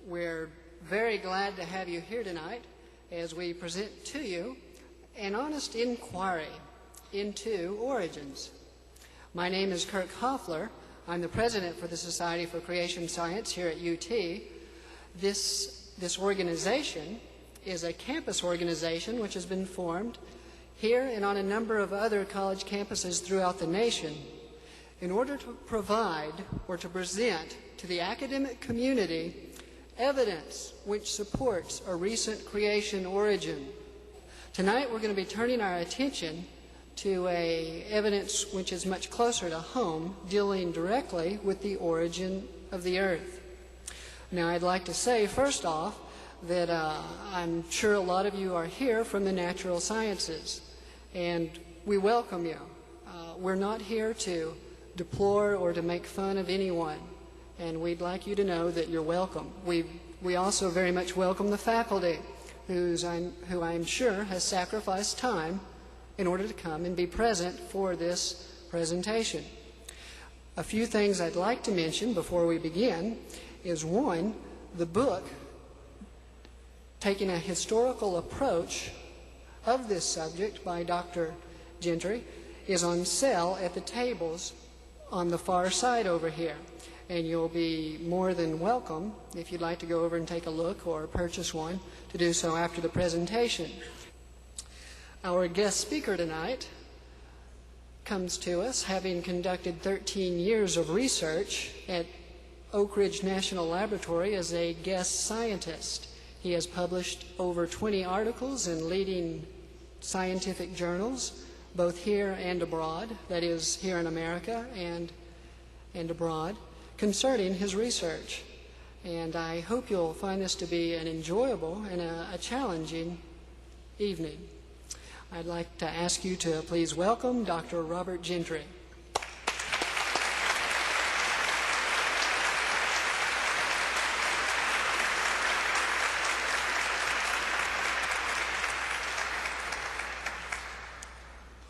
We're very glad to have you here tonight as we present to you an honest inquiry into origins. My name is Kirk Hoffler. I'm the president for the Society for Creation Science here at UT. This organization is a campus organization which has been formed here and on a number of other college campuses throughout the nation in order to provide or to present to the academic community evidence which supports a recent creation origin. Tonight we're going to be turning our attention to evidence which is much closer to home, dealing directly with the origin of the earth. Now I'd like to say first off that I'm sure a lot of you are here from the natural sciences, and we welcome you. We're not here to deplore or to make fun of anyone, and we'd like you to know that you're welcome. We also very much welcome the faculty, who I'm sure has sacrificed time in order to come and be present for this presentation. A few things I'd like to mention before we begin is, one, the book, taking a historical approach of this subject by Dr. Gentry, is on sale at the tables on the far side over here. And you'll be more than welcome, if you'd like to go over and take a look or purchase one, to do so after the presentation. Our guest speaker tonight comes to us having conducted 13 years of research at Oak Ridge National Laboratory as a guest scientist. He has published over 20 articles in leading scientific journals, both here and abroad, that is, here in America and abroad, concerning his research. And I hope you'll find this to be an enjoyable and a challenging evening. I'd like to ask you to please welcome Dr. Robert Gentry.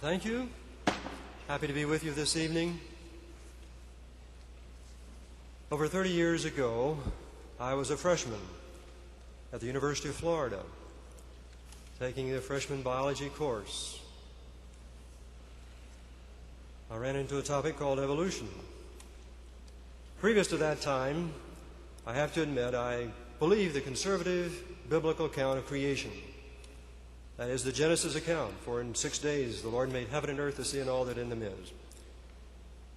Thank you. Happy to be with you this evening. Over 30 years ago, I was a freshman at the University of Florida, taking the freshman biology course. I ran into a topic called evolution. Previous to that time, I have to admit, I believed the conservative biblical account of creation. That is the Genesis account, for in 6 days the Lord made heaven and earth, the sea, and all that in them is.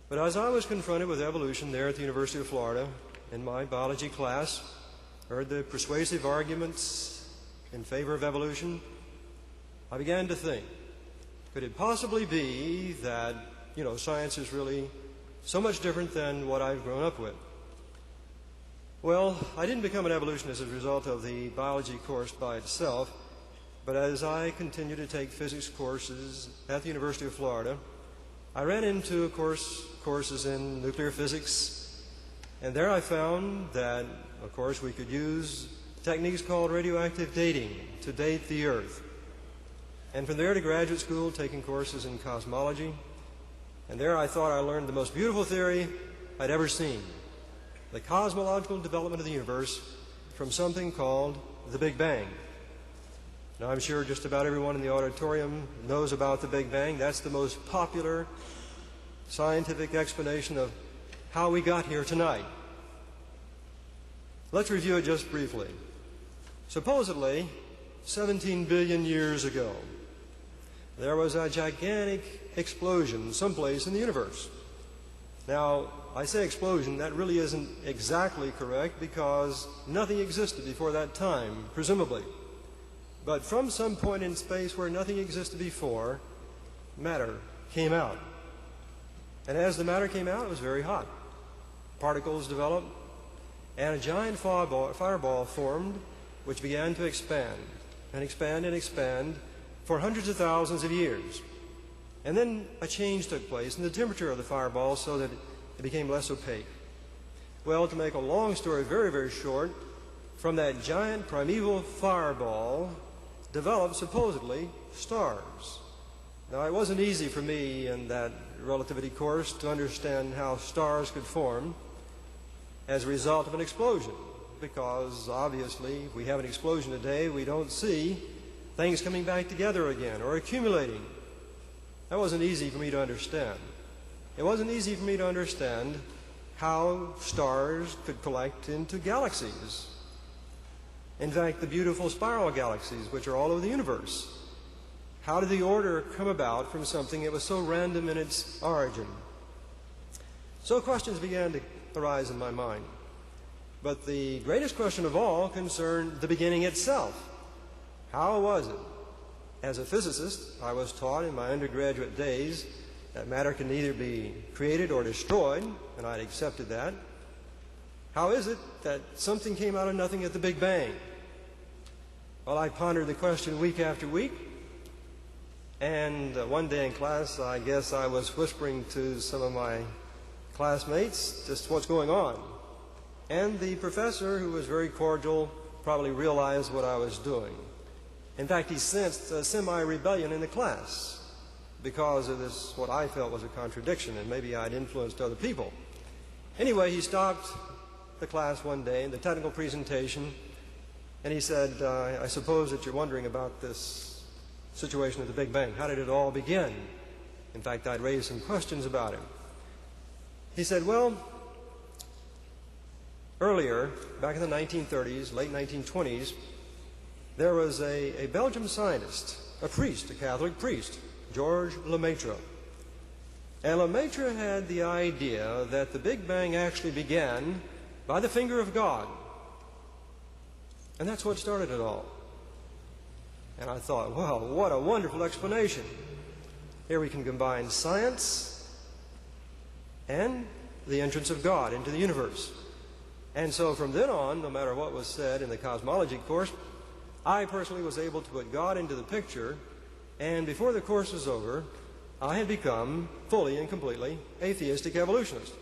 But as I was confronted with evolution there at the University of Florida in my biology class, heard the persuasive arguments in favor of evolution, I began to think, could it possibly be that, science is really so much different than what I've grown up with? Well, I didn't become an evolutionist as a result of the biology course by itself, but as I continued to take physics courses at the University of Florida, I ran into courses in nuclear physics, and there I found that, of course, we could use techniques called radioactive dating to date the Earth. And from there to graduate school, taking courses in cosmology, and there I thought I learned the most beautiful theory I'd ever seen, the cosmological development of the universe from something called the Big Bang. Now, I'm sure just about everyone in the auditorium knows about the Big Bang. That's the most popular scientific explanation of how we got here tonight. Let's review it just briefly. Supposedly, 17 billion years ago, there was a gigantic explosion someplace in the universe. Now, I say explosion, that really isn't exactly correct because nothing existed before that time, presumably. But from some point in space where nothing existed before, matter came out. And as the matter came out, it was very hot. Particles developed, and a giant fireball formed, which began to expand and expand and expand for hundreds of thousands of years. And then a change took place in the temperature of the fireball so that it became less opaque. Well, to make a long story very, very short, from that giant primeval fireball developed, supposedly, stars. Now, it wasn't easy for me in that relativity course to understand how stars could form as a result of an explosion. because obviously if we have an explosion today, we don't see things coming back together again or accumulating. That wasn't easy for me to understand. It wasn't easy for me to understand how stars could collect into galaxies. In fact, the beautiful spiral galaxies, which are all over the universe. How did the order come about from something that was so random in its origin? So questions began to arise in my mind. But the greatest question of all concerned the beginning itself. How was it? As a physicist, I was taught in my undergraduate days that matter can neither be created or destroyed, and I'd accepted that. How is it that something came out of nothing at the Big Bang? Well, I pondered the question week after week, and one day in class, I guess I was whispering to some of my classmates just what's going on. And the professor, who was very cordial, probably realized what I was doing. In fact, he sensed a semi-rebellion in the class because of this, what I felt was a contradiction, and maybe I'd influenced other people. Anyway, he stopped the class one day in the technical presentation, and he said, I suppose that you're wondering about this situation of the Big Bang. How did it all begin? In fact, I'd raised some questions about it. He said, well, earlier, back in the 1930s, late 1920s, there was a Belgian scientist, a priest, a Catholic priest, Georges Lemaitre. And Lemaitre had the idea that the Big Bang actually began by the finger of God. And that's what started it all. And I thought, wow, what a wonderful explanation. Here we can combine science and the entrance of God into the universe. And so from then on, no matter what was said in the cosmology course, I personally was able to put God into the picture, and before the course was over, I had become fully and completely atheistic evolutionist.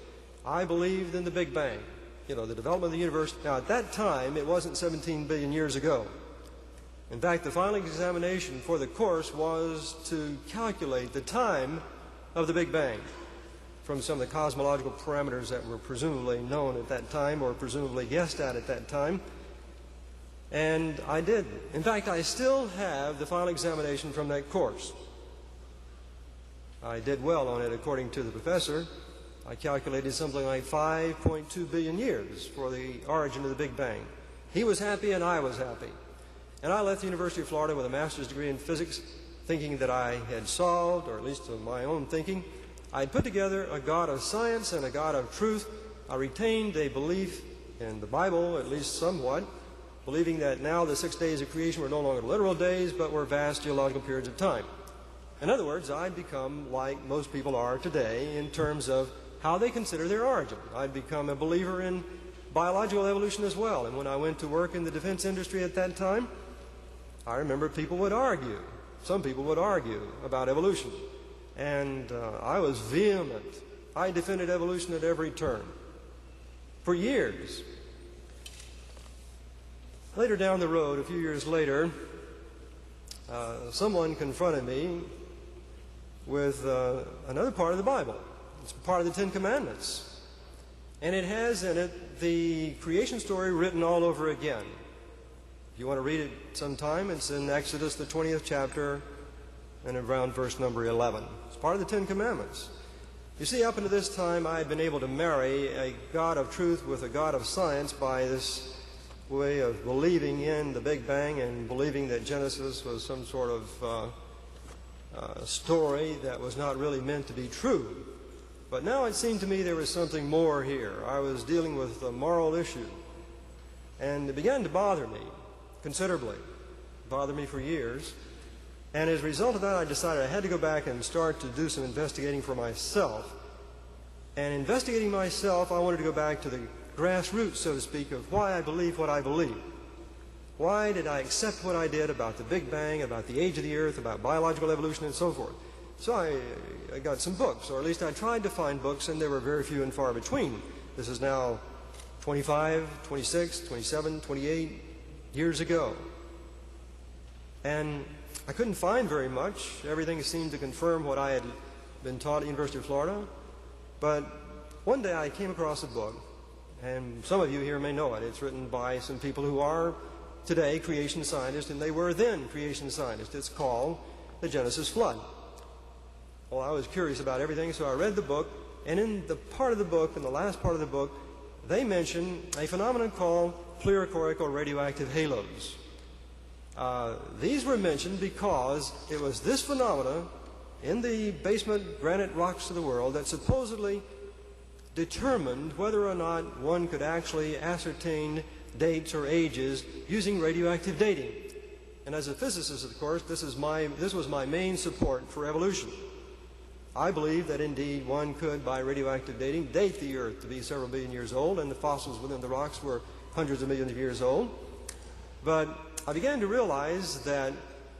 I believed in the Big Bang, the development of the universe. Now, at that time, it wasn't 17 billion years ago. In fact, the final examination for the course was to calculate the time of the Big Bang from some of the cosmological parameters that were presumably known at that time or presumably guessed at that time. And I did. In fact, I still have the final examination from that course. I did well on it according to the professor. I calculated something like 5.2 billion years for the origin of the Big Bang. He was happy and I was happy. And I left the University of Florida with a master's degree in physics, thinking that I had solved, or at least of my own thinking, I'd put together a God of science and a God of truth. I retained a belief in the Bible, at least somewhat, believing that now the 6 days of creation were no longer literal days, but were vast geological periods of time. In other words, I'd become like most people are today in terms of how they consider their origin. I'd become a believer in biological evolution as well. And when I went to work in the defense industry at that time, I remember people would argue. Some people would argue about evolution. And I was vehement. I defended evolution at every turn for years. Later down the road, a few years later, someone confronted me with another part of the Bible. It's part of the Ten Commandments. And it has in it the creation story written all over again. If you want to read it sometime, it's in Exodus, the 20th chapter, and around verse number 11. It's part of the Ten Commandments. You see, up until this time, I had been able to marry a God of truth with a God of science by this way of believing in the Big Bang and believing that Genesis was some sort of story that was not really meant to be true. But now it seemed to me there was something more here. I was dealing with a moral issue. And it began to bother me considerably. It bothered me for years. And as a result of that, I decided I had to go back and start to do some investigating for myself. And investigating myself, I wanted to go back to the grassroots, so to speak, of why I believe what I believe. Why did I accept what I did about the Big Bang, about the age of the earth, about biological evolution, and so forth? So I got some books, or at least I tried to find books, and there were very few and far between. This is now 25, 26, 27, 28 years ago. And I couldn't find very much. Everything seemed to confirm what I had been taught at the University of Florida. But one day I came across a book, And some of you here may know it. It's written by some people who are today creation scientists, and they were then creation scientists. It's called The Genesis Flood. Well, I was curious about everything, so I read the book, and in the part of the book, in the last part of the book, they mention a phenomenon called fluorochoric or radioactive halos. These were mentioned because it was this phenomena in the basement granite rocks of the world that supposedly determined whether or not one could actually ascertain dates or ages using radioactive dating. And as a physicist, of course, this was my main support for evolution. I believe that indeed one could, by radioactive dating, date the Earth to be several billion years old, and the fossils within the rocks were hundreds of millions of years old. But I began to realize that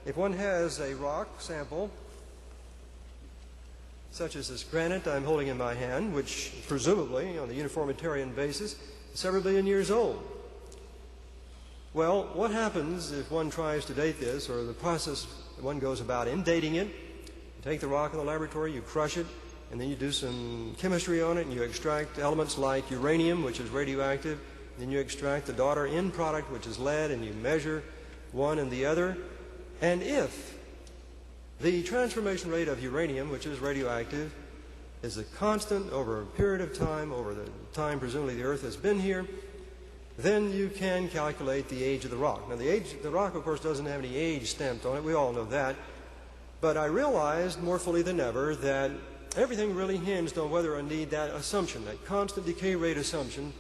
if one has a rock sample, such as this granite I'm holding in my hand, which presumably, on the uniformitarian basis, is several billion years old. Well, what happens if one tries to date this, or the process one goes about in dating it? You take the rock in the laboratory, you crush it, and then you do some chemistry on it, and you extract elements like uranium, which is radioactive. Then you extract the daughter end product, which is lead, and you measure one and the other. And if the transformation rate of uranium, which is radioactive, is a constant over a period of time, over the time presumably the Earth has been here, then you can calculate the age of the rock. Now, the age of the rock, of course, doesn't have any age stamped on it. We all know that. But I realized more fully than ever that everything really hinged on whether indeed that assumption, that constant decay rate assumption,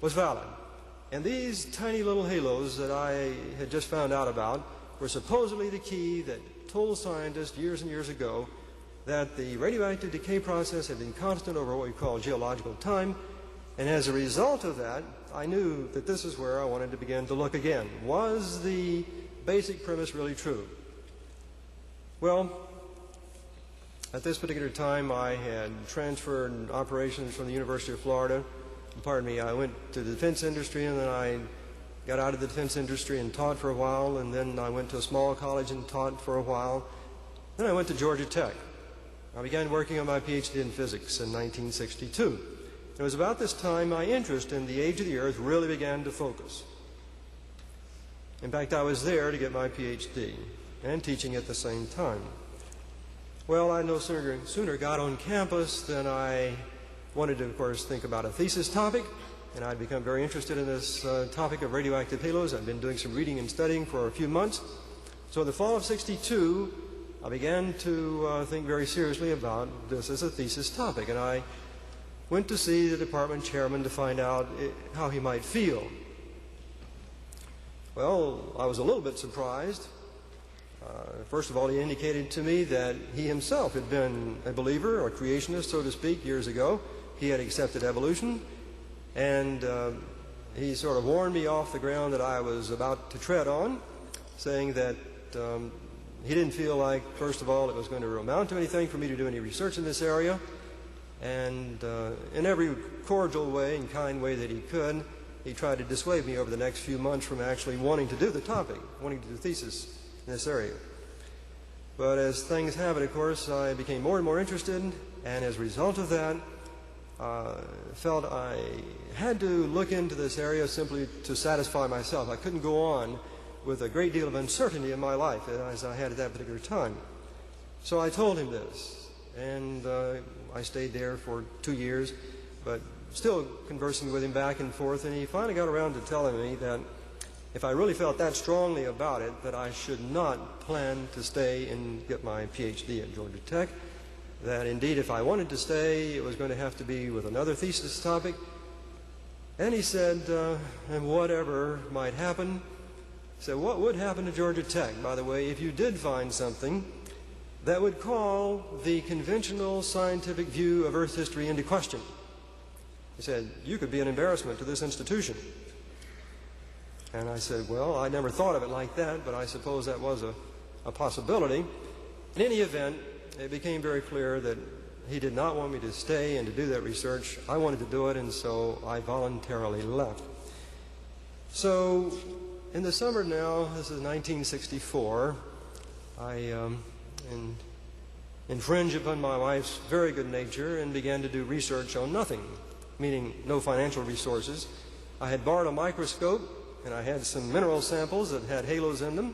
was valid. And these tiny little halos that I had just found out about were supposedly the key that told scientists years and years ago that the radioactive decay process had been constant over what we call geological time. And as a result of that, I knew that this is where I wanted to begin to look again. Was the basic premise really true? Well, at this particular time, I had transferred operations from the University of Florida. Pardon me, I went to the defense industry, and then I got out of the defense industry and taught for a while, and then I went to a small college and taught for a while. Then I went to Georgia Tech. I began working on my PhD in physics in 1962. It was about this time my interest in the age of the Earth really began to focus. In fact, I was there to get my PhD and teaching at the same time. Well, I no sooner got on campus than I wanted to, of course, think about a thesis topic, and I'd become very interested in this topic of radioactive halos. I'd been doing some reading and studying for a few months. So in the fall of '62, I began to think very seriously about this as a thesis topic, and I went to see the department chairman to find out how he might feel. Well, I was a little bit surprised. First of all, he indicated to me that he himself had been a believer, or creationist, so to speak, years ago. He had accepted evolution, and he sort of warned me off the ground that I was about to tread on, saying that he didn't feel like, first of all, it was going to amount to anything for me to do any research in this area, and in every cordial way and kind way that he could, he tried to dissuade me over the next few months from actually wanting to do the topic, wanting to do the thesis in this area. But as things have it, of course, I became more and more interested, and as a result of that, felt I had to look into this area simply to satisfy myself. I couldn't go on with a great deal of uncertainty in my life as I had at that particular time. So I told him this, and I stayed there for 2 years, but still conversing with him back and forth, and he finally got around to telling me that if I really felt that strongly about it, that I should not plan to stay and get my PhD at Georgia Tech, that indeed if I wanted to stay, it was going to have to be with another thesis topic. And he said, and whatever might happen, he said, what would happen to Georgia Tech, by the way, if you did find something that would call the conventional scientific view of Earth history into question? He said, you could be an embarrassment to this institution. And I said, well, I never thought of it like that, but I suppose that was a possibility. In any event, it became very clear that he did not want me to stay and to do that research. I wanted to do it, and so I voluntarily left. So in the summer now, this is 1964, I infringed upon my wife's very good nature and began to do research on nothing. meaning no financial resources. I had borrowed a microscope, and I had some mineral samples that had halos in them.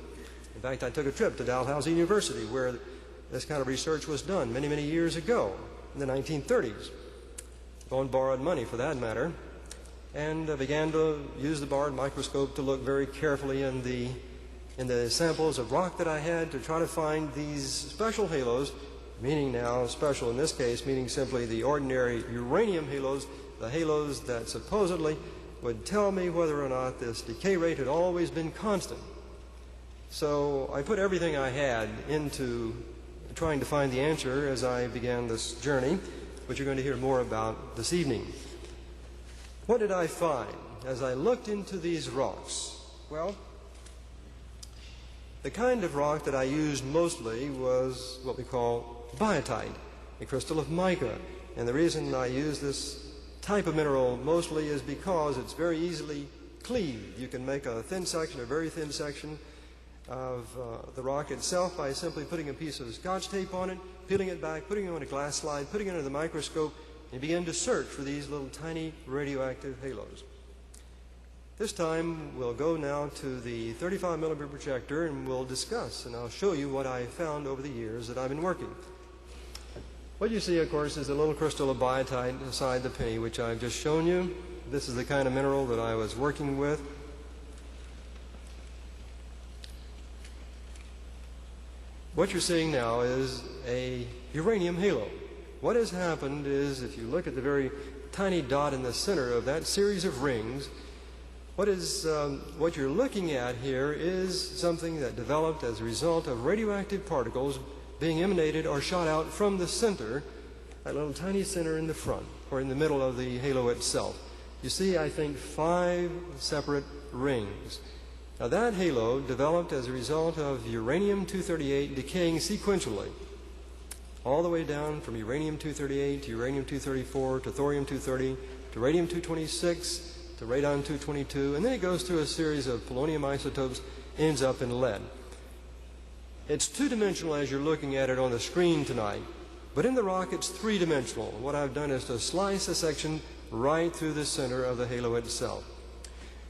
In fact, I took a trip to Dalhousie University where this kind of research was done many, many years ago, in the 1930s. On borrowed money, for that matter, and began to use the borrowed microscope to look very carefully in the samples of rock that I had to try to find these special halos, meaning now special in this case, meaning simply the ordinary uranium halos, the halos that supposedly would tell me whether or not this decay rate had always been constant. So I put everything I had into trying to find the answer as I began this journey, which you're going to hear more about this evening. What did I find as I looked into these rocks? Well, the kind of rock that I used mostly was what we call biotite, a crystal of mica. And the reason I use this type of mineral mostly is because it's very easily cleaved. You can make a thin section, a very thin section of the rock itself by simply putting a piece of Scotch tape on it, peeling it back, putting it on a glass slide, putting it under the microscope, and begin to search for these little tiny radioactive halos. This time we'll go now to the 35 millimeter projector and we'll discuss, and I'll show you what I found over the years that I've been working. What you see, of course, is a little crystal of biotite inside the penny, which I've just shown you. This is the kind of mineral that I was working with. What you're seeing now is a uranium halo. What has happened is, if you look at the very tiny dot in the center of that series of rings, what you're looking at here is something that developed as a result of radioactive particles being emanated or shot out from the center, that little tiny center in the front, or in the middle of the halo itself. You see, I think, 5 separate rings. Now that halo developed as a result of uranium-238 decaying sequentially, all the way down from uranium-238 to uranium-234 to thorium-230 to radium-226 to radon-222, and then it goes through a series of polonium isotopes, ends up in lead. It's two-dimensional as you're looking at it on the screen tonight, but in the rock it's three-dimensional. What I've done is to slice a section right through the center of the halo itself.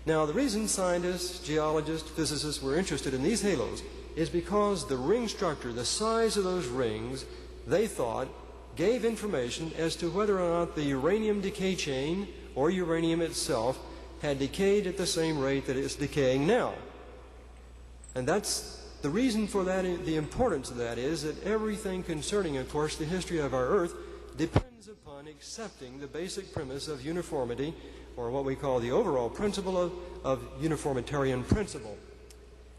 Now, the reason scientists, geologists, physicists were interested in these halos is because the ring structure, the size of those rings, they thought gave information as to whether or not the uranium decay chain or uranium itself had decayed at the same rate that it's decaying now. And that's the reason for that. The importance of that is that everything concerning, of course, the history of our Earth depends upon accepting the basic premise of uniformity, or what we call the overall principle of uniformitarian principle.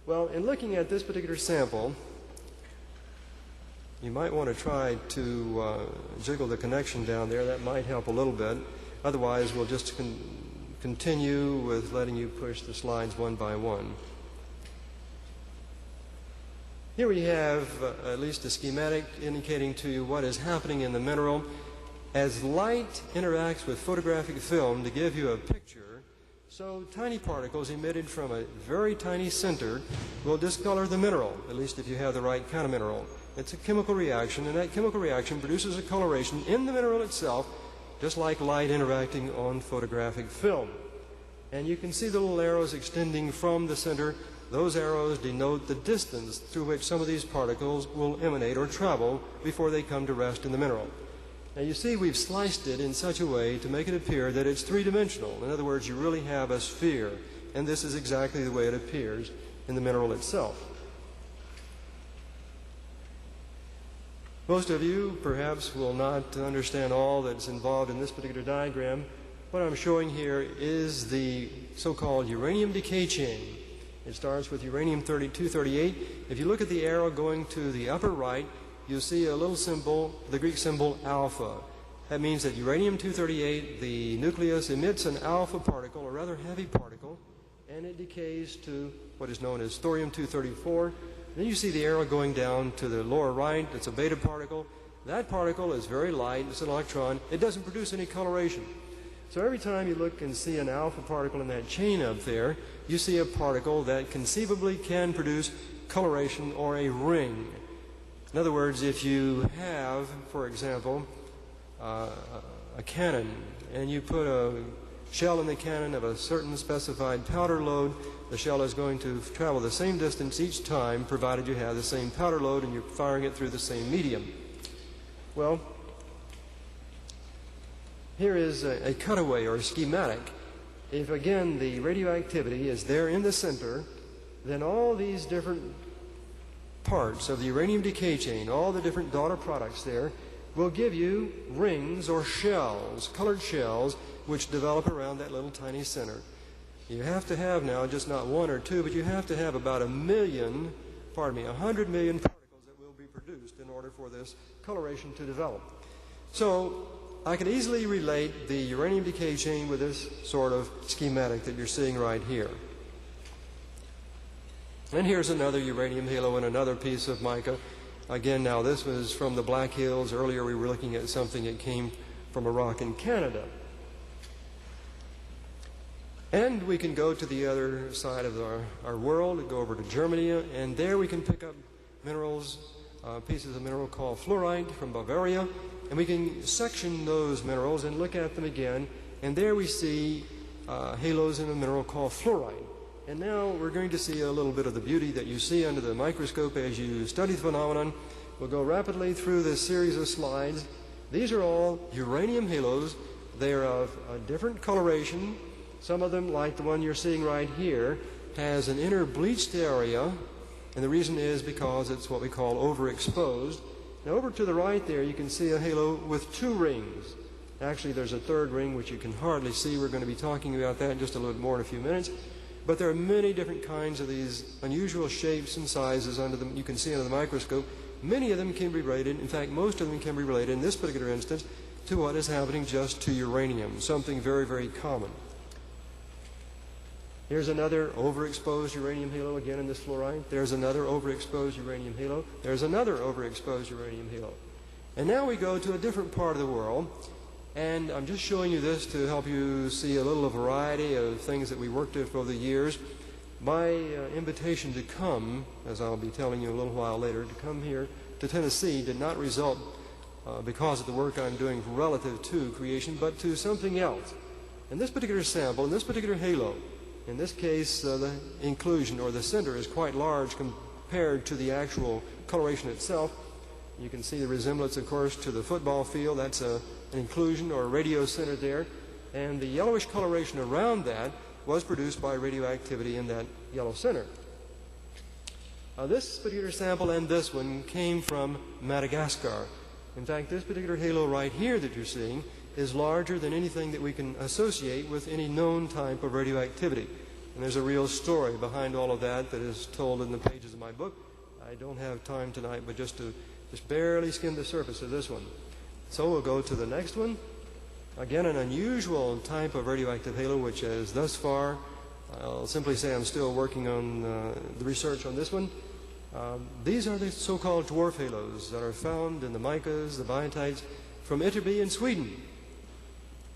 Well, in looking at this particular sample, you might want to try to jiggle the connection down there. That might help a little bit. Otherwise, we'll just continue with letting you push the slides one by one. Here we have at least a schematic indicating to you what is happening in the mineral. As light interacts with photographic film to give you a picture, so tiny particles emitted from a very tiny center will discolor the mineral, at least if you have the right kind of mineral. It's a chemical reaction, and that chemical reaction produces a coloration in the mineral itself, just like light interacting on photographic film. And you can see the little arrows extending from the center. Those arrows denote the distance through which some of these particles will emanate or travel before they come to rest in the mineral. Now you see we've sliced it in such a way to make it appear that it's three-dimensional. In other words, you really have a sphere, and this is exactly the way it appears in the mineral itself. Most of you perhaps will not understand all that's involved in this particular diagram. What I'm showing here is the so-called uranium decay chain. It starts with uranium-238. If you look at the arrow going to the upper right, you'll see a little symbol, the Greek symbol alpha. That means that uranium-238, the nucleus emits an alpha particle, a rather heavy particle, and it decays to what is known as thorium-234. Then you see the arrow going down to the lower right. It's a beta particle. That particle is very light. It's an electron. It doesn't produce any coloration. So every time you look and see an alpha particle in that chain up there, you see a particle that conceivably can produce coloration or a ring. In other words, if you have, for example, a a cannon, and you put a shell in the cannon of a certain specified powder load, the shell is going to travel the same distance each time, provided you have the same powder load and you're firing it through the same medium. Well, here is a cutaway or a schematic. If, again, the radioactivity is there in the center, then all these different parts of the uranium decay chain, all the different daughter products there, will give you rings or shells, colored shells, which develop around that little tiny center. You have to have now just not one or two, but you have to have about 100 million particles that will be produced in order for this coloration to develop. So I can easily relate the uranium decay chain with this sort of schematic that you're seeing right here. And here's another uranium halo and another piece of mica. Again, now this was from the Black Hills. Earlier we were looking at something that came from a rock in Canada. And we can go to the other side of our world, go over to Germany, and there we can pick up minerals, pieces of mineral called fluorite from Bavaria, and we can section those minerals and look at them again, and there we see halos in a mineral called fluorite. And now we're going to see a little bit of the beauty that you see under the microscope as you study the phenomenon. We'll go rapidly through this series of slides. These are all uranium halos. They're of a different coloration. Some of them, like the one you're seeing right here, has an inner bleached area, and the reason is because it's what we call overexposed. Now over to the right there you can see a halo with two rings. Actually there's a third ring which you can hardly see. We're going to be talking about that in just a little more in a few minutes. But there are many different kinds of these unusual shapes and sizes under them you can see under the microscope. Many of them can be related, in fact most of them can be related in this particular instance, to what is happening just to uranium, something very, very common. Here's another overexposed uranium halo again in this fluorite. There's another overexposed uranium halo. There's another overexposed uranium halo. And now we go to a different part of the world, and I'm just showing you this to help you see a little variety of things that we worked with over the years. My invitation to come, as I'll be telling you a little while later, to come here to Tennessee did not result because of the work I'm doing relative to creation, but to something else. In this particular sample, in this particular halo, in this case, the inclusion or the center is quite large compared to the actual coloration itself. You can see the resemblance, of course, to the football field. That's an inclusion or a radio center there. And the yellowish coloration around that was produced by radioactivity in that yellow center. This particular sample and this one came from Madagascar. In fact, this particular halo right here that you're seeing is larger than anything that we can associate with any known type of radioactivity. And there's a real story behind all of that that is told in the pages of my book. I don't have time tonight, but just barely skim the surface of this one. So we'll go to the next one. Again, an unusual type of radioactive halo, which is thus far, I'll simply say I'm still working on the research on this one. These are the so-called dwarf halos that are found in the micas, the biotites, from Ytterby in Sweden.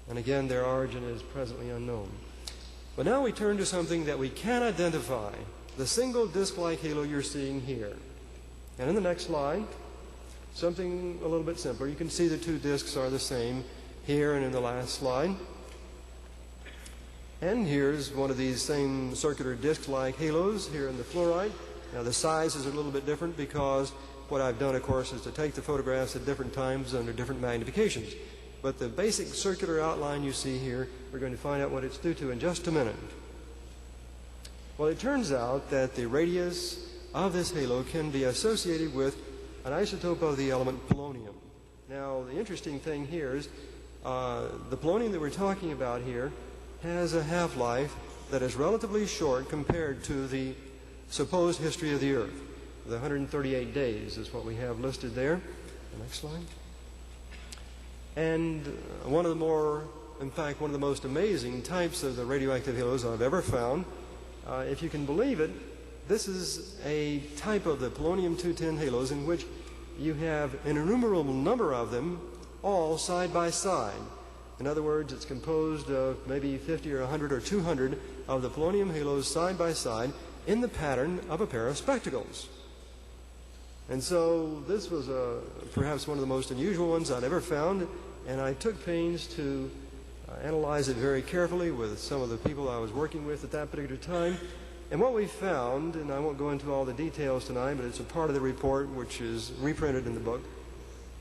And again, their origin is presently unknown. But now we turn to something that we can identify, the single disc-like halo you're seeing here. And in the next slide, something a little bit simpler. You can see the two discs are the same here and in the last slide. And here's one of these same circular disc-like halos here in the fluorite. Now the sizes are a little bit different because what I've done, of course, is to take the photographs at different times under different magnifications. But the basic circular outline you see here, we're going to find out what it's due to in just a minute. Well, it turns out that the radius of this halo can be associated with an isotope of the element polonium. Now, the interesting thing here is the polonium that we're talking about here has a half-life that is relatively short compared to the supposed history of the Earth. The 138 days is what we have listed there. The next slide. And one of the most amazing types of the radioactive halos I've ever found, if you can believe it, this is a type of the polonium-210 halos in which you have an innumerable number of them all side by side. In other words, it's composed of maybe 50 or 100 or 200 of the polonium halos side by side in the pattern of a pair of spectacles. And so this was perhaps one of the most unusual ones I'd ever found. and I took pains to analyze it very carefully with some of the people I was working with at that particular time. And what we found, and I won't go into all the details tonight, but it's a part of the report which is reprinted in the book.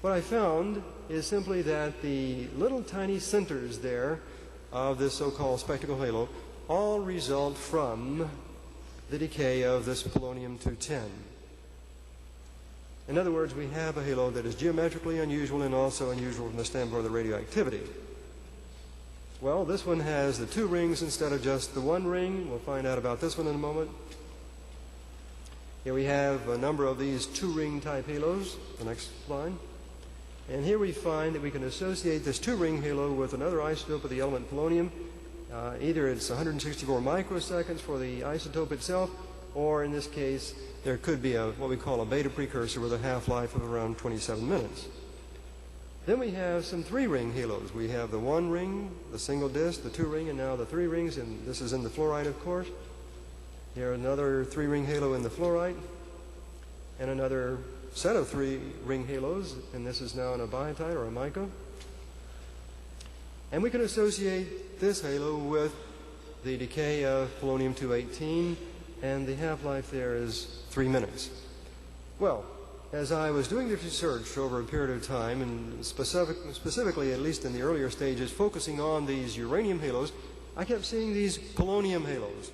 What I found is simply that the little tiny centers there of this so-called spectacle halo all result from the decay of this polonium-210. In other words, we have a halo that is geometrically unusual and also unusual from the standpoint of the radioactivity. Well, this one has the 2 rings instead of just the 1 ring. We'll find out about this one in a moment. Here we have a number of these 2-ring type halos, the next line. And here we find that we can associate this 2-ring halo with another isotope of the element polonium. Either it's 164 microseconds for the isotope itself, or in this case, there could be what we call a beta precursor with a half-life of around 27 minutes. Then we have some 3-ring halos. We have the 1 ring, the single disc, the 2 ring, and now the 3 rings, and this is in the fluorite, of course. Here another 3-ring halo in the fluorite, and another set of 3-ring halos, and this is now in a biotite or a mica. And we can associate this halo with the decay of polonium-218, and the half-life there is 3 minutes. Well, as I was doing this research over a period of time, and specifically, at least in the earlier stages, focusing on these uranium halos, I kept seeing these polonium halos,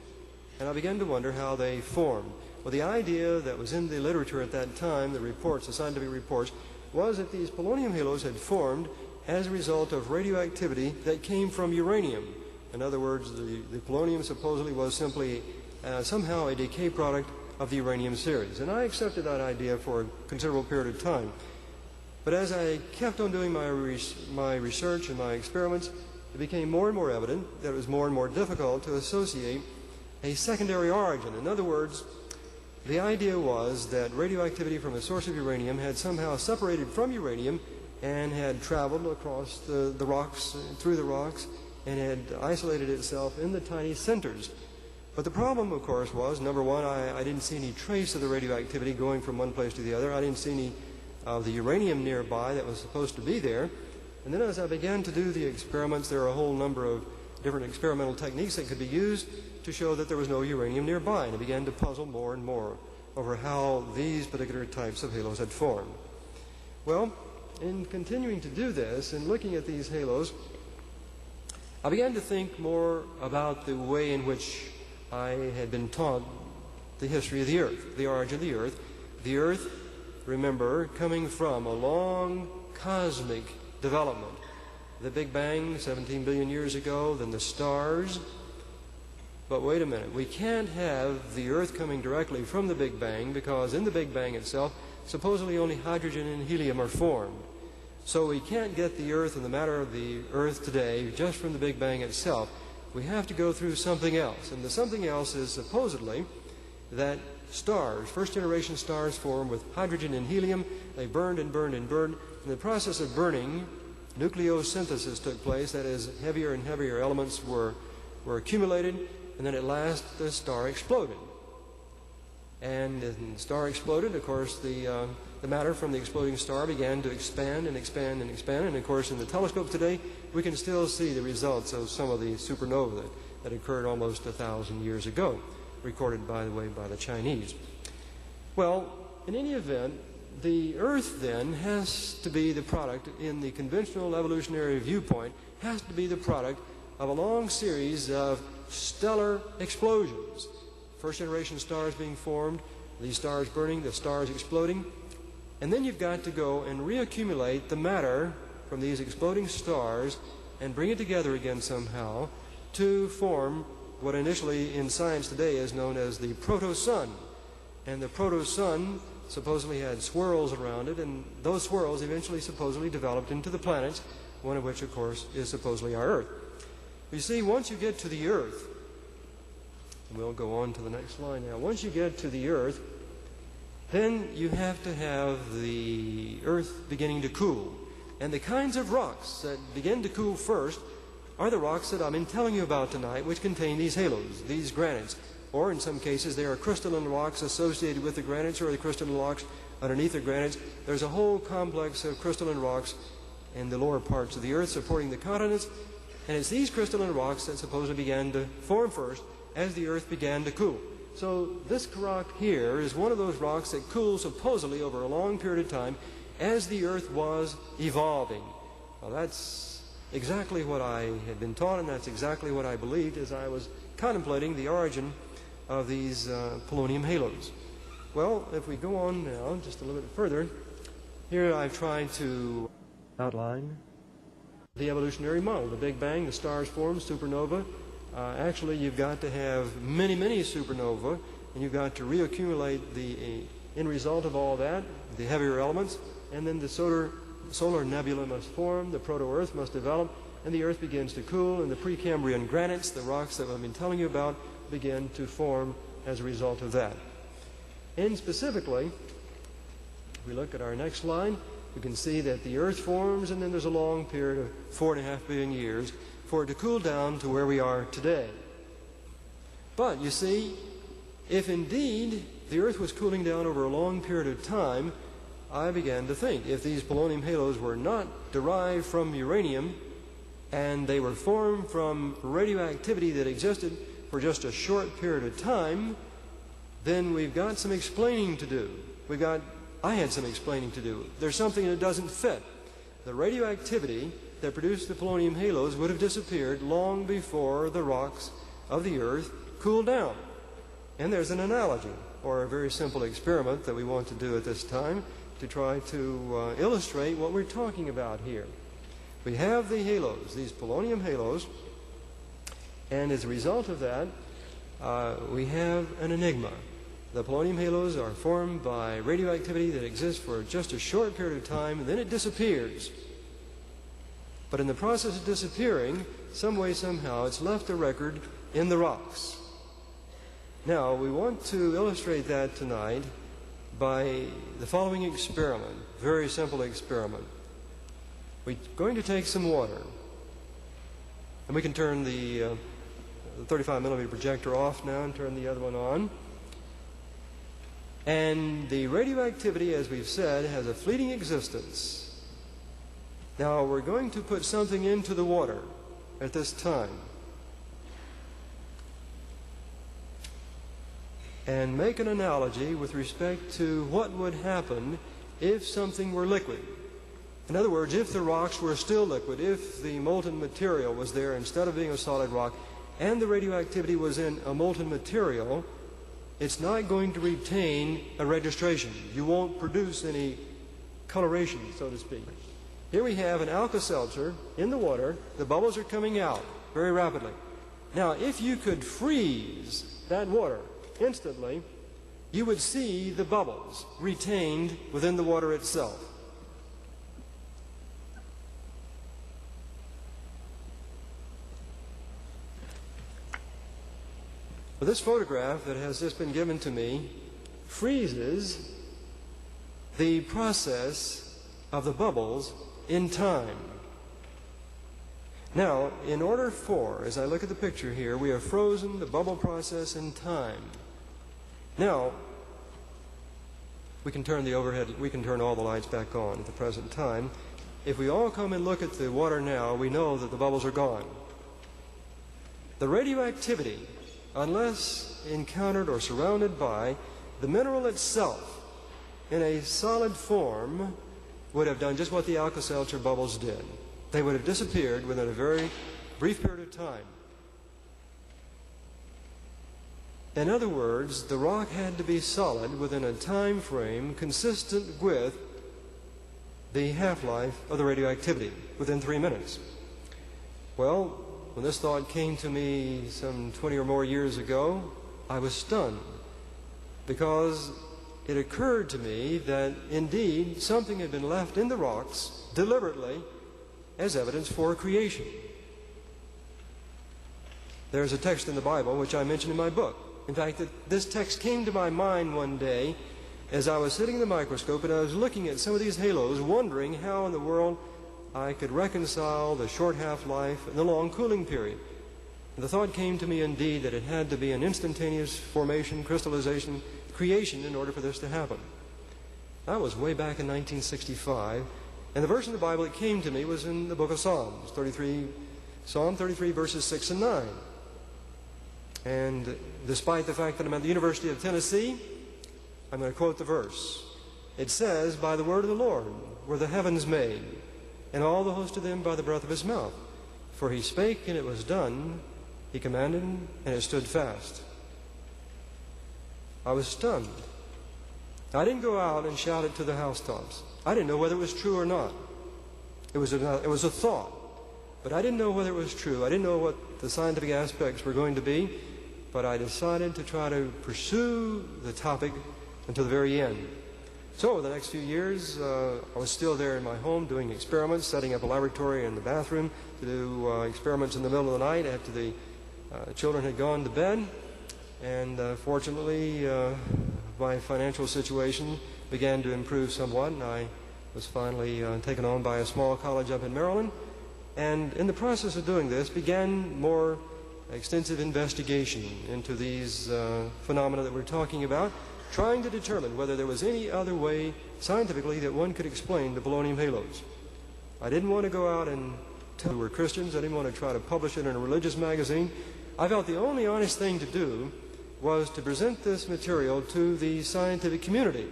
and I began to wonder how they formed. Well, the idea that was in the literature at that time, the reports, the scientific reports, was that these polonium halos had formed as a result of radioactivity that came from uranium. In other words, the polonium supposedly was simply somehow a decay product of the uranium series. And I accepted that idea for a considerable period of time. But as I kept on doing my research and my experiments, it became more and more evident that it was more and more difficult to associate a secondary origin. In other words, the idea was that radioactivity from a source of uranium had somehow separated from uranium and had traveled across the rocks, through the rocks, and had isolated itself in the tiny centers. But the problem, of course, was, number one, I didn't see any trace of the radioactivity going from one place to the other. I didn't see any of the uranium nearby that was supposed to be there. And then as I began to do the experiments, there are a whole number of different experimental techniques that could be used to show that there was no uranium nearby. And I began to puzzle more and more over how these particular types of halos had formed. Well, in continuing to do this and looking at these halos, I began to think more about the way in which I had been taught the history of the Earth, the origin of the Earth. The Earth, remember, coming from a long cosmic development. The Big Bang, 17 billion years ago, then the stars. But wait a minute, we can't have the Earth coming directly from the Big Bang because in the Big Bang itself, supposedly only hydrogen and helium are formed. So we can't get the Earth and the matter of the Earth today just from the Big Bang itself. We have to go through something else. And the something else is supposedly that stars, first-generation stars, formed with hydrogen and helium. They burned and burned and burned. In the process of burning, nucleosynthesis took place. That is, heavier and heavier elements were accumulated, and then at last the star exploded. And when the star exploded, of course, the matter from the exploding star began to expand and expand and expand. And of course, in the telescope today, we can still see the results of some of the supernovae that occurred almost 1,000 years ago, recorded, by the way, by the Chinese. Well, in any event, the Earth then has to be the product, in the conventional evolutionary viewpoint, has to be the product of a long series of stellar explosions. First-generation stars being formed, these stars burning, the stars exploding. And then you've got to go and reaccumulate the matter from these exploding stars and bring it together again somehow to form what initially in science today is known as the proto-sun. And the proto-sun supposedly had swirls around it, and those swirls eventually supposedly developed into the planets, one of which, of course, is supposedly our Earth. You see, once you get to the Earth, and we'll go on to the next slide now. Once you get to the Earth, then you have to have the Earth beginning to cool. And the kinds of rocks that begin to cool first are the rocks that I've been telling you about tonight, which contain these halos, these granites. Or in some cases, they are crystalline rocks associated with the granites, or the crystalline rocks underneath the granites. There's a whole complex of crystalline rocks and the lower parts of the earth supporting the continents. And it's these crystalline rocks that supposedly began to form first as the earth began to cool. So this rock here is one of those rocks that cooled supposedly over a long period of time as the earth was evolving. Well, that's exactly what I had been taught, and that's exactly what I believed as I was contemplating the origin of these polonium halos. Well, if we go on now just a little bit further, here I've tried to outline the evolutionary model. The Big Bang, the stars form, supernova. Actually, you've got to have many, many supernovae, and you've got to reaccumulate the end result of all that, the heavier elements, and then the solar nebula must form, the proto-Earth must develop, and the Earth begins to cool, and the Precambrian granites, the rocks that I've been telling you about, begin to form as a result of that. And specifically, if we look at our next line, we can see that the Earth forms, and then there's a long period of 4.5 billion years for it to cool down to where we are today. But, you see, if indeed the Earth was cooling down over a long period of time, I began to think, if these polonium halos were not derived from uranium, and they were formed from radioactivity that existed for just a short period of time, then we've got some explaining to do. I had some explaining to do. There's something that doesn't fit. The radioactivity that produced the polonium halos would have disappeared long before the rocks of the Earth cooled down. And there's an analogy, or a very simple experiment that we want to do at this time to try to illustrate what we're talking about here. We have the halos, these polonium halos, and as a result of that, we have an enigma. The polonium halos are formed by radioactivity that exists for just a short period of time, and then it disappears. But in the process of disappearing, some way, somehow, it's left a record in the rocks. Now, we want to illustrate that tonight by the following experiment, very simple experiment. We're going to take some water, and we can turn the 35 millimeter projector off now and turn the other one on. And the radioactivity, as we've said, has a fleeting existence. Now, we're going to put something into the water at this time and make an analogy with respect to what would happen if something were liquid. In other words, if the rocks were still liquid, if the molten material was there instead of being a solid rock, and the radioactivity was in a molten material, it's not going to retain a registration. You won't produce any coloration, so to speak. Here we have an Alka-Seltzer in the water. The bubbles are coming out very rapidly. Now, if you could freeze that water instantly, you would see the bubbles retained within the water itself. Well, this photograph that has just been given to me freezes the process of the bubbles in time. Now, in order for, as I look at the picture here, we have frozen the bubble process in time. Now, we can turn all the lights back on at the present time. If we all come and look at the water now, we know that the bubbles are gone. The radioactivity, unless encountered or surrounded by the mineral itself in a solid form, would have done just what the Alka-Seltzer bubbles did. They would have disappeared within a very brief period of time. In other words, the rock had to be solid within a time frame consistent with the half-life of the radioactivity, within 3 minutes. Well, when this thought came to me some 20 or more years ago, I was stunned, because it occurred to me that indeed something had been left in the rocks deliberately as evidence for creation. There's a text in the Bible which I mentioned in my book. In fact, this text came to my mind one day as I was sitting in the microscope and I was looking at some of these halos, wondering how in the world I could reconcile the short half-life and the long cooling period. And the thought came to me indeed that it had to be an instantaneous formation, crystallization, creation in order for this to happen. That was way back in 1965, And the verse in the Bible that came to me was in the book of Psalms, Psalm 33, verses 6 and 9. And despite the fact that I'm at the University of Tennessee, I'm going to quote the verse. It says, "By the word of the Lord were the heavens made, and all the host of them by the breath of his mouth. For he spake, and it was done. He commanded, and it stood fast." I was stunned. I didn't go out and shout it to the housetops. I didn't know whether it was true or not. It was a thought, but I didn't know whether it was true. I didn't know what the scientific aspects were going to be, but I decided to try to pursue the topic until the very end. So over the next few years, I was still there in my home doing experiments, setting up a laboratory in the bathroom to do experiments in the middle of the night after the children had gone to bed. And fortunately, my financial situation began to improve somewhat, and I was finally taken on by a small college up in Maryland. And in the process of doing this, began more extensive investigation into these phenomena that we're talking about, trying to determine whether there was any other way scientifically that one could explain the polonium halos. I didn't want to go out and tell we were Christians. I didn't want to try to publish it in a religious magazine. I felt the only honest thing to do was to present this material to the scientific community,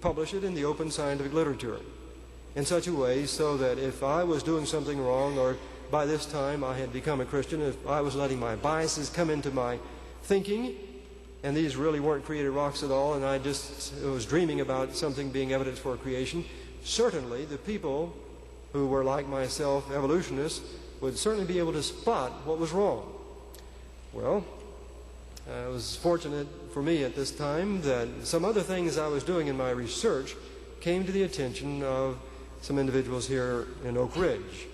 publish it in the open scientific literature in such a way so that if I was doing something wrong, or by this time I had become a Christian, if I was letting my biases come into my thinking, and these really weren't created rocks at all, and I just was dreaming about something being evidence for creation, certainly the people who were like myself, evolutionists, would certainly be able to spot what was wrong. Well, it was fortunate for me at this time that some other things I was doing in my research came to the attention of some individuals here in Oak Ridge.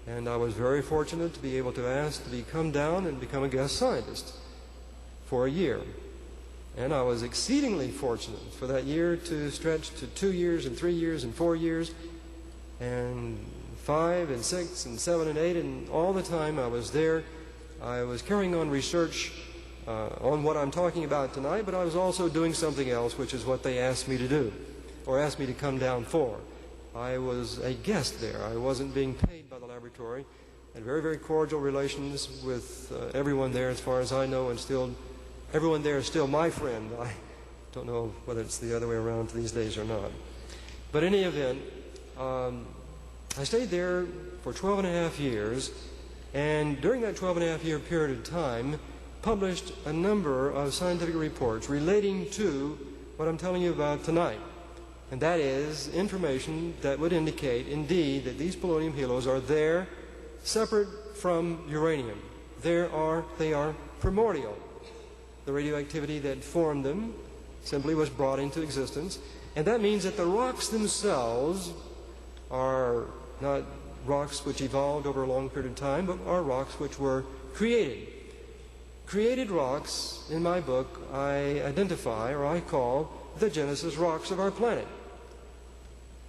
And I was very fortunate to be able to ask to come down and become a guest scientist for a year. And I was exceedingly fortunate for that year to stretch to 2 years and 3 years and 4 years and 5 and 6 and 7 and 8, and all the time I was there, I was carrying on research on what I'm talking about tonight, but I was also doing something else, which is what they asked me to do, or asked me to come down for. I was a guest there. I wasn't being paid by the laboratory. I had very, very cordial relations with everyone there, as far as I know, and still, everyone there is still my friend. I don't know whether it's the other way around these days or not. But in any event, I stayed there for 12 and a half years, and during that 12 and a half year period of time, published a number of scientific reports relating to what I'm telling you about tonight. And that is information that would indicate, indeed, that these polonium halos are there, separate from uranium. They are primordial. The radioactivity that formed them simply was brought into existence. And that means that the rocks themselves are not rocks which evolved over a long period of time, but are rocks which were created. Created rocks, in my book, I identify, or I call, the Genesis rocks of our planet.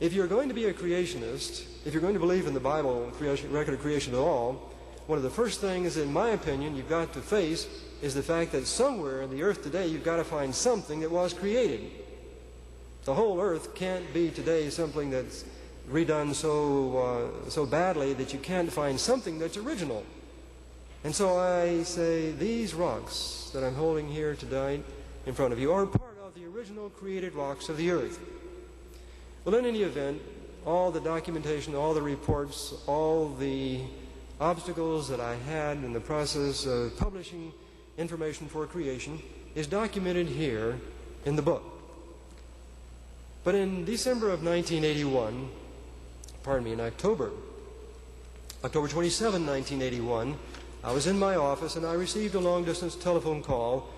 If you're going to be a creationist, if you're going to believe in the Bible, record of creation at all, one of the first things, in my opinion, you've got to face is the fact that somewhere in the earth today you've got to find something that was created. The whole earth can't be today something that's redone so badly that you can't find something that's original. And so I say these rocks that I'm holding here tonight in front of you are part of the original created rocks of the earth. Well, in any event, all the documentation, all the reports, all the obstacles that I had in the process of publishing information for creation is documented here in the book. But in December of 1981, in October 27, 1981, I was in my office and I received a long-distance telephone call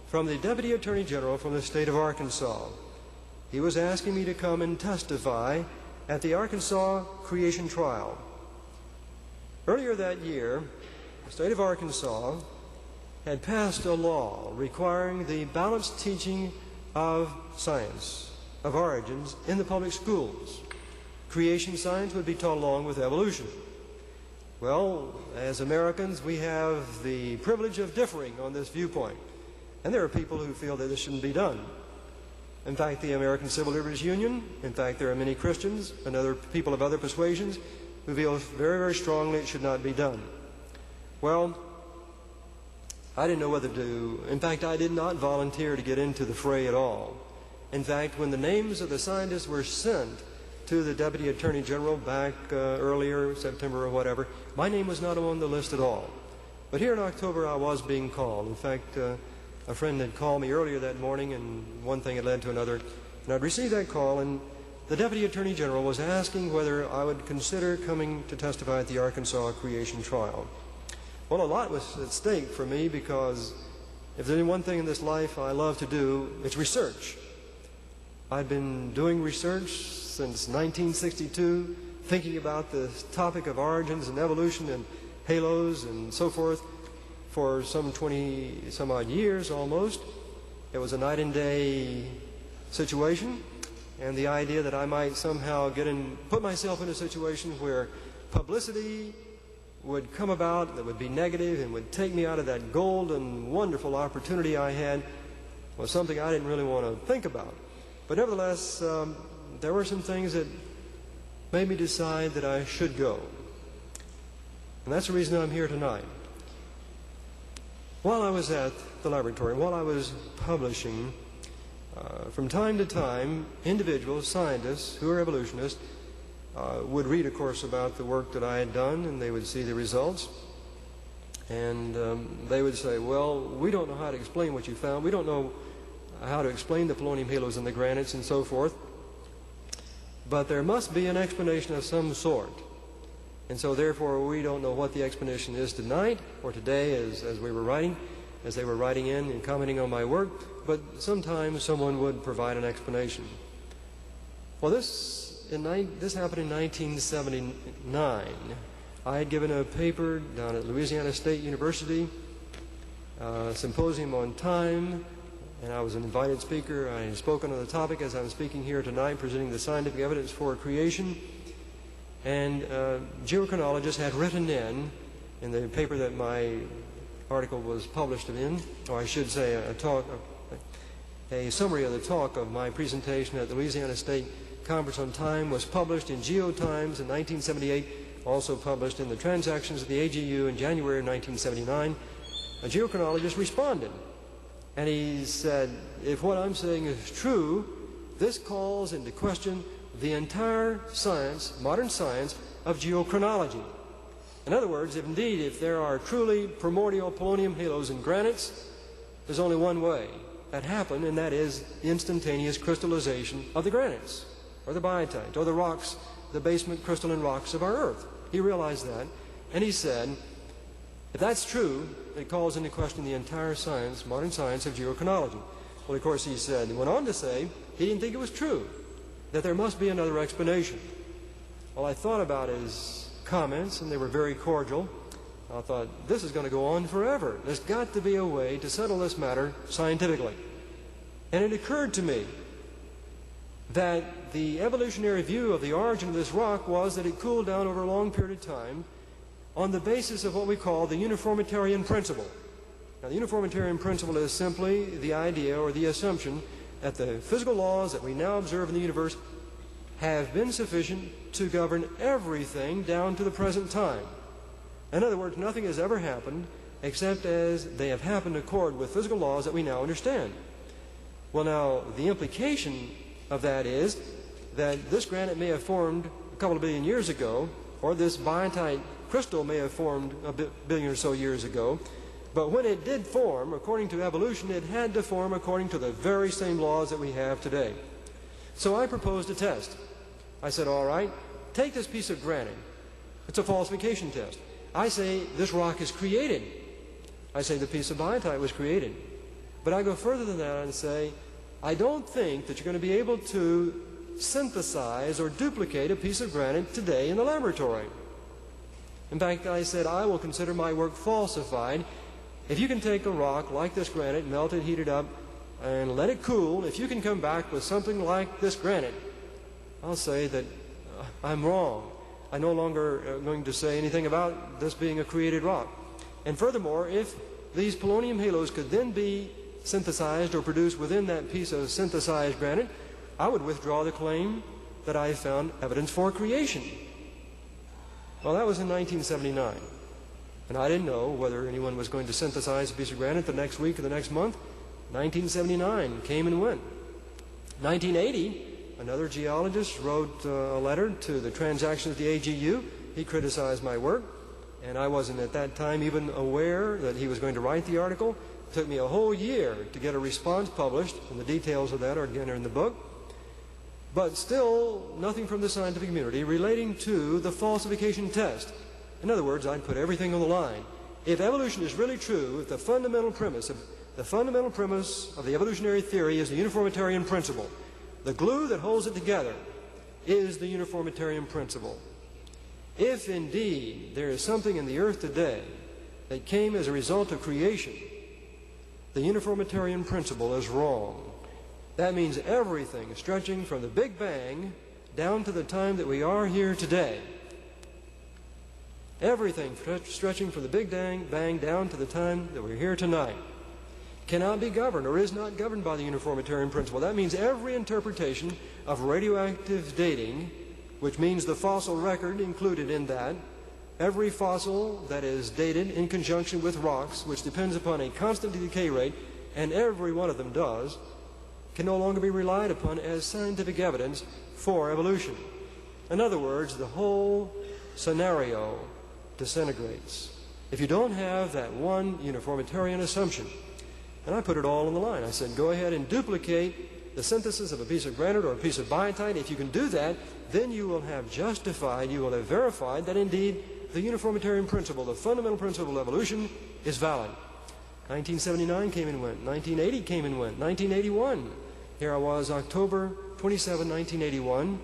from the Deputy Attorney General from the state of Arkansas. He was asking me to come and testify at the Arkansas creation trial. Earlier that year, the state of Arkansas had passed a law requiring the balanced teaching of science, of origins, in the public schools. Creation science would be taught along with evolution. Well, as Americans, we have the privilege of differing on this viewpoint. And there are people who feel that this shouldn't be done. In fact, the American Civil Liberties Union, in fact, there are many Christians and other people of other persuasions who feel very, very strongly it should not be done. Well, I didn't know whether to. In fact, I did not volunteer to get into the fray at all. In fact, when the names of the scientists were sent to the Deputy Attorney General back earlier, September or whatever, my name was not on the list at all. But here in October, I was being called. In fact, a friend had called me earlier that morning, and one thing had led to another. And I'd received that call, and the Deputy Attorney General was asking whether I would consider coming to testify at the Arkansas creation trial. Well, a lot was at stake for me, because if there's any one thing in this life I love to do, it's research. I'd been doing research since 1962, thinking about the topic of origins and evolution and halos and so forth for some 20 some odd years almost. It was a night and day situation, and the idea that I might somehow put myself in a situation where publicity would come about that would be negative and would take me out of that golden, wonderful opportunity I had was something I didn't really want to think about. But nevertheless, there were some things that made me decide that I should go. And that's the reason I'm here tonight. While I was at the laboratory, while I was publishing, from time to time, individuals, scientists who are evolutionists, would read, of course, about the work that I had done, and they would see the results. And they would say, well, we don't know how to explain what you found. We don't know how to explain the polonium halos and the granites and so forth. But there must be an explanation of some sort. And so, therefore, we don't know what the explanation is tonight or today as they were writing in and commenting on my work. But sometimes someone would provide an explanation. Well, this happened in 1979. I had given a paper down at Louisiana State University, a symposium on time, and I was an invited speaker. I had spoken on the topic as I'm speaking here tonight, presenting the scientific evidence for creation. And geochronologists had written in the paper that my article was published in, or I should say a summary of the talk of my presentation at the Louisiana State Conference on Time was published in Geotimes in 1978, also published in the Transactions of the AGU in January of 1979. A geochronologist responded, and he said, if what I'm saying is true, this calls into question the entire science, modern science, of geochronology. In other words, if there are truly primordial polonium halos and granites, there's only one way that happened, and that is the instantaneous crystallization of the granites, or the biotite, or the rocks, the basement crystalline rocks of our Earth. He realized that, and he said, if that's true, it calls into question the entire science, modern science of geochronology. Well, of course, he went on to say he didn't think it was true, that there must be another explanation. Well, I thought about his comments, and they were very cordial. I thought, this is going to go on forever. There's got to be a way to settle this matter scientifically. And it occurred to me that the evolutionary view of the origin of this rock was that it cooled down over a long period of time on the basis of what we call the uniformitarian principle. Now, the uniformitarian principle is simply the idea or the assumption that the physical laws that we now observe in the universe have been sufficient to govern everything down to the present time. In other words, nothing has ever happened except as they have happened in accord with physical laws that we now understand. Well, now, the implication of that is that this granite may have formed a couple of billion years ago, or this biotite crystal may have formed a billion or so years ago, but when it did form, according to evolution, it had to form according to the very same laws that we have today. So I proposed a test. I said, all right, take this piece of granite. It's a falsification test. I say this rock is created. I say the piece of biotite was created. But I go further than that and say, I don't think that you're going to be able to synthesize or duplicate a piece of granite today in the laboratory. In fact, I said, I will consider my work falsified if you can take a rock like this granite, melt it, heat it up, and let it cool. If you can come back with something like this granite, I'll say that I'm wrong. I'm no longer going to say anything about this being a created rock. And furthermore, if these polonium halos could then be synthesized or produced within that piece of synthesized granite, I would withdraw the claim that I found evidence for creation. Well, that was in 1979. And I didn't know whether anyone was going to synthesize a piece of granite the next week or the next month. 1979 came and went. 1980, another geologist wrote a letter to the Transactions of the AGU. He criticized my work, and I wasn't at that time even aware that he was going to write the article. It took me a whole year to get a response published, and the details of that are again in the book. But still, nothing from the scientific community relating to the falsification test. In other words, I'd put everything on the line. If evolution is really true, if the fundamental premise of the evolutionary theory is the uniformitarian principle, the glue that holds it together is the uniformitarian principle. If indeed there is something in the earth today that came as a result of creation, the uniformitarian principle is wrong. That means everything stretching from the Big Bang down to the time that we are here today. Everything stretching from the Big Bang down to the time that we're here tonight cannot be governed or is not governed by the uniformitarian principle. That means every interpretation of radioactive dating, which means the fossil record included in that, every fossil that is dated in conjunction with rocks, which depends upon a constant decay rate, and every one of them does, can no longer be relied upon as scientific evidence for evolution. In other words, the whole scenario disintegrates if you don't have that one uniformitarian assumption. And I put it all on the line. I said, go ahead and duplicate the synthesis of a piece of granite or a piece of biotite. If you can do that, then you will have justified, you will have verified that indeed the uniformitarian principle, the fundamental principle of evolution, is valid. 1979 came and went. 1980 came and went. 1981. Here I was, October 27, 1981,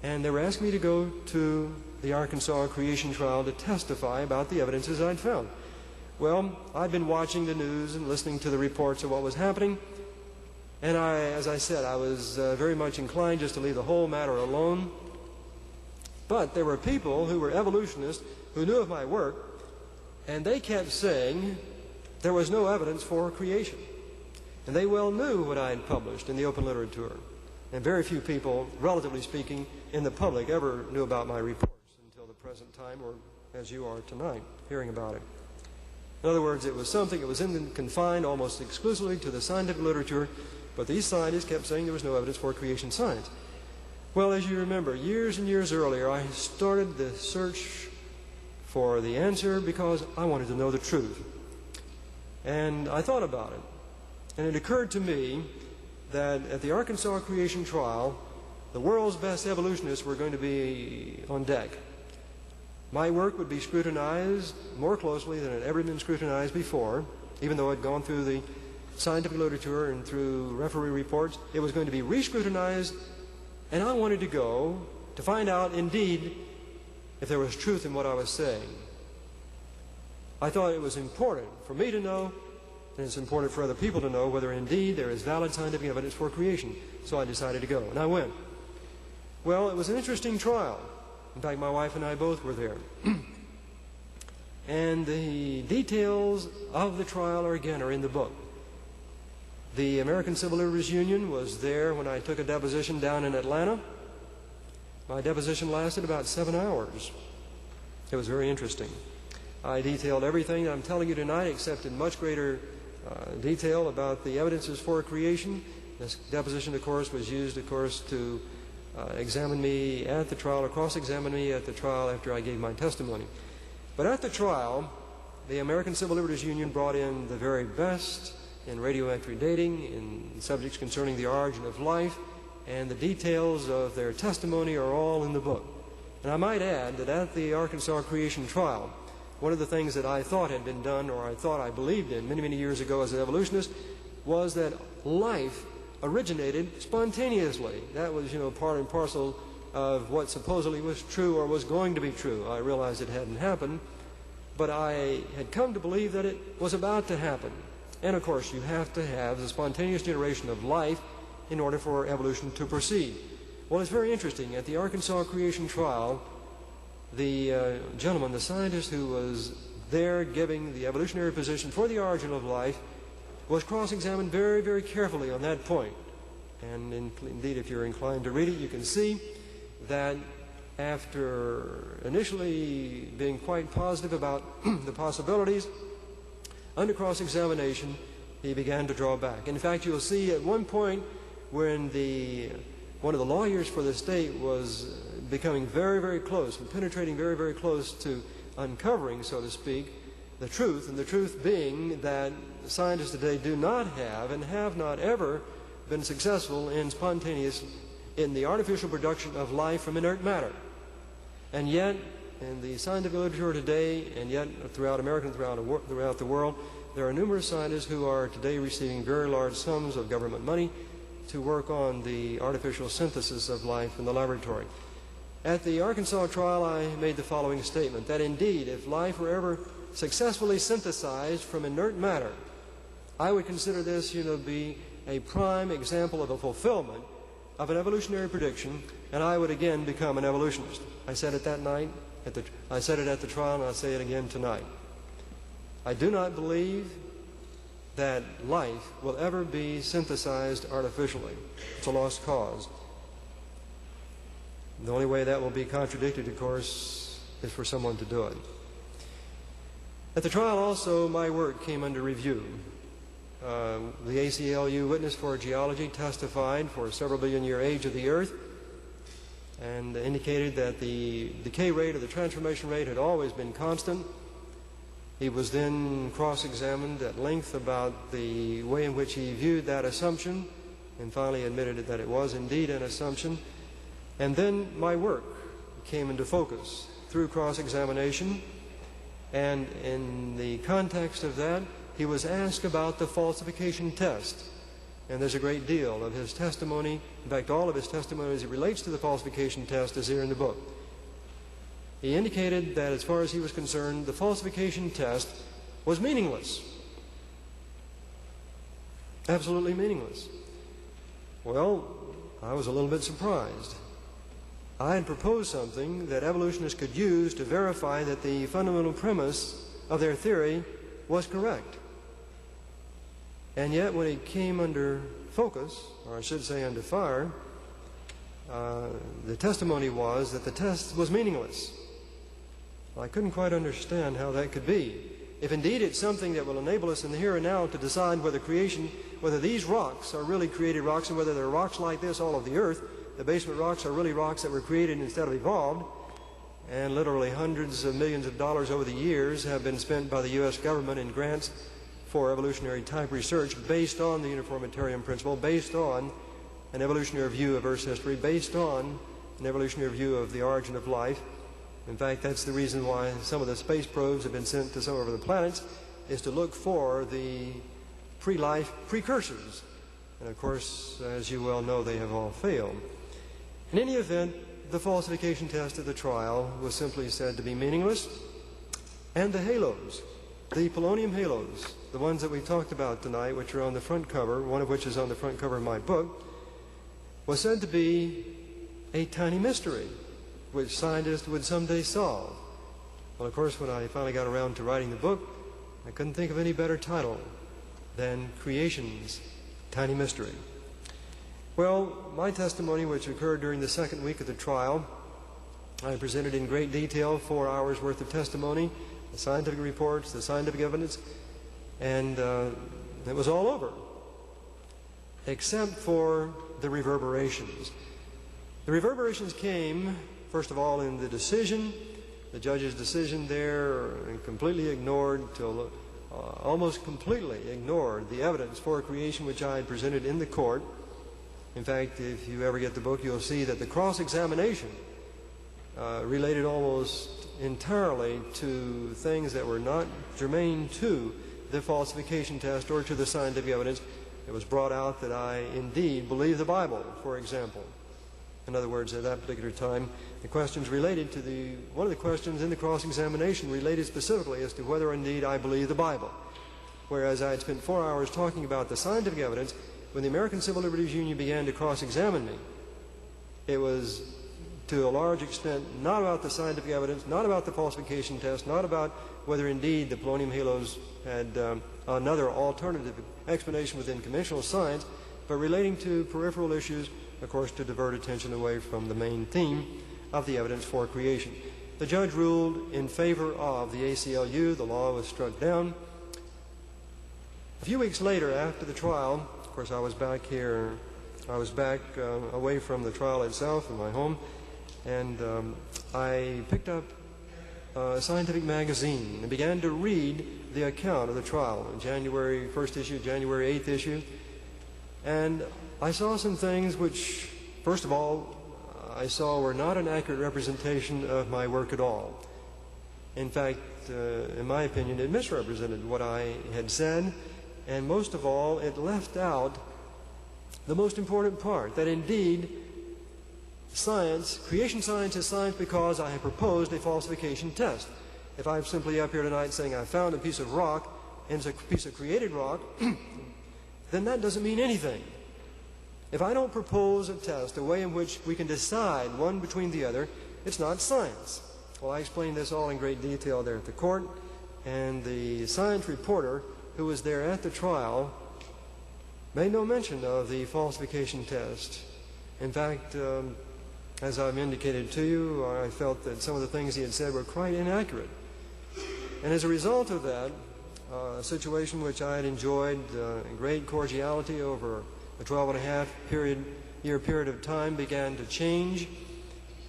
and they were asking me to go to the Arkansas creation trial to testify about the evidences I'd found. Well, I'd been watching the news and listening to the reports of what was happening, and as I said, I was very much inclined just to leave the whole matter alone. But there were people who were evolutionists who knew of my work, and they kept saying there was no evidence for creation. And they well knew what I had published in the open literature. And very few people, relatively speaking, in the public ever knew about my reports until the present time, or as you are tonight, hearing about it. In other words, it was something that was confined almost exclusively to the scientific literature, but these scientists kept saying there was no evidence for creation science. Well, as you remember, years and years earlier, I started the search for the answer because I wanted to know the truth. And I thought about it. And it occurred to me that at the Arkansas creation trial, the world's best evolutionists were going to be on deck. My work would be scrutinized more closely than it had ever been scrutinized before, even though it had gone through the scientific literature and through referee reports. It was going to be re-scrutinized, and I wanted to go to find out, indeed, if there was truth in what I was saying. I thought it was important for me to know, and it's important for other people to know, whether indeed there is valid scientific evidence for creation. So I decided to go, and I went. Well, it was an interesting trial. In fact, my wife and I both were there. And the details of the trial are in the book. The American Civil Liberties Union was there when I took a deposition down in Atlanta. My deposition lasted about 7 hours. It was very interesting. I detailed everything that I'm telling you tonight, except in much greater detail about the evidences for creation. This deposition, of course, was used, to examine me at the trial, or cross-examine me at the trial after I gave my testimony. But at the trial, the American Civil Liberties Union brought in the very best in radioactive dating, in subjects concerning the origin of life, and the details of their testimony are all in the book. And I might add that at the Arkansas creation trial, one of the things that I thought had been done, or I believed in many, many years ago as an evolutionist, was that life originated spontaneously. That was, part and parcel of what supposedly was true or was going to be true. I realized it hadn't happened, but I had come to believe that it was about to happen. And of course, you have to have the spontaneous generation of life in order for evolution to proceed. Well, it's very interesting. At the Arkansas creation trial, the gentleman, the scientist who was there giving the evolutionary position for the origin of life, was cross-examined very, very carefully on that point. And indeed, if you're inclined to read it, you can see that after initially being quite positive about the possibilities, under cross-examination, he began to draw back. In fact, you'll see at one point when one of the lawyers for the state was becoming very, very close and penetrating very, very close to uncovering, so to speak, the truth, and the truth being that scientists today do not have and have not ever been successful in the artificial production of life from inert matter. And yet, in the scientific literature today, and yet throughout America and throughout the world, there are numerous scientists who are today receiving very large sums of government money to work on the artificial synthesis of life in the laboratory. At the Arkansas trial, I made the following statement, that indeed, if life were ever successfully synthesized from inert matter, I would consider this, be a prime example of a fulfillment of an evolutionary prediction, and I would again become an evolutionist. I said it that night, I said it at the trial, and I'll say it again tonight. I do not believe that life will ever be synthesized artificially. It's a lost cause. The only way that will be contradicted, of course, is for someone to do it. At the trial also, my work came under review. The ACLU witness for geology testified for a several billion year age of the Earth and indicated that the decay rate or the transformation rate had always been constant. He was then cross-examined at length about the way in which he viewed that assumption and finally admitted that it was indeed an assumption. And then my work came into focus through cross-examination, and in the context of that, he was asked about the falsification test. And there's a great deal of his testimony, in fact all of his testimony as it relates to the falsification test is here in the book. He indicated that as far as he was concerned, the falsification test was meaningless. Absolutely meaningless. Well, I was a little bit surprised. I had proposed something that evolutionists could use to verify that the fundamental premise of their theory was correct. And yet when it came under focus, or I should say under fire, the testimony was that the test was meaningless. I couldn't quite understand how that could be. If indeed it's something that will enable us in the here and now to decide whether these rocks are really created rocks and whether they're rocks like this all over the earth, the basement rocks are really rocks that were created instead of evolved, and literally hundreds of millions of dollars over the years have been spent by the U.S. government in grants for evolutionary type research based on the uniformitarian principle, based on an evolutionary view of Earth's history, based on an evolutionary view of the origin of life. In fact, that's the reason why some of the space probes have been sent to some of the planets, is to look for the pre-life precursors. And of course, as you well know, they have all failed. In any event, the falsification test of the trial was simply said to be meaningless, and the halos, the polonium halos, the ones that we talked about tonight, which are on the front cover, one of which is on the front cover of my book, was said to be a tiny mystery which scientists would someday solve. Well, of course, when I finally got around to writing the book, I couldn't think of any better title than Creation's Tiny Mystery. Well, my testimony, which occurred during the second week of the trial, I presented in great detail 4 hours worth of testimony, the scientific reports, the scientific evidence, and it was all over, except for the reverberations. The reverberations came, first of all, in the decision. The judge's decision there completely ignored, almost completely ignored the evidence for creation which I had presented in the court. In fact, if you ever get the book, you'll see that the cross-examination related almost entirely to things that were not germane to the falsification test or to the scientific evidence. It was brought out that I indeed believe the Bible, for example. In other words, at that particular time, the questions related to one of the questions in the cross-examination related specifically as to whether indeed I believe the Bible. Whereas I had spent 4 hours talking about the scientific evidence, when the American Civil Liberties Union began to cross-examine me, it was to a large extent not about the scientific evidence, not about the falsification test, not about whether indeed the polonium halos had another alternative explanation within conventional science, but relating to peripheral issues, of course, to divert attention away from the main theme of the evidence for creation. The judge ruled in favor of the ACLU. The law was struck down. A few weeks later, after the trial, of course, I was back here. I was back away from the trial itself in my home, and I picked up a scientific magazine and began to read the account of the trial, January 1st issue, January 8th issue, and I saw some things which, first of all, I saw were not an accurate representation of my work at all. In fact, in my opinion, it misrepresented what I had said, and most of all, it left out the most important part, that indeed science, creation science is science because I have proposed a falsification test. If I'm simply up here tonight saying I found a piece of rock and it's a piece of created rock, then that doesn't mean anything. If I don't propose a test, a way in which we can decide one between the other, it's not science. Well, I explained this all in great detail there at the court, and the science reporter who was there at the trial made no mention of the falsification test. In fact, as I've indicated to you, I felt that some of the things he had said were quite inaccurate. And as a result of that, a situation which I had enjoyed in great cordiality over a 12-and-a-half-year period of time began to change,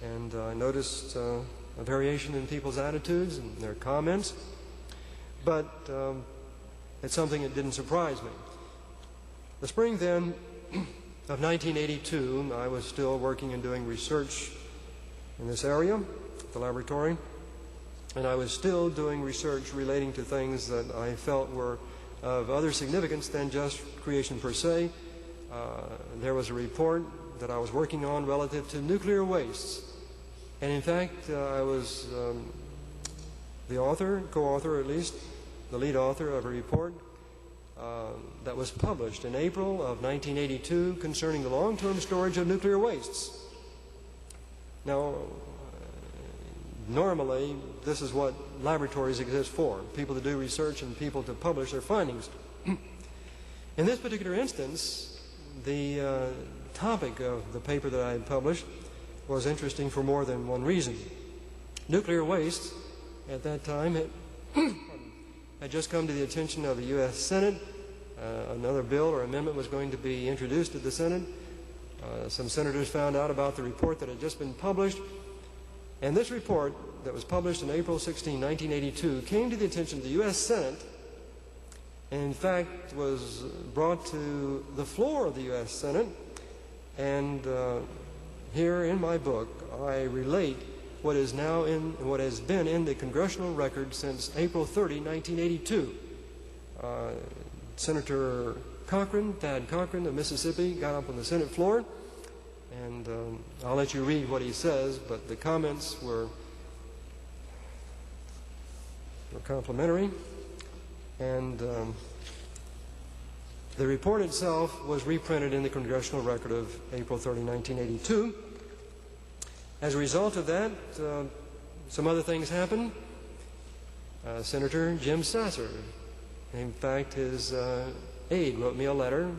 and I noticed a variation in people's attitudes and their comments, but it's something that didn't surprise me. The spring then of 1982, I was still working and doing research in this area, at the laboratory, and I was still doing research relating to things that I felt were of other significance than just creation per se. There was a report that I was working on relative to nuclear wastes, and in fact I was the author, co-author at least, the lead author of a report that was published in April of 1982 concerning the long-term storage of nuclear wastes. Now, normally this is what laboratories exist for, people to do research and people to publish their findings. In this particular instance, the topic of the paper that I had published was interesting for more than one reason. Nuclear waste at that time had just come to the attention of the U.S. Senate. Another bill or amendment was going to be introduced at the Senate. Some senators found out about the report that had just been published, and this report that was published on April 16, 1982 came to the attention of the U.S. Senate, and in fact was brought to the floor of the U.S. Senate, and here in my book I relate what is now in, what has been in the congressional record since April 30, 1982. Senator Cochran, Thad Cochran of Mississippi, got up on the Senate floor, and I'll let you read what he says, but the comments were complimentary, and the report itself was reprinted in the congressional record of April 30, 1982. As a result of that, some other things happened. Senator Jim Sasser, in fact, his aide wrote me a letter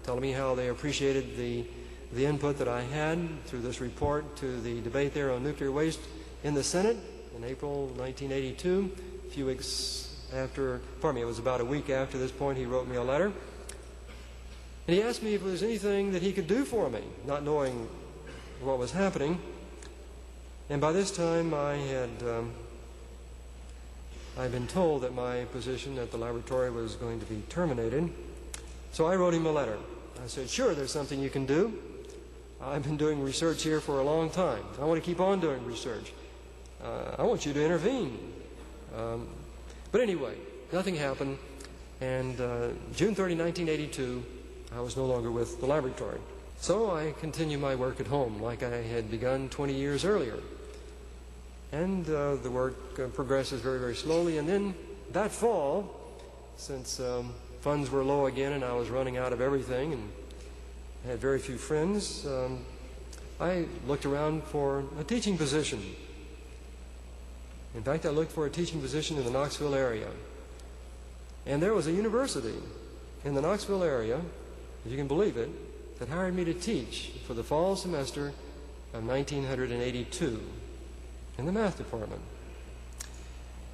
telling me how they appreciated the input that I had through this report to the debate there on nuclear waste in the Senate in April 1982. A few weeks after, it was about a week after this point, he wrote me a letter. And he asked me if there was anything that he could do for me, not knowing what was happening. And by this time, I'd been told that my position at the laboratory was going to be terminated. So I wrote him a letter. I said, sure, there's something you can do. I've been doing research here for a long time. I want to keep on doing research. I want you to intervene. But anyway, nothing happened. And June 30, 1982, I was no longer with the laboratory. So I continued my work at home like I had begun 20 years earlier. And the work progresses very, very slowly. And then that fall, since funds were low again and I was running out of everything and had very few friends, I looked around for a teaching position. In fact, I looked for a teaching position in the Knoxville area. And there was a university in the Knoxville area, if you can believe it, that hired me to teach for the fall semester of 1982 in the math department.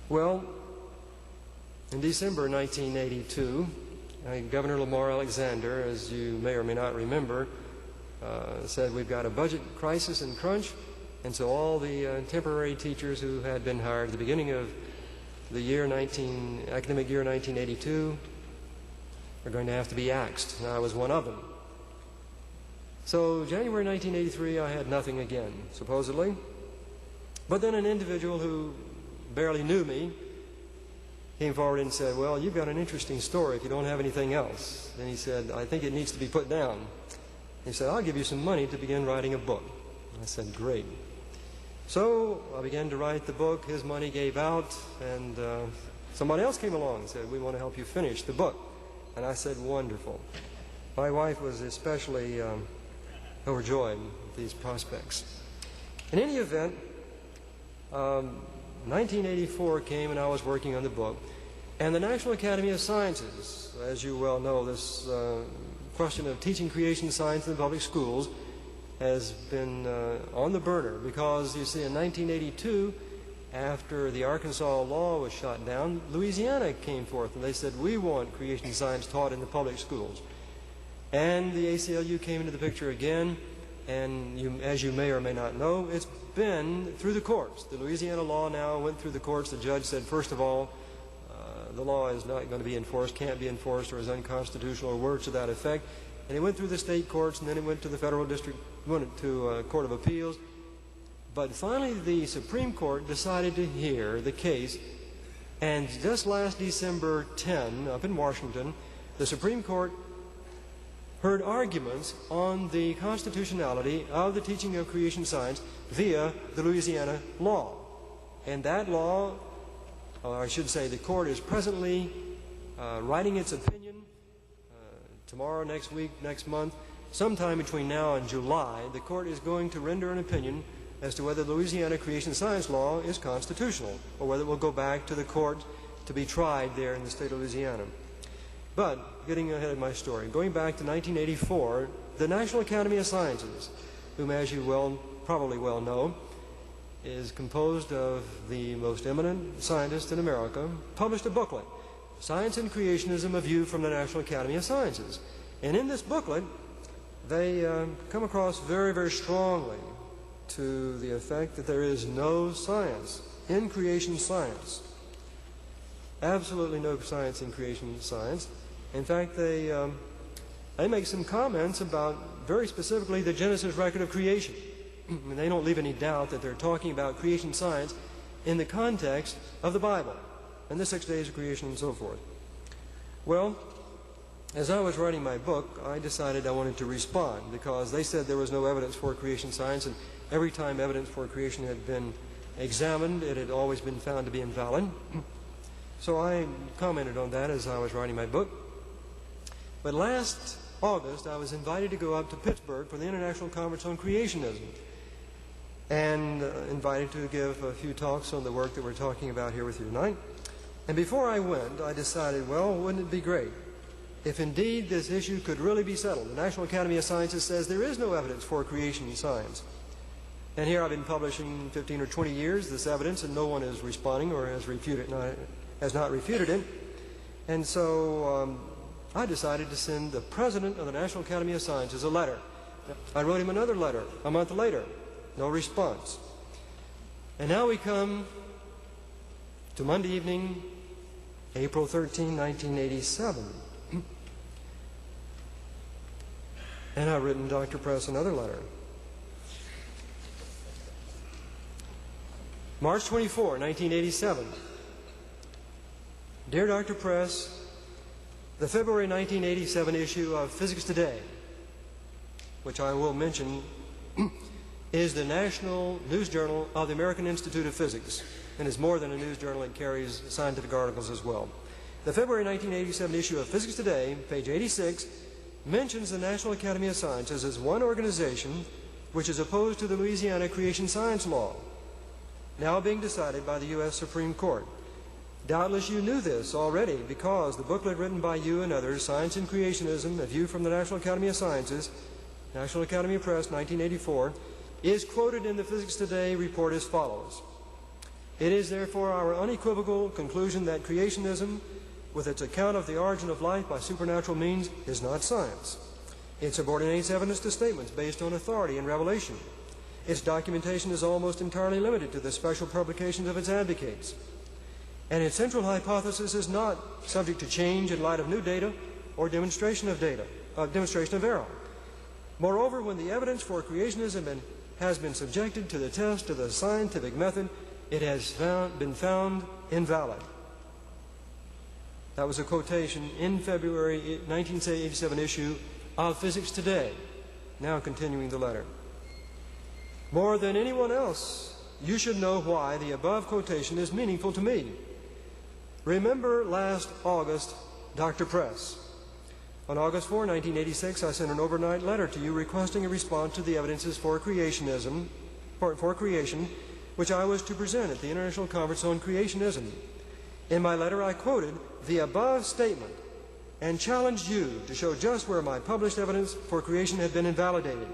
Well, in December 1982, Governor Lamar Alexander, as you may or may not remember, said we've got a budget crisis and crunch, and so all the temporary teachers who had been hired at the beginning of the academic year 1982 are going to have to be axed, and I was one of them. So January 1983, I had nothing again, supposedly. But then an individual who barely knew me came forward and said, well, you've got an interesting story if you don't have anything else. Then he said, I think it needs to be put down. He said, I'll give you some money to begin writing a book. I said, great. So I began to write the book. His money gave out, and somebody else came along and said, we want to help you finish the book. And I said, wonderful. My wife was especially overjoyed with these prospects. In any event, 1984 came and I was working on the book. And the National Academy of Sciences, as you well know, this question of teaching creation science in the public schools has been on the burner because, you see, in 1982, after the Arkansas law was shot down, Louisiana came forth and they said, we want creation science taught in the public schools. And the ACLU came into the picture again, and as you may or may not know, it's been through the courts. The Louisiana law now went through the courts. The judge said, first of all, the law is not going to be enforced, can't be enforced, or is unconstitutional, or words to that effect. And it went through the state courts, and then it went to the federal district, went to Court of Appeals. But finally, the Supreme Court decided to hear the case, and just last December 10, up in Washington, the Supreme Court heard arguments on the constitutionality of the teaching of creation science via the Louisiana law. And that law, or I should say the court, is presently writing its opinion tomorrow, next week, next month. Sometime between now and July, the court is going to render an opinion as to whether the Louisiana creation science law is constitutional or whether it will go back to the court to be tried there in the state of Louisiana. But, getting ahead of my story, going back to 1984, the National Academy of Sciences, whom, as you probably well know, is composed of the most eminent scientists in America, published a booklet, Science and Creationism, a View from the National Academy of Sciences. And in this booklet, they come across very, very strongly to the effect that there is no science in creation science. Absolutely no science in creation science. In fact, they make some comments about, very specifically, the Genesis record of creation. And they don't leave any doubt that they're talking about creation science in the context of the Bible and the 6 days of creation and so forth. Well, as I was writing my book, I decided I wanted to respond because they said there was no evidence for creation science, and every time evidence for creation had been examined, it had always been found to be invalid. So I commented on that as I was writing my book. But last August, I was invited to go up to Pittsburgh for the International Conference on Creationism, and invited to give a few talks on the work that we're talking about here with you tonight. And before I went, I decided, well, wouldn't it be great if indeed this issue could really be settled? The National Academy of Sciences says there is no evidence for creation science. And here I've been publishing 15 or 20 years this evidence, and no one is responding or has not refuted it. And so I decided to send the president of the National Academy of Sciences a letter. I wrote him another letter a month later. No response. And now we come to Monday evening, April 13, 1987. And I've written Dr. Press another letter. March 24, 1987. Dear Dr. Press, the February 1987 issue of Physics Today, which I will mention, is the National News Journal of the American Institute of Physics, and is more than a news journal. It carries scientific articles as well. The February 1987 issue of Physics Today, page 86, mentions the National Academy of Sciences as one organization which is opposed to the Louisiana creation science law, now being decided by the U.S. Supreme Court. Doubtless you knew this already because the booklet written by you and others, Science and Creationism, A View from the National Academy of Sciences, National Academy Press, 1984, is quoted in the Physics Today report as follows. It is therefore our unequivocal conclusion that creationism, with its account of the origin of life by supernatural means, is not science. It subordinates evidence to statements based on authority and revelation. Its documentation is almost entirely limited to the special publications of its advocates. And its central hypothesis is not subject to change in light of new data or demonstration of error. Moreover, when the evidence for creationism has been subjected to the test of the scientific method, it has been found invalid. That was a quotation in February 1987 issue of Physics Today. Now continuing the letter. More than anyone else, you should know why the above quotation is meaningful to me. Remember last August, Dr. Press. On August 4, 1986, I sent an overnight letter to you requesting a response to the evidences for creation, which I was to present at the International Conference on Creationism. In my letter, I quoted the above statement and challenged you to show just where my published evidence for creation had been invalidated.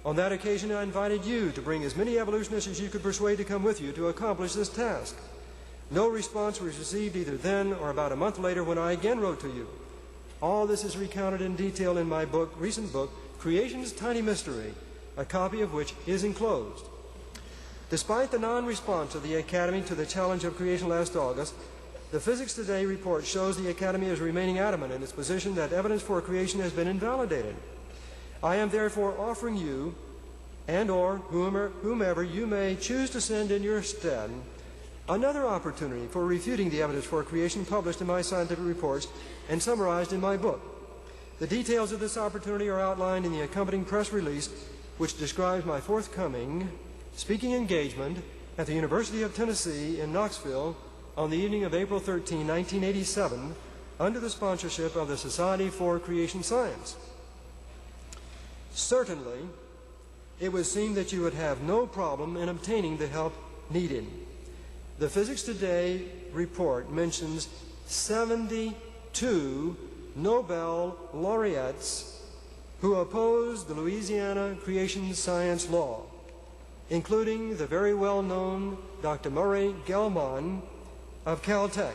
On that occasion, I invited you to bring as many evolutionists as you could persuade to come with you to accomplish this task. No response was received either then or about a month later when I again wrote to you. All this is recounted in detail in my recent book, Creation's Tiny Mystery, a copy of which is enclosed. Despite the non-response of the Academy to the challenge of creation last August, the Physics Today report shows the Academy is remaining adamant in its position that evidence for creation has been invalidated. I am therefore offering you, and or whomever you may choose to send in your stead, another opportunity for refuting the evidence for creation published in my scientific reports and summarized in my book. The details of this opportunity are outlined in the accompanying press release, which describes my forthcoming speaking engagement at the University of Tennessee in Knoxville on the evening of April 13, 1987, under the sponsorship of the Society for Creation Science. Certainly, it would seem that you would have no problem in obtaining the help needed. The Physics Today report mentions 72 Nobel laureates who opposed the Louisiana creation science law, including the very well-known Dr. Murray Gell-Mann of Caltech,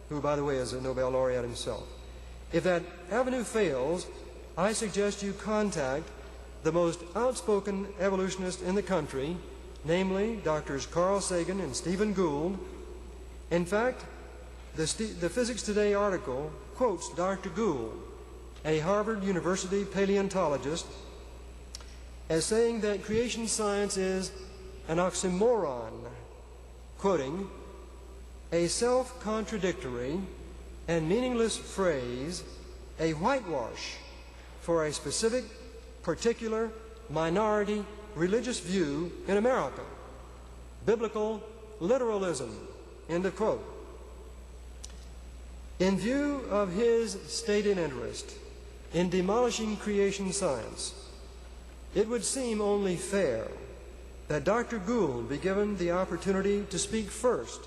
who, by the way, is a Nobel laureate himself. If that avenue fails, I suggest you contact the most outspoken evolutionists in the country, namely Drs. Carl Sagan and Stephen Gould. In fact, the Physics Today article quotes Dr. Gould, a Harvard University paleontologist, as saying that creation science is an oxymoron, quoting, a self-contradictory and meaningless phrase, a whitewash for a specific, particular, minority religious view in America. Biblical literalism, end of quote. In view of his stated interest in demolishing creation science, it would seem only fair that Dr. Gould be given the opportunity to speak first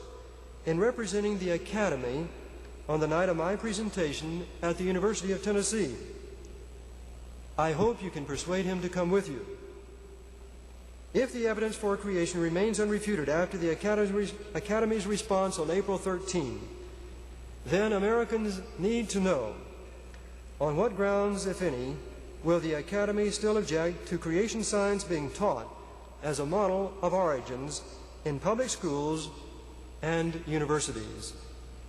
in representing the Academy on the night of my presentation at the University of Tennessee. I hope you can persuade him to come with you. If the evidence for creation remains unrefuted after the Academy's response on April 13, then Americans need to know on what grounds, if any, will the Academy still object to creation science being taught as a model of origins in public schools and universities.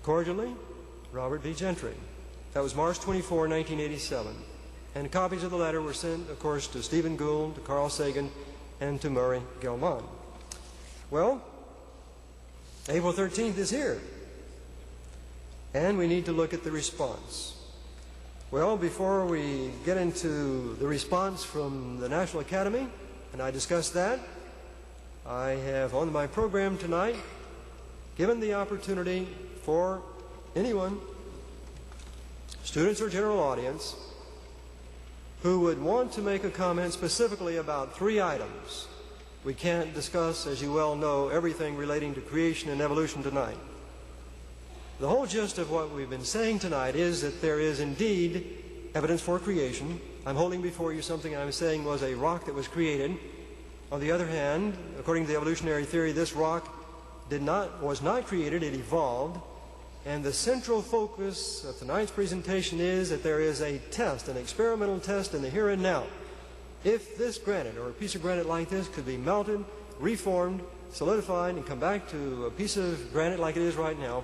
Cordially, Robert B. Gentry. That was March 24, 1987. And copies of the letter were sent, of course, to Stephen Gould, to Carl Sagan, and to Murray Gell-Mann. Well, April 13th is here, and we need to look at the response. Well, before we get into the response from the National Academy, and I discuss that, I have on my program tonight given the opportunity for anyone, students or general audience, who would want to make a comment specifically about 3 items. We can't discuss, as you well know, everything relating to creation and evolution tonight. The whole gist of what we've been saying tonight is that there is indeed evidence for creation. I'm holding before you something I'm saying was a rock that was created. On the other hand, according to the evolutionary theory, this rock was not created, it evolved. And the central focus of tonight's presentation is that there is a test, an experimental test in the here and now. If this granite, or a piece of granite like this, could be melted, reformed, solidified, and come back to a piece of granite like it is right now,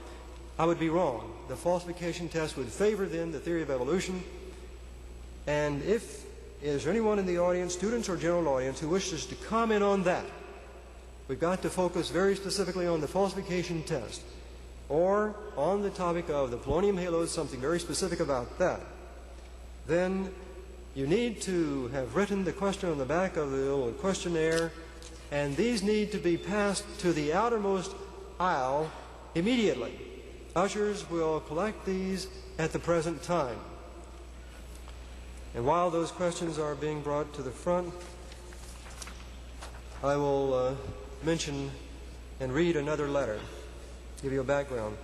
I would be wrong. The falsification test would favor then the theory of evolution. And if is there anyone in the audience, students or general audience, who wishes to comment on that, we've got to focus very specifically on the falsification test, or on the topic of the polonium halos, something very specific about that. Then you need to have written the question on the back of the little questionnaire, and these need to be passed to the outermost aisle immediately. Ushers will collect these at the present time. And while those questions are being brought to the front, I will mention and read another letter, give you a background.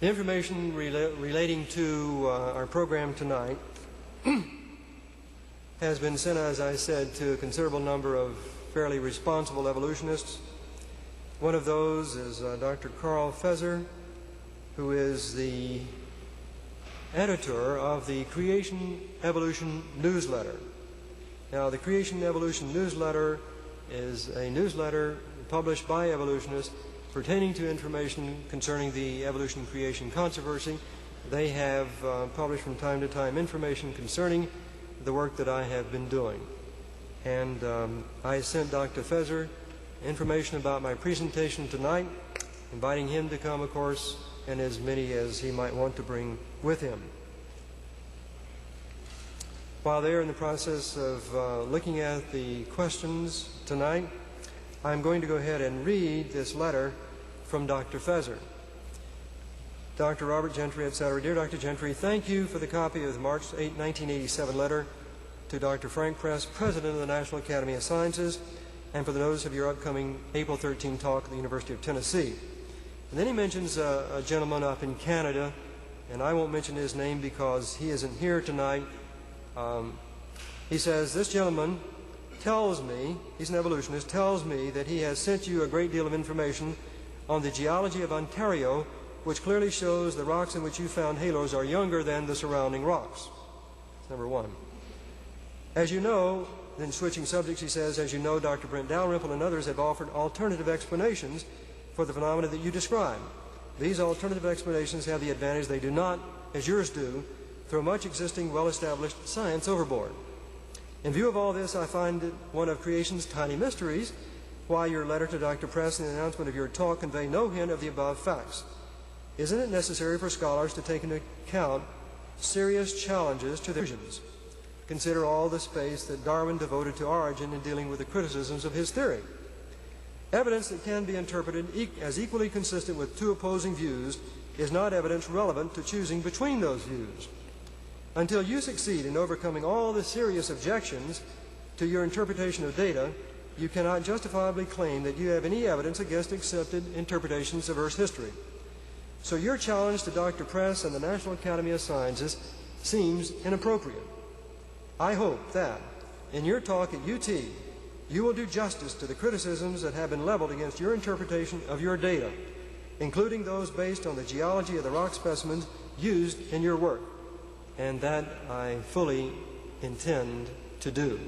The information relating to our program tonight has been sent, as I said, to a considerable number of fairly responsible evolutionists. One of those is Dr. Carl Feser, who is the editor of the Creation Evolution newsletter. Now, the Creation Evolution newsletter is a newsletter published by evolutionists pertaining to information concerning the evolution-creation controversy. They have published from time to time information concerning the work that I have been doing. And I sent Dr. Feser information about my presentation tonight, inviting him to come, of course, and as many as he might want to bring with him. While they're in the process of looking at the questions tonight, I'm going to go ahead and read this letter from Dr. Feser. Dr. Robert Gentry, etc. Dear Dr. Gentry, thank you for the copy of the March 8, 1987 letter to Dr. Frank Press, President of the National Academy of Sciences, and for the notice of your upcoming April 13 talk at the University of Tennessee. And then he mentions a gentleman up in Canada, and I won't mention his name because he isn't here tonight. He says, this gentleman tells me, he's an evolutionist, tells me that he has sent you a great deal of information on the geology of Ontario, which clearly shows the rocks in which you found halos are younger than the surrounding rocks. That's number one. As you know, then switching subjects, he says, as you know, Dr. Brent Dalrymple and others have offered alternative explanations for the phenomena that you describe. These alternative explanations have the advantage they do not, as yours do, throw much existing, well-established science overboard. In view of all this, I find it one of creation's tiny mysteries why your letter to Dr. Press and the announcement of your talk convey no hint of the above facts. Isn't it necessary for scholars to take into account serious challenges to their visions? Consider all the space that Darwin devoted to origin in dealing with the criticisms of his theory. Evidence that can be interpreted as equally consistent with two opposing views is not evidence relevant to choosing between those views. Until you succeed in overcoming all the serious objections to your interpretation of data, you cannot justifiably claim that you have any evidence against accepted interpretations of Earth's history. So your challenge to Dr. Press and the National Academy of Sciences seems inappropriate. I hope that, in your talk at UT, you will do justice to the criticisms that have been leveled against your interpretation of your data, including those based on the geology of the rock specimens used in your work. And that I fully intend to do.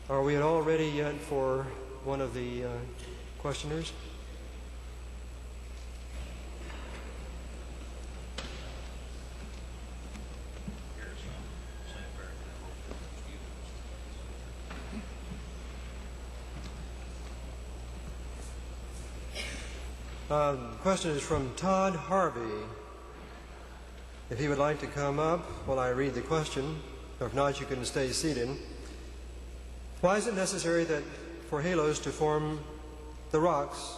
Are we all ready yet for one of the questioners? The question is from Todd Harvey. If he would like to come up while I read the question, or if not, you can stay seated. Why is it necessary that for halos to form the rocks,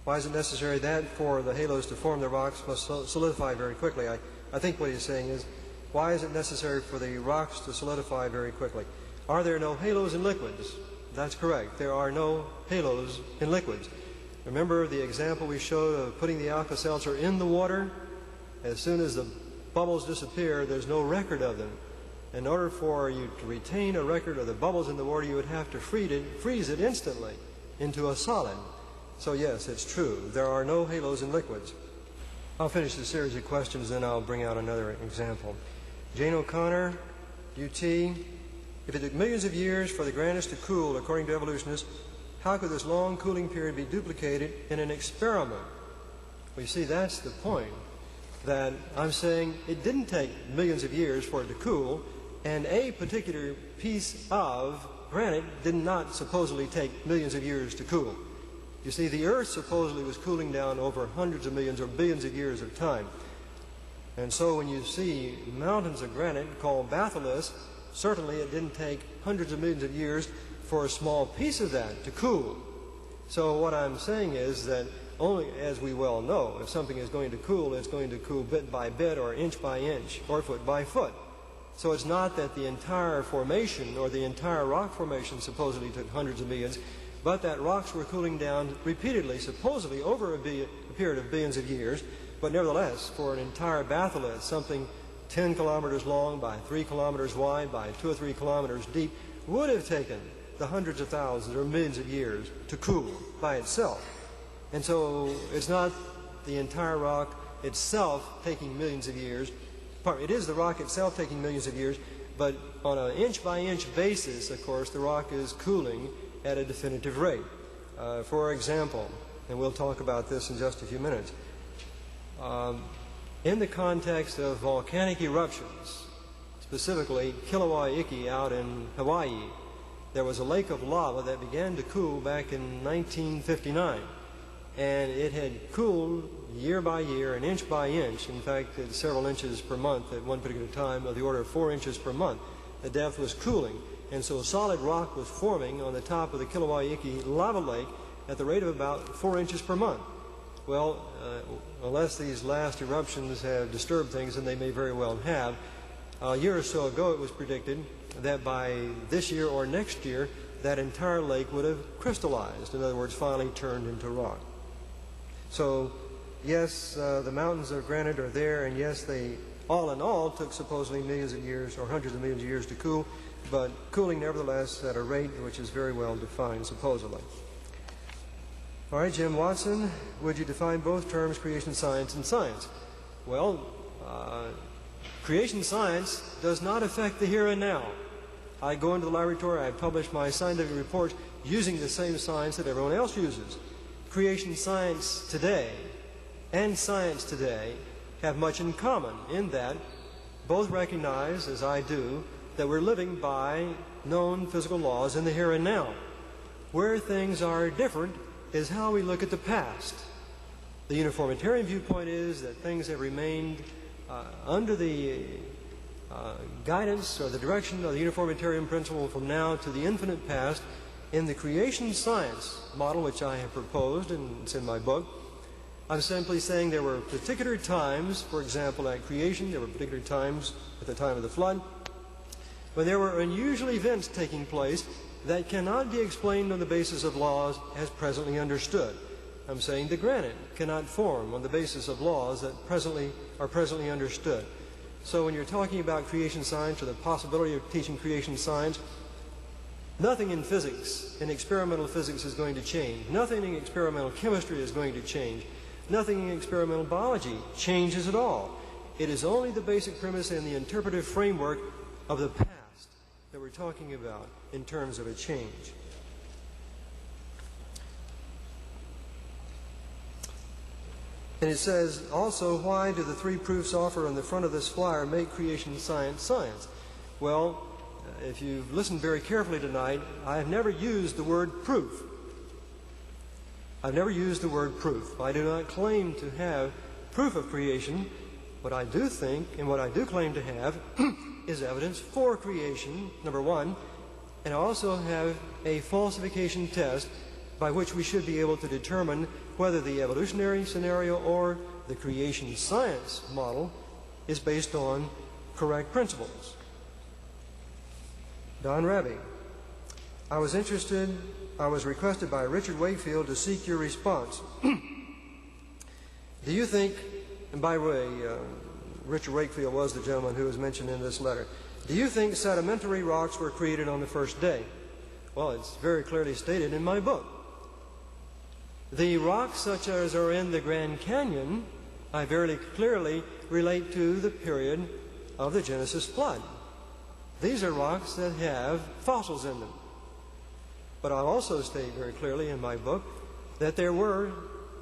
why is it necessary that for the halos to form the rocks must solidify very quickly? I think what he's saying is, why is it necessary for the rocks to solidify very quickly? Are there no halos in liquids? That's correct. There are no halos in liquids. Remember the example we showed of putting the Alka-Seltzer in the water? As soon as the bubbles disappear, there's no record of them. In order for you to retain a record of the bubbles in the water, you would have to freeze it instantly into a solid. So yes, it's true. There are no halos in liquids. I'll finish the series of questions, then I'll bring out another example. Jane O'Connor, UT, if it took millions of years for the granites to cool, according to evolutionists, how could this long cooling period be duplicated in an experiment? Well, you see, that's the point. That I'm saying it didn't take millions of years for it to cool, and a particular piece of granite did not supposedly take millions of years to cool. You see, the Earth supposedly was cooling down over hundreds of millions or billions of years of time. And so when you see mountains of granite called batholiths, certainly it didn't take hundreds of millions of years for a small piece of that to cool. So what I'm saying is that only, as we well know, if something is going to cool, it's going to cool bit by bit or inch by inch or foot by foot. So it's not that the entire formation or the entire rock formation supposedly took hundreds of millions, but that rocks were cooling down repeatedly, supposedly over a period of billions of years. But nevertheless, for an entire batholith, something 10 kilometers long by 3 kilometers wide by 2 or 3 kilometers deep, would have taken the hundreds of thousands or millions of years to cool by itself. And so it's not the entire rock itself taking millions of years. It is the rock itself taking millions of years, but on an inch-by-inch basis, of course, the rock is cooling at a definitive rate. For example, and we'll talk about this in just a few minutes, in the context of volcanic eruptions, specifically Kilauea Iki out in Hawaii, there was a lake of lava that began to cool back in 1959. And it had cooled year by year and inch by inch. In fact, at several inches per month at one particular time, of the order of 4 inches per month. The depth was cooling. And so solid rock was forming on the top of the Kilauea Iki lava lake at the rate of about 4 inches per month. Well, unless these last eruptions have disturbed things, and they may very well have, a year or so ago it was predicted that by this year or next year, that entire lake would have crystallized. In other words, finally turned into rock. So, yes, the mountains of granite are there, and yes, they all in all took supposedly millions of years or hundreds of millions of years to cool, but cooling nevertheless at a rate which is very well defined, supposedly. All right, Jim Watson, would you define both terms, creation science and science? Well, creation science does not affect the here and now. I go into the laboratory, I publish my scientific reports using the same science that everyone else uses. Creation science today and science today have much in common in that both recognize, as I do, that we're living by known physical laws in the here and now. Where things are different is how we look at the past. The uniformitarian viewpoint is that things have remained under the guidance or the direction of the uniformitarian principle from now to the infinite past. In the creation science model, which I have proposed, and it's in my book, I'm simply saying there were particular times, for example, at creation, there were particular times at the time of the flood, when there were unusual events taking place that cannot be explained on the basis of laws as presently understood. I'm saying the granite cannot form on the basis of laws that are presently understood. So when you're talking about creation science or the possibility of teaching creation science, nothing in physics, in experimental physics, is going to change. Nothing in experimental chemistry is going to change. Nothing in experimental biology changes at all. It is only the basic premise and the interpretive framework of the past that we're talking about in terms of a change. And it says also, why do the three proofs offered on the front of this flyer make creation science science? Well, if you've listened very carefully tonight, I have never used the word proof. I've never used the word proof. I do not claim to have proof of creation. What I do think and what I do claim to have is evidence for creation, number one, and I also have a falsification test by which we should be able to determine whether the evolutionary scenario or the creation science model is based on correct principles. Don Raby. I was requested by Richard Wakefield to seek your response. Do you think, and by the way, Richard Wakefield was the gentleman who was mentioned in this letter, do you think sedimentary rocks were created on the first day? Well, it's very clearly stated in my book. The rocks such as are in the Grand Canyon, I very clearly relate to the period of the Genesis flood. These are rocks that have fossils in them. But I also state very clearly in my book that there were,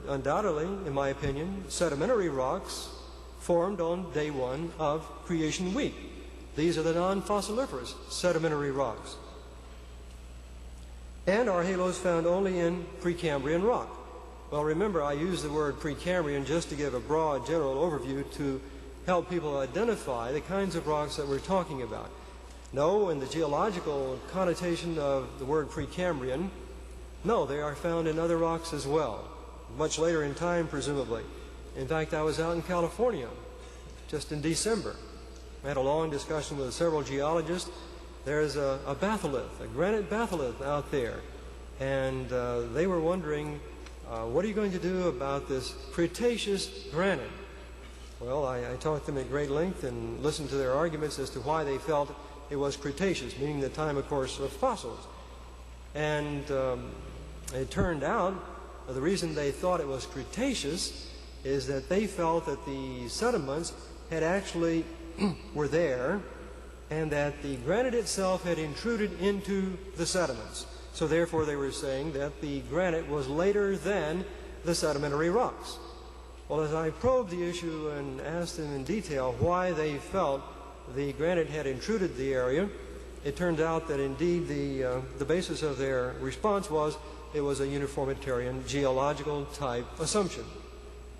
undoubtedly, in my opinion, sedimentary rocks formed on day one of creation week. These are the non-fossiliferous sedimentary rocks. And are halos found only in Precambrian rock? Well, remember, I use the word Precambrian just to give a broad general overview to help people identify the kinds of rocks that we're talking about. No, in the geological connotation of the word Precambrian, no, they are found in other rocks as well, much later in time, presumably. In fact, I was out in California just in December. I had a long discussion with several geologists. There's a batholith, a granite batholith out there, and they were wondering, what are you going to do about this Cretaceous granite? Well, I talked to them at great length and listened to their arguments as to why they felt it was Cretaceous, meaning the time, of course, of fossils. And it turned out the reason they thought it was Cretaceous is that they felt that the sediments had actually were there and that the granite itself had intruded into the sediments. So therefore they were saying that the granite was later than the sedimentary rocks. Well, as I probed the issue and asked them in detail why they felt the granite had intruded the area, it turned out that indeed the basis of their response was it was a uniformitarian geological type assumption.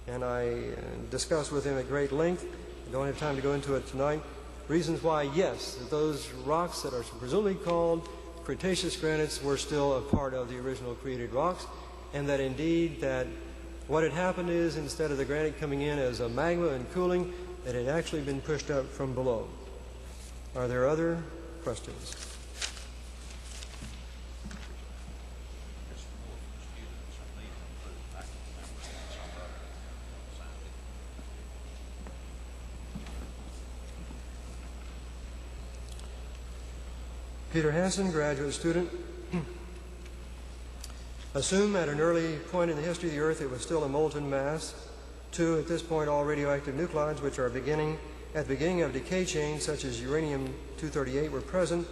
And I discussed with him at great length, I don't have time to go into it tonight, reasons why, yes, those rocks that are presumably called Cretaceous granites were still a part of the original created rocks, and that indeed that what had happened is instead of the granite coming in as a magma and cooling, it had actually been pushed up from below. Are there other questions? Peter Hansen, graduate student. Assume at an early point in the history of the Earth it was still a molten mass. 2, at this point all radioactive nuclides which are at the beginning of decay chains such as uranium-238 were present.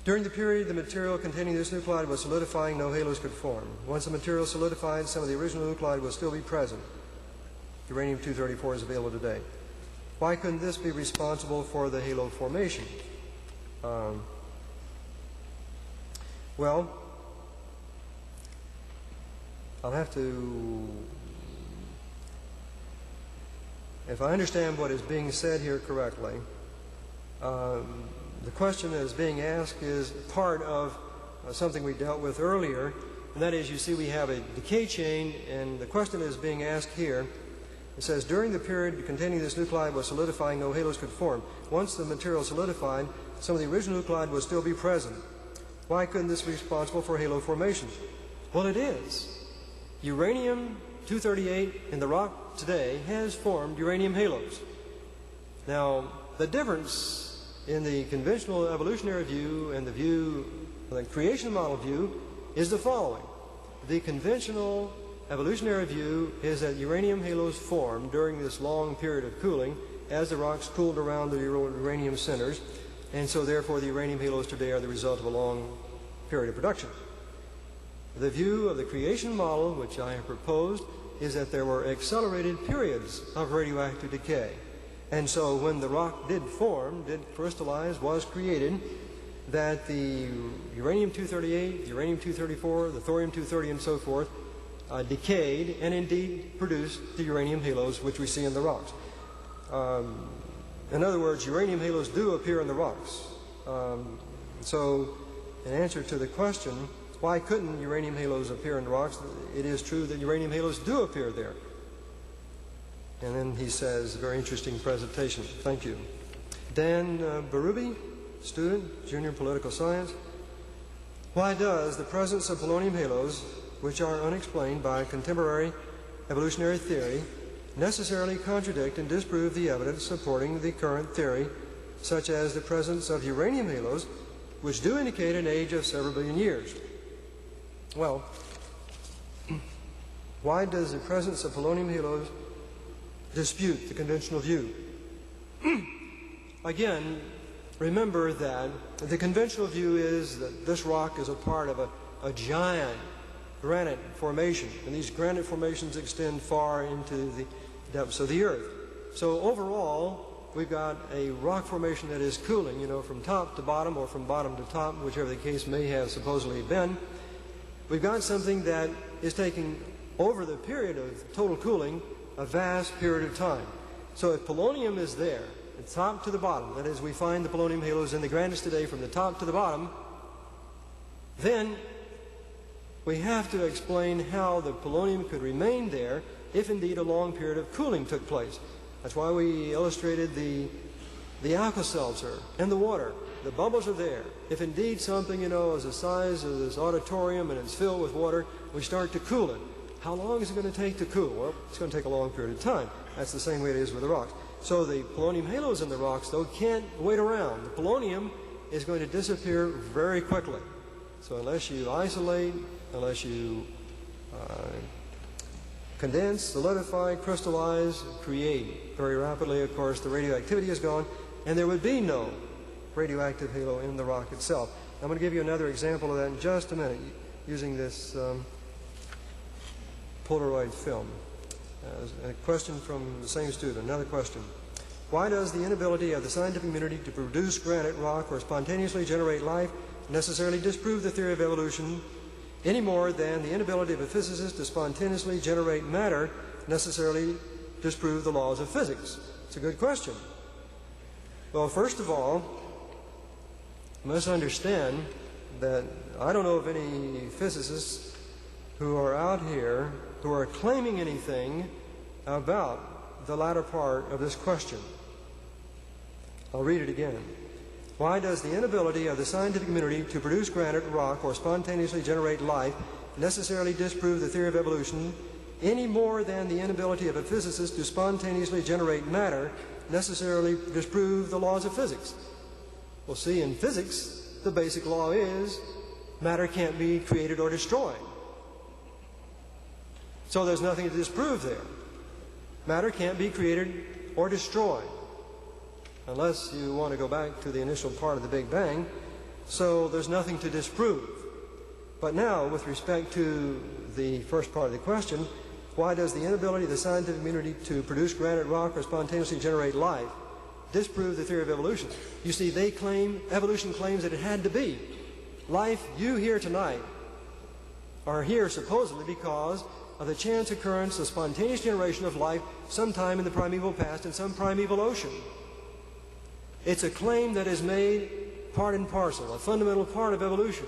During the period the material containing this nuclide was solidifying, no halos could form. Once the material solidified, some of the original nuclide will still be present. Uranium-234 is available today. Why couldn't this be responsible for the halo formation? Well, I'll have to, if I understand what is being said here correctly, the question that is being asked is part of something we dealt with earlier, and that is, you see, we have a decay chain, and the question that is being asked here, it says, during the period containing this nuclide was solidifying, no halos could form. Once the material solidified, some of the original nuclide will still be present. Why couldn't this be responsible for halo formation? Well, it is. Uranium-238 in the rock today has formed uranium halos. Now, the difference in the conventional evolutionary view and the view, the creation model view, is the following. The conventional evolutionary view is that uranium halos formed during this long period of cooling as the rocks cooled around the uranium centers, and so therefore the uranium halos today are the result of a long period of production. The view of the creation model, which I have proposed, is that there were accelerated periods of radioactive decay. And so when the rock did form, did crystallize, was created, that the uranium-238, the uranium-234, the thorium-230, and so forth, decayed and indeed produced the uranium halos which we see in the rocks. In other words, uranium halos do appear in the rocks. So in answer to the question, why couldn't uranium halos appear in the rocks? It is true that uranium halos do appear there. And then he says, very interesting presentation. Thank you. Dan Barubi, student, junior political science. Why does the presence of polonium halos, which are unexplained by contemporary evolutionary theory, necessarily contradict and disprove the evidence supporting the current theory, such as the presence of uranium halos, which do indicate an age of several billion years? Well, why does the presence of polonium halos dispute the conventional view? Again, remember that the conventional view is that this rock is a part of a giant granite formation, and these granite formations extend far into the depths of the earth. So overall, we've got a rock formation that is cooling, from top to bottom or from bottom to top, whichever the case may have supposedly been. We've got something that is taking, over the period of total cooling, a vast period of time. So if polonium is there, the top to the bottom, that is, we find the polonium halos in the granites today from the top to the bottom, then we have to explain how the polonium could remain there if indeed a long period of cooling took place. That's why we illustrated the Alka-Seltzer and the water. The bubbles are there. If indeed something, is the size of this auditorium and it's filled with water, we start to cool it. How long is it going to take to cool? Well, it's going to take a long period of time. That's the same way it is with the rocks. So the polonium halos in the rocks, though, can't wait around. The polonium is going to disappear very quickly. So unless you isolate, unless you condense, solidify, crystallize, create very rapidly, of course, the radioactivity is gone, and there would be no radioactive halo in the rock itself. I'm going to give you another example of that in just a minute using this Polaroid film. A question from the same student, another question. Why does the inability of the scientific community to produce granite rock or spontaneously generate life necessarily disprove the theory of evolution any more than the inability of a physicist to spontaneously generate matter necessarily disprove the laws of physics? It's a good question. Well, first of all, you must understand that I don't know of any physicists who are out here who are claiming anything about the latter part of this question. I'll read it again. Why does the inability of the scientific community to produce granite rock or spontaneously generate life necessarily disprove the theory of evolution any more than the inability of a physicist to spontaneously generate matter necessarily disprove the laws of physics? Well, see, in physics, the basic law is matter can't be created or destroyed. So there's nothing to disprove there. Matter can't be created or destroyed, unless you want to go back to the initial part of the Big Bang. So there's nothing to disprove. But now, with respect to the first part of the question, why does the inability of the scientific community to produce granite rock or spontaneously generate life disprove the theory of evolution? You see, they claim, evolution claims that it had to be. Life, you here tonight, are here supposedly because of the chance occurrence, the spontaneous generation of life sometime in the primeval past in some primeval ocean. It's a claim that is made part and parcel, a fundamental part of evolution.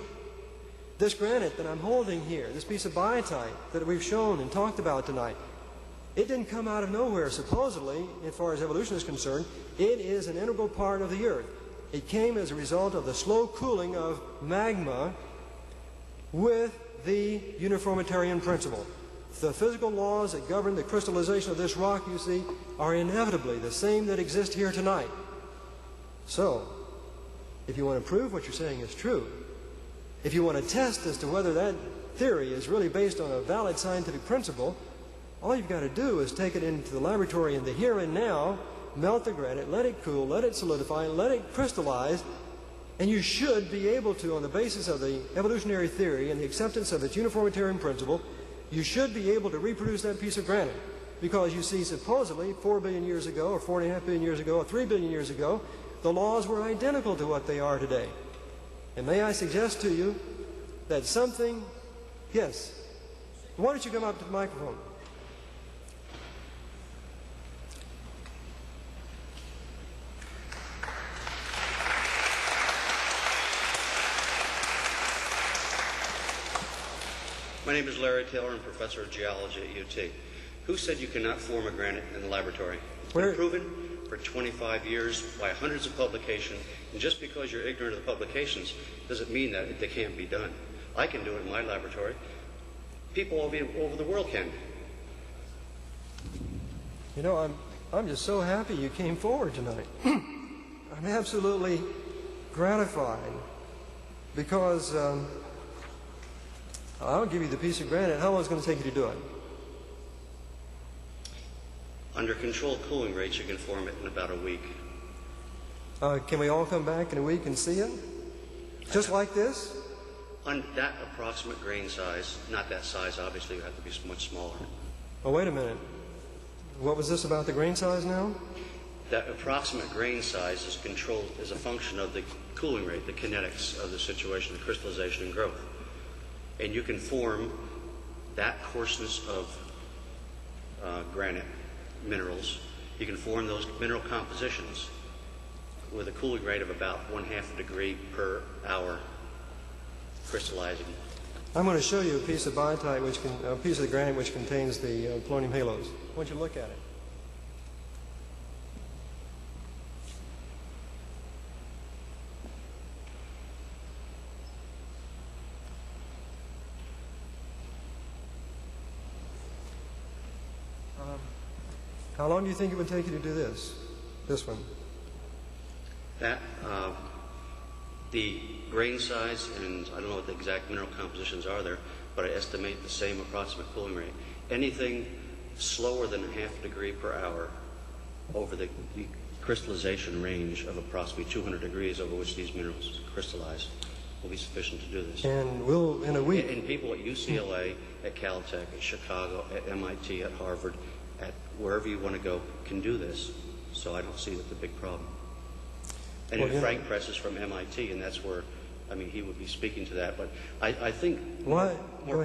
This granite that I'm holding here, this piece of biotite that we've shown and talked about tonight, it didn't come out of nowhere, supposedly, as far as evolution is concerned. It is an integral part of the earth. It came as a result of the slow cooling of magma with the uniformitarian principle. The physical laws that govern the crystallization of this rock, you see, are inevitably the same that exist here tonight. So, if you want to prove what you're saying is true, if you want to test as to whether that theory is really based on a valid scientific principle, all you've got to do is take it into the laboratory in the here and now, melt the granite, let it cool, let it solidify, let it crystallize, and you should be able to, on the basis of the evolutionary theory and the acceptance of its uniformitarian principle, you should be able to reproduce that piece of granite. Because you see, supposedly, 4 billion years ago, or 4.5 billion years ago, or 3 billion years ago, the laws were identical to what they are today. And may I suggest to you that something, yes, why don't you come up to the microphone? My name is Larry Taylor. I'm professor of geology at UT. Who said you cannot form a granite in the laboratory? It's been proven for 25 years by hundreds of publications, and just because you're ignorant of the publications doesn't mean that they can't be done. I can do it in my laboratory. People all over the world can. You know, I'm just so happy you came forward tonight. I'm absolutely gratified because I'll give you the piece of granite. How long is it going to take you to do it? Under controlled cooling rates, you can form it in about a week. Can we all come back in a week and see it? Just like this? On that approximate grain size, not that size, obviously, it would have to be much smaller. Oh, wait a minute. What was this about the grain size now? That approximate grain size is controlled as a function of the cooling rate, the kinetics of the situation, the crystallization and growth. And you can form that coarseness of granite minerals. You can form those mineral compositions with a cooling rate of about 1/2 degree per hour crystallizing. I'm going to show you a piece of biotite, a piece of granite which contains the polonium halos. I want you to look at it. How long do you think it would take you to do this one? That, the grain size, and I don't know what the exact mineral compositions are there, but I estimate the same approximate cooling rate. Anything slower than 1/2 degree per hour over the crystallization range of approximately 200 degrees over which these minerals crystallize will be sufficient to do this. And we'll, in a week... And people at UCLA, at Caltech, at Chicago, at MIT, at Harvard, at wherever you want to go, can do this. So I don't see that the big problem. And well, Frank Press is from MIT, and that's where, I mean, he would be speaking to that. But I think more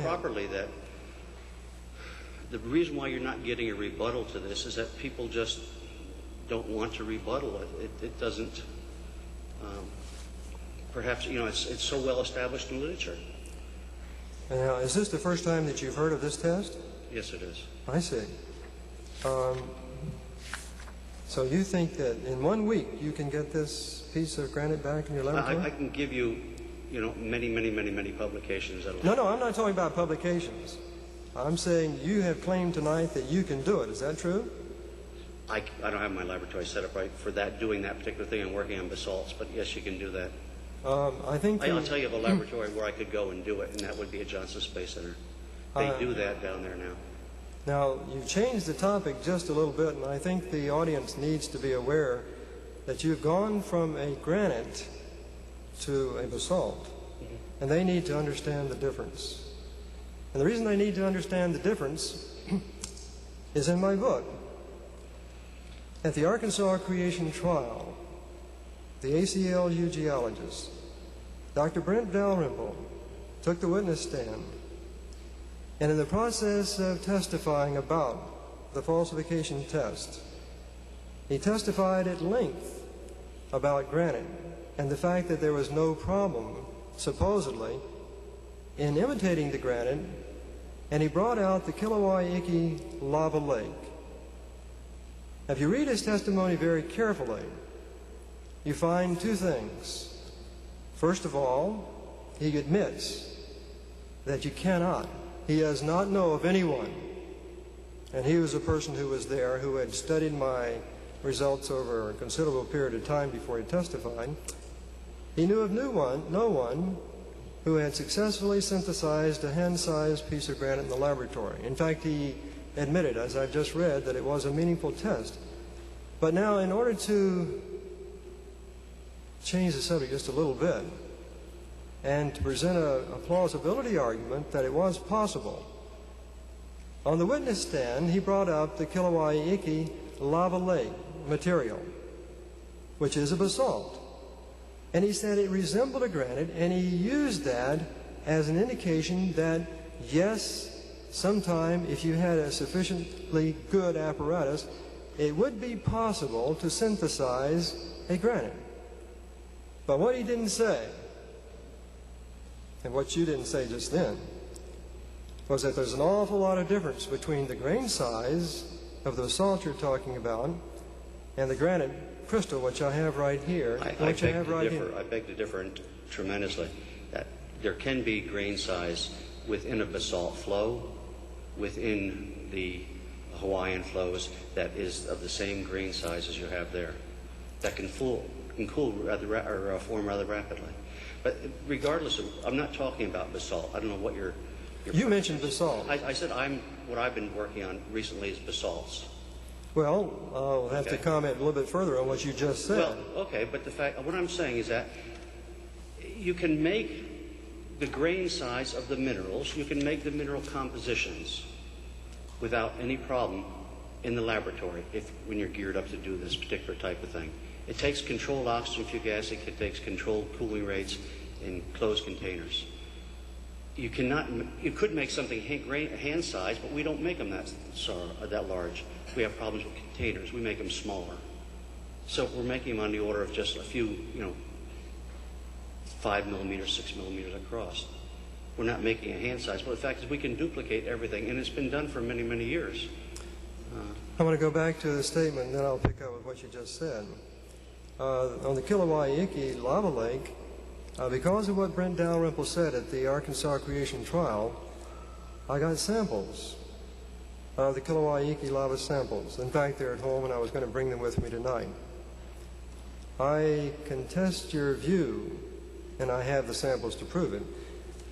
properly that the reason why you're not getting a rebuttal to this is that people just don't want to rebuttal it. It doesn't, perhaps, you know, it's so well established in literature. Now, is this the first time that you've heard of this test? Yes, it is. I see. So you think that in 1 week you can get this piece of granite back in your laboratory? I can give you, you know, many publications. No, I'm not talking about publications. I'm saying you have claimed tonight that you can do it. Is that true? I don't have my laboratory set up right for that, doing that particular thing. I'm working on basalts, but yes, you can do that. I think I'll tell you of a laboratory where I could go and do it, and that would be at Johnson Space Center. They do that down there now. Now, you've changed the topic just a little bit, and I think the audience needs to be aware that you've gone from a granite to a basalt, and they need to understand the difference. And the reason they need to understand the difference is in my book. At the Arkansas Creation Trial, the ACLU geologist, Dr. Brent Dalrymple, took the witness stand, and in the process of testifying about the falsification test, he testified at length about granite and the fact that there was no problem, supposedly, in imitating the granite, and he brought out the Kilauea lava lake. If you read his testimony very carefully, you find two things. First of all, he admits that you cannot. He does not know of anyone, and he was a person who was there who had studied my results over a considerable period of time before he testified. He knew of no one who had successfully synthesized a hand-sized piece of granite in the laboratory. In fact, he admitted, as I've just read, that it was a meaningful test. But now, in order to change the subject just a little bit, and to present a plausibility argument that it was possible, on the witness stand, he brought up the Kilauea lava lake material, which is a basalt. And he said it resembled a granite, and he used that as an indication that, yes, sometime if you had a sufficiently good apparatus, it would be possible to synthesize a granite. But what he didn't say, and what you didn't say just then, was that there's an awful lot of difference between the grain size of the basalt you're talking about and the granite crystal, which I have right here, I beg to differ tremendously. That there can be grain size within a basalt flow, within the Hawaiian flows, that is of the same grain size as you have there, that can cool rather form rather rapidly. But regardless of, I'm not talking about basalt. I don't know what your You mentioned basalt. I said what I've been working on recently is basalts. Well, I'll have to comment a little bit further on what you just said. Well, okay, but what I'm saying is that you can make the grain size of the minerals, you can make the mineral compositions without any problem in the laboratory when you're geared up to do this particular type of thing. It takes controlled oxygen fugassic, it takes controlled cooling rates in closed containers. You could make something hand size, but we don't make them that large. We have problems with containers. We make them smaller. So we're making them on the order of just a few, 5 millimeters, 6 millimeters across. We're not making a hand size. But the fact is we can duplicate everything, and it's been done for many, many years. I'm going to go back to the statement, and then I'll pick up with what you just said. On the Kilauea lava lake, because of what Brent Dalrymple said at the Arkansas Creation Trial, I got samples of the Kilauea lava samples. In fact, they're at home, and I was going to bring them with me tonight. I contest your view, and I have the samples to prove it,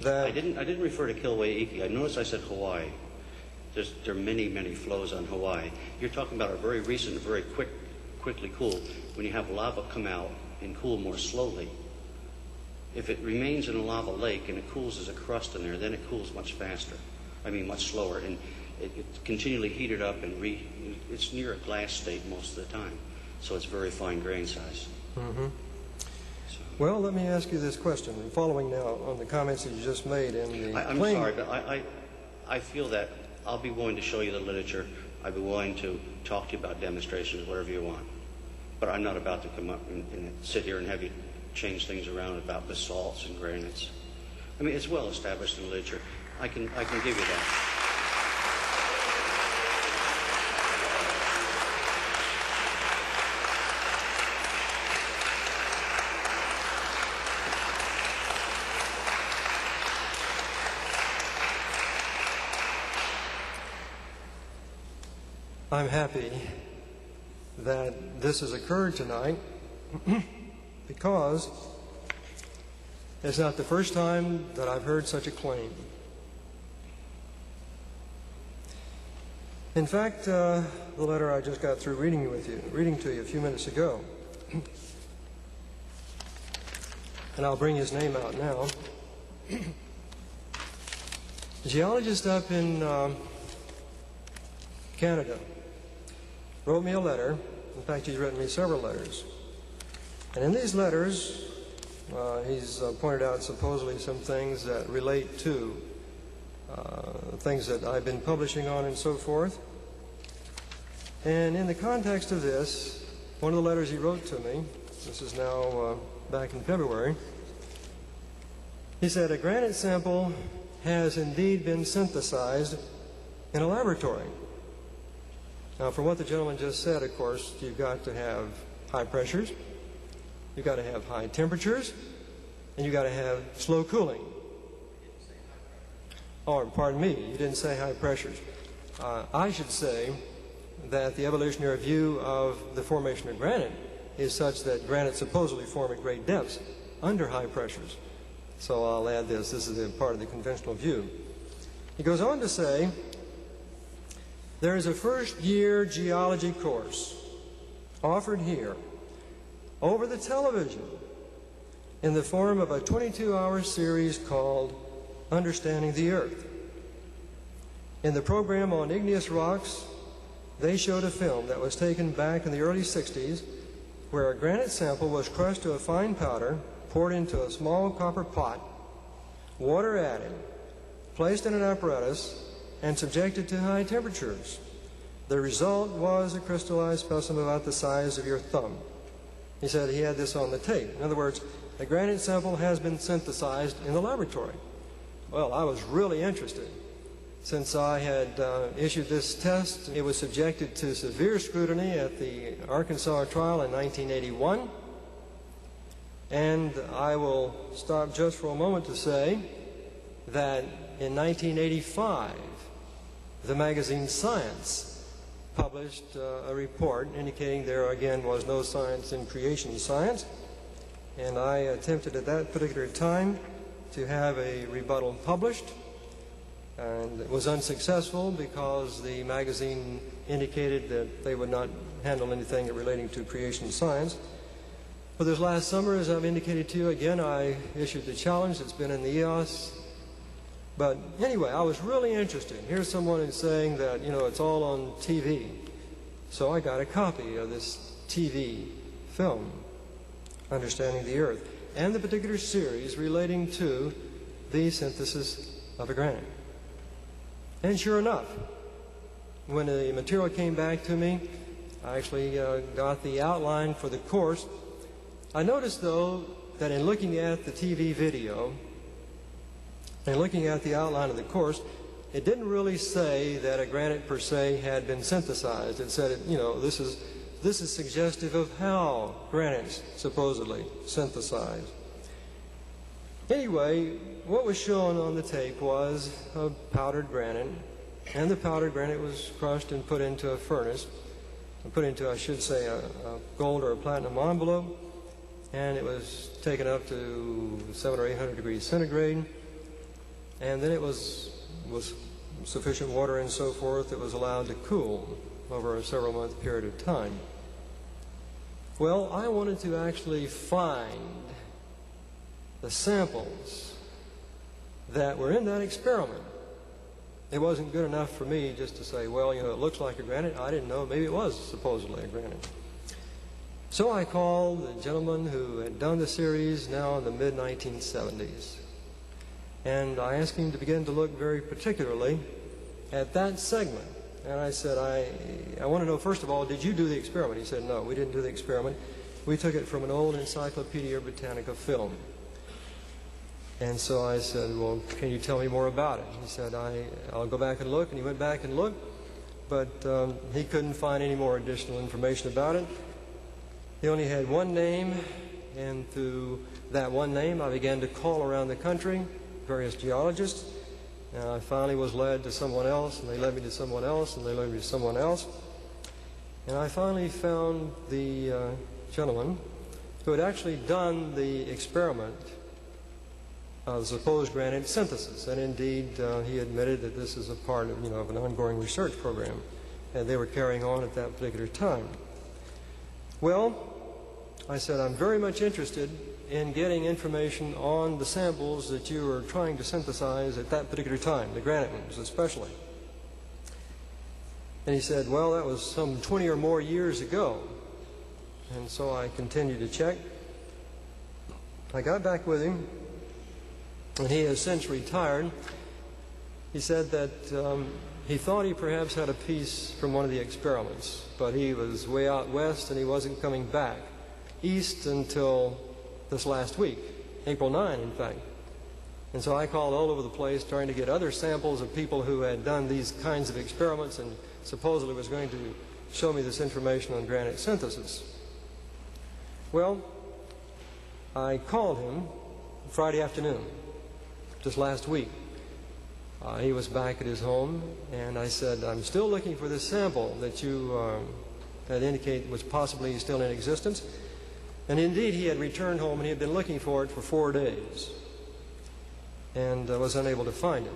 that... I didn't refer to Kilauea. I noticed I said Hawaii. There are many, many flows on Hawaii. You're talking about a very recent, very quickly cool. When you have lava come out and cool more slowly, if it remains in a lava lake and it cools as a crust in there, then it cools much faster. Much slower. And it's continually heated up and it's near a glass state most of the time. So it's very fine grain size. Mm-hmm. Well, let me ask you this question. Following now on the comments that you just made in the I'm sorry, but I feel that I'll be willing to show you the literature. I'd be willing to talk to you about demonstrations, whatever you want. But I'm not about to come up and sit here and have you change things around about basalts and granites. It's well established in the literature. I can give you that. I'm happy that this has occurred tonight because it's not the first time that I've heard such a claim. In fact, the letter I just got through reading to you a few minutes ago, and I'll bring his name out now. A geologist up in Canada wrote me a letter. In fact, he's written me several letters. And in these letters, he's pointed out supposedly some things that relate to things that I've been publishing on and so forth. And in the context of this, one of the letters he wrote to me, this is now back in February, he said, a granite sample has indeed been synthesized in a laboratory. Now, from what the gentleman just said, of course, you've got to have high pressures, you've got to have high temperatures, and you've got to have slow cooling. Oh, pardon me, you didn't say high pressures. I should say that the evolutionary view of the formation of granite is such that granite supposedly form at great depths under high pressures. So I'll add this. This is a part of the conventional view. He goes on to say, there is a first-year geology course offered here over the television in the form of a 22-hour series called Understanding the Earth. In the program on igneous rocks, they showed a film that was taken back in the early 60s where a granite sample was crushed to a fine powder, poured into a small copper pot, water added, placed in an apparatus, and subjected to high temperatures. The result was a crystallized specimen about the size of your thumb. He said he had this on the tape. In other words, a granite sample has been synthesized in the laboratory. Well, I was really interested. Since I had issued this test, it was subjected to severe scrutiny at the Arkansas trial in 1981. And I will stop just for a moment to say that in 1985, the magazine Science published a report indicating there again was no science in creation science. And I attempted at that particular time to have a rebuttal published. And it was unsuccessful because the magazine indicated that they would not handle anything relating to creation science. But this last summer, as I've indicated to you, again, I issued the challenge. It's been in the EOS. But anyway, I was really interested. Here's someone who's saying that, you know, it's all on TV. So I got a copy of this TV film, Understanding the Earth, and the particular series relating to the synthesis of a granite. And sure enough, when the material came back to me, I actually got the outline for the course. I noticed, though, that in looking at the TV video and looking at the outline of the course, it didn't really say that a granite per se had been synthesized. It said, you know, this is suggestive of how granites supposedly synthesize. Anyway, what was shown on the tape was a powdered granite, and the powdered granite was crushed and put into a furnace, and put into, I should say, a gold or a platinum envelope, and it was taken up to 700 or 800 degrees centigrade, and then it was sufficient water and so forth, it was allowed to cool over a several-month period of time. Well, I wanted to actually find the samples that were in that experiment. It wasn't good enough for me just to say, well, you know, it looks like a granite. I didn't know. Maybe it was supposedly a granite. So I called the gentleman who had done the series now in the mid-1970s. And I asked him to begin to look very particularly at that segment. And I said, I want to know, first of all, did you do the experiment? He said, no, we didn't do the experiment. We took it from an old Encyclopedia Britannica film. And so I said, well, can you tell me more about it? He said, I'll go back and look. And he went back and looked, but he couldn't find any more additional information about it. He only had one name, and through that one name, I began to call around the country, various geologists, and I finally was led to someone else, and they led me to someone else, and they led me to someone else. And I finally found the gentleman who had actually done the experiment of supposed granite synthesis, and indeed he admitted that this is a part of, of an ongoing research program, and they were carrying on at that particular time. Well, I said, I'm very much interested in getting information on the samples that you were trying to synthesize at that particular time, the granite ones especially. And he said, well, that was some 20 or more years ago. And so I continued to check. I got back with him, and he has since retired. He said that he thought he perhaps had a piece from one of the experiments, but he was way out west and he wasn't coming back east until this last week, April 9, in fact. And so I called all over the place trying to get other samples of people who had done these kinds of experiments and supposedly was going to show me this information on granite synthesis. Well, I called him Friday afternoon, just last week. He was back at his home, and I said, I'm still looking for this sample that you had indicated was possibly still in existence. And indeed, he had returned home, and he had been looking for it for 4 days and was unable to find it.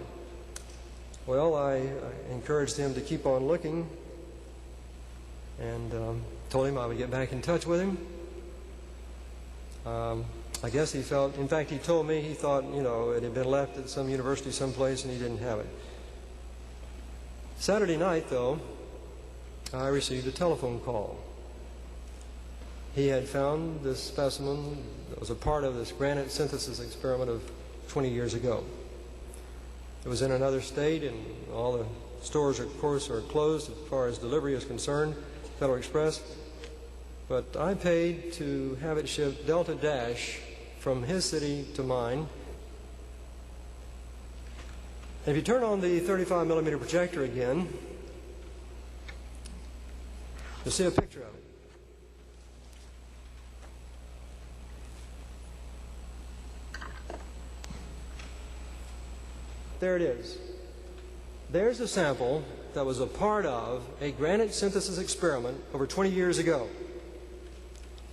Well, I encouraged him to keep on looking and told him I would get back in touch with him. I guess he felt, in fact, he told me he thought, it had been left at some university someplace and he didn't have it. Saturday night, though, I received a telephone call. He had found this specimen that was a part of this granite synthesis experiment of 20 years ago. It was in another state, and all the stores, of course, are closed as far as delivery is concerned, Federal Express. But I paid to have it shipped Delta Dash from his city to mine. If you turn on the 35 millimeter projector again, you'll see a picture of it. There it is. There's a sample that was a part of a granite synthesis experiment over 20 years ago.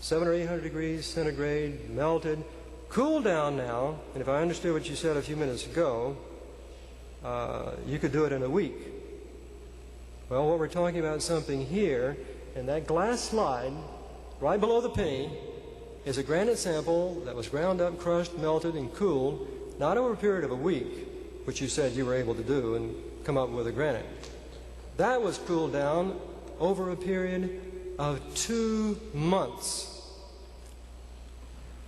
700 or 800 degrees centigrade, melted, cooled down now, and if I understood what you said a few minutes ago, you could do it in a week. Well, what we're talking about is something here, and that glass slide, right below the penny, is a granite sample that was ground up, crushed, melted, and cooled, not over a period of a week, which you said you were able to do and come up with a granite. That was cooled down over a period of 2 months.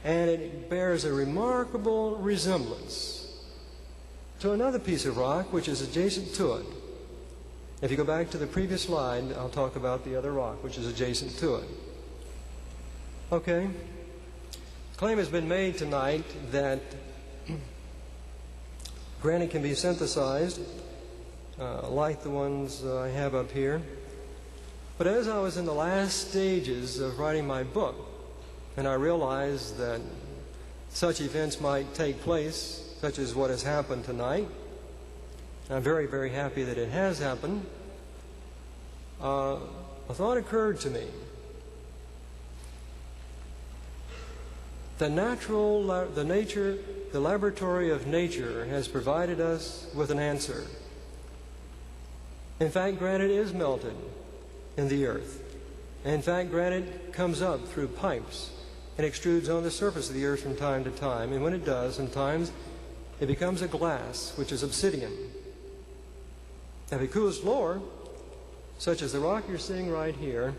And it bears a remarkable resemblance to another piece of rock which is adjacent to it. If you go back to the previous slide, I'll talk about the other rock which is adjacent to it. Okay. The claim has been made tonight that granite can be synthesized, like the ones I have up here. But as I was in the last stages of writing my book, and I realized that such events might take place, such as what has happened tonight, I'm very, very happy that it has happened, a thought occurred to me. The laboratory of nature has provided us with an answer. In fact, granite is melted in the earth. In fact, granite comes up through pipes and extrudes on the surface of the earth from time to time. And when it does, sometimes it becomes a glass, which is obsidian. If it cools lower, such as the rock you're seeing right here,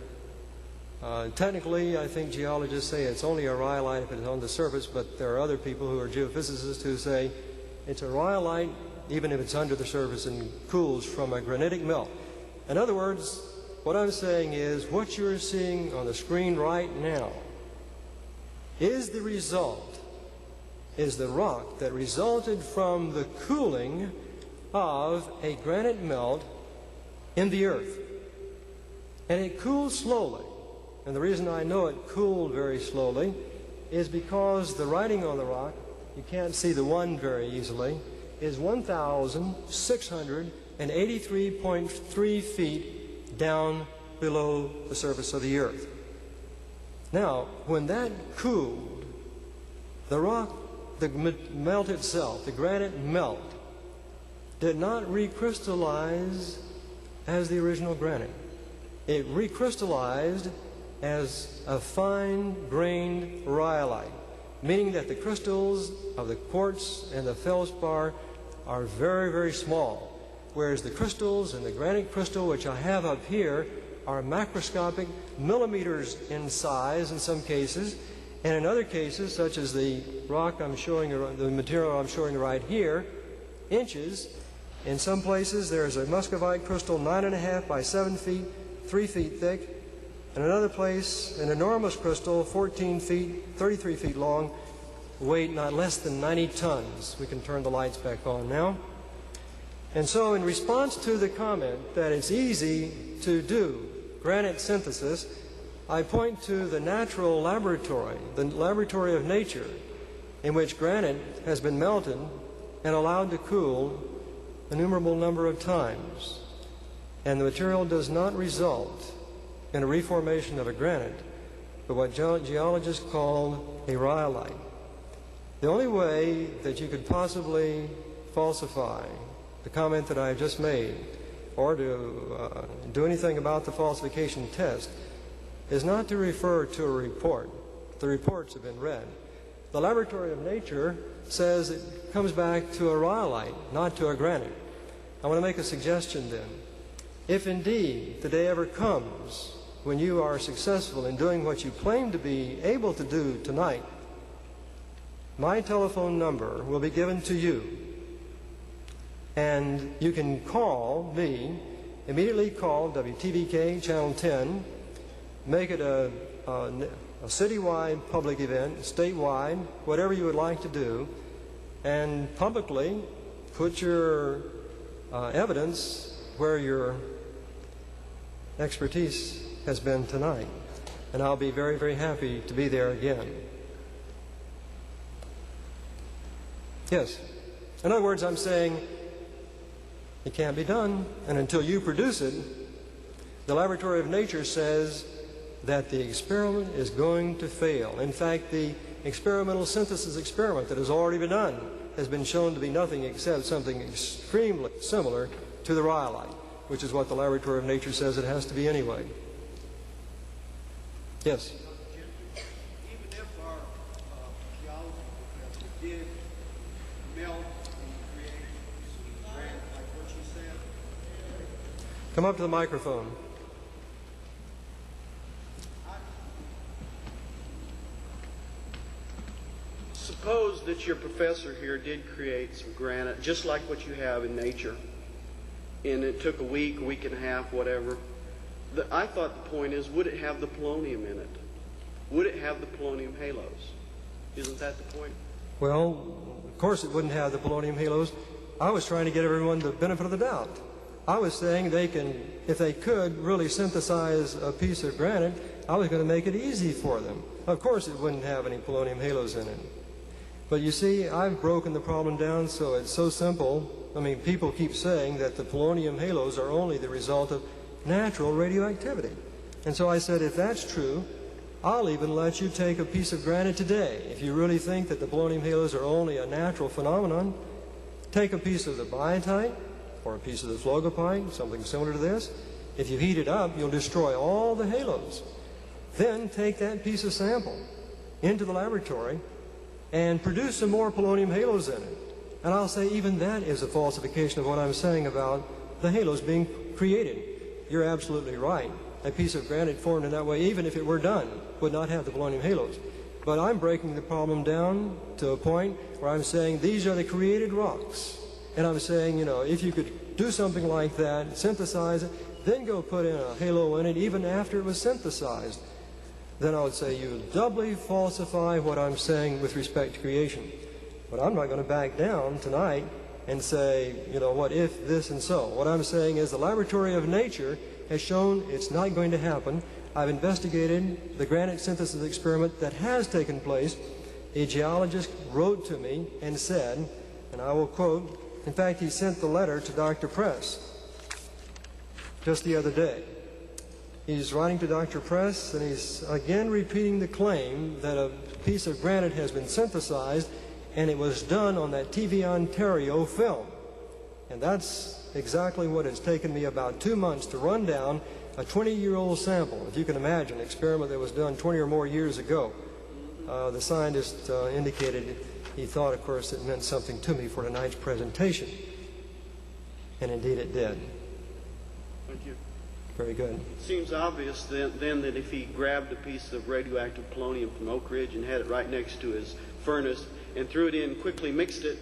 technically, I think geologists say it's only a rhyolite if it's on the surface, but there are other people who are geophysicists who say it's a rhyolite even if it's under the surface and cools from a granitic melt. In other words, what I'm saying is what you're seeing on the screen right now is the rock that resulted from the cooling of a granite melt in the earth. And it cooled slowly. And the reason I know it cooled very slowly is because the writing on the rock, you can't see the 1 very easily, is 1,683.3 feet down below the surface of the earth. Now, when that cooled, the rock, the melt itself, the granite melt, did not recrystallize as the original granite. It recrystallized as a fine-grained rhyolite, meaning that the crystals of the quartz and the feldspar are very, very small, whereas the crystals in the granite crystal, which I have up here, are macroscopic, millimeters in size in some cases, and in other cases, such as the rock I'm showing, the material I'm showing right here, inches. In some places, there's a muscovite crystal 9.5 by 7 feet, 3 feet thick. In another place, an enormous crystal, 14 feet, 33 feet long, weight not less than 90 tons. We can turn the lights back on now. And so in response to the comment that it's easy to do granite synthesis, I point to the natural laboratory, the laboratory of nature, in which granite has been melted and allowed to cool an innumerable number of times. And the material does not result in a reformation of a granite, but what geologists call a rhyolite. The only way that you could possibly falsify the comment that I just made, or to do anything about the falsification test, is not to refer to a report. The reports have been read. The laboratory of nature says it comes back to a rhyolite, not to a granite. I want to make a suggestion then. If indeed the day ever comes when you are successful in doing what you claim to be able to do tonight, my telephone number will be given to you. And you can call me, immediately call WTBK Channel 10, make it a citywide public event, statewide, whatever you would like to do, and publicly put your evidence where your expertise has been tonight. And I'll be very, very happy to be there again. Yes. In other words, I'm saying it can't be done, and until you produce it, the laboratory of nature says that the experiment is going to fail. In fact, the experimental synthesis experiment that has already been done has been shown to be nothing except something extremely similar to the rhyolite, which is what the laboratory of nature says it has to be anyway. Yes? Even if our geology professor did melt and create some granite, like what you said, Come up to the microphone. suppose that your professor here did create some granite, just like what you have in nature, and it took a week and a half, whatever. I thought the point is, would it have the polonium in it? Would it have the polonium halos? Isn't that the point? Well, of course it wouldn't have the polonium halos. I was trying to get everyone the benefit of the doubt. I was saying they can, if they could really synthesize a piece of granite, I was going to make it easy for them. Of course it wouldn't have any polonium halos in it. But you see, I've broken the problem down so it's so simple. I mean, people keep saying that the polonium halos are only the result of natural radioactivity. And so I said, if that's true, I'll even let you take a piece of granite today. If you really think that the polonium halos are only a natural phenomenon, take a piece of the biotite or a piece of the phlogopite, something similar to this. If you heat it up, you'll destroy all the halos. Then take that piece of sample into the laboratory and produce some more polonium halos in it. And I'll say even that is a falsification of what I'm saying about the halos being created. You're absolutely right. A piece of granite formed in that way, even if it were done, would not have the polonium halos. But I'm breaking the problem down to a point where I'm saying these are the created rocks. And I'm saying, you know, if you could do something like that, synthesize it, then go put in a halo in it even after it was synthesized, then I would say you doubly falsify what I'm saying with respect to creation. But I'm not going to back down tonight and say, you know, what if this and so. What I'm saying is the laboratory of nature has shown it's not going to happen. I've investigated the granite synthesis experiment that has taken place. A geologist wrote to me and said, and I will quote, in fact, he sent the letter to Dr. Press just the other day. He's writing to Dr. Press, and he's again repeating the claim that a piece of granite has been synthesized, and it was done on that TV Ontario film. And that's exactly what it's taken me about 2 months to run down a 20-year-old sample. If you can imagine, an experiment that was done 20 or more years ago. The scientist indicated he thought, of course, it meant something to me for tonight's presentation. And indeed it did. Thank you. Very good. Seems obvious then that if he grabbed a piece of radioactive polonium from Oak Ridge and had it right next to his furnace and threw it in, quickly mixed it,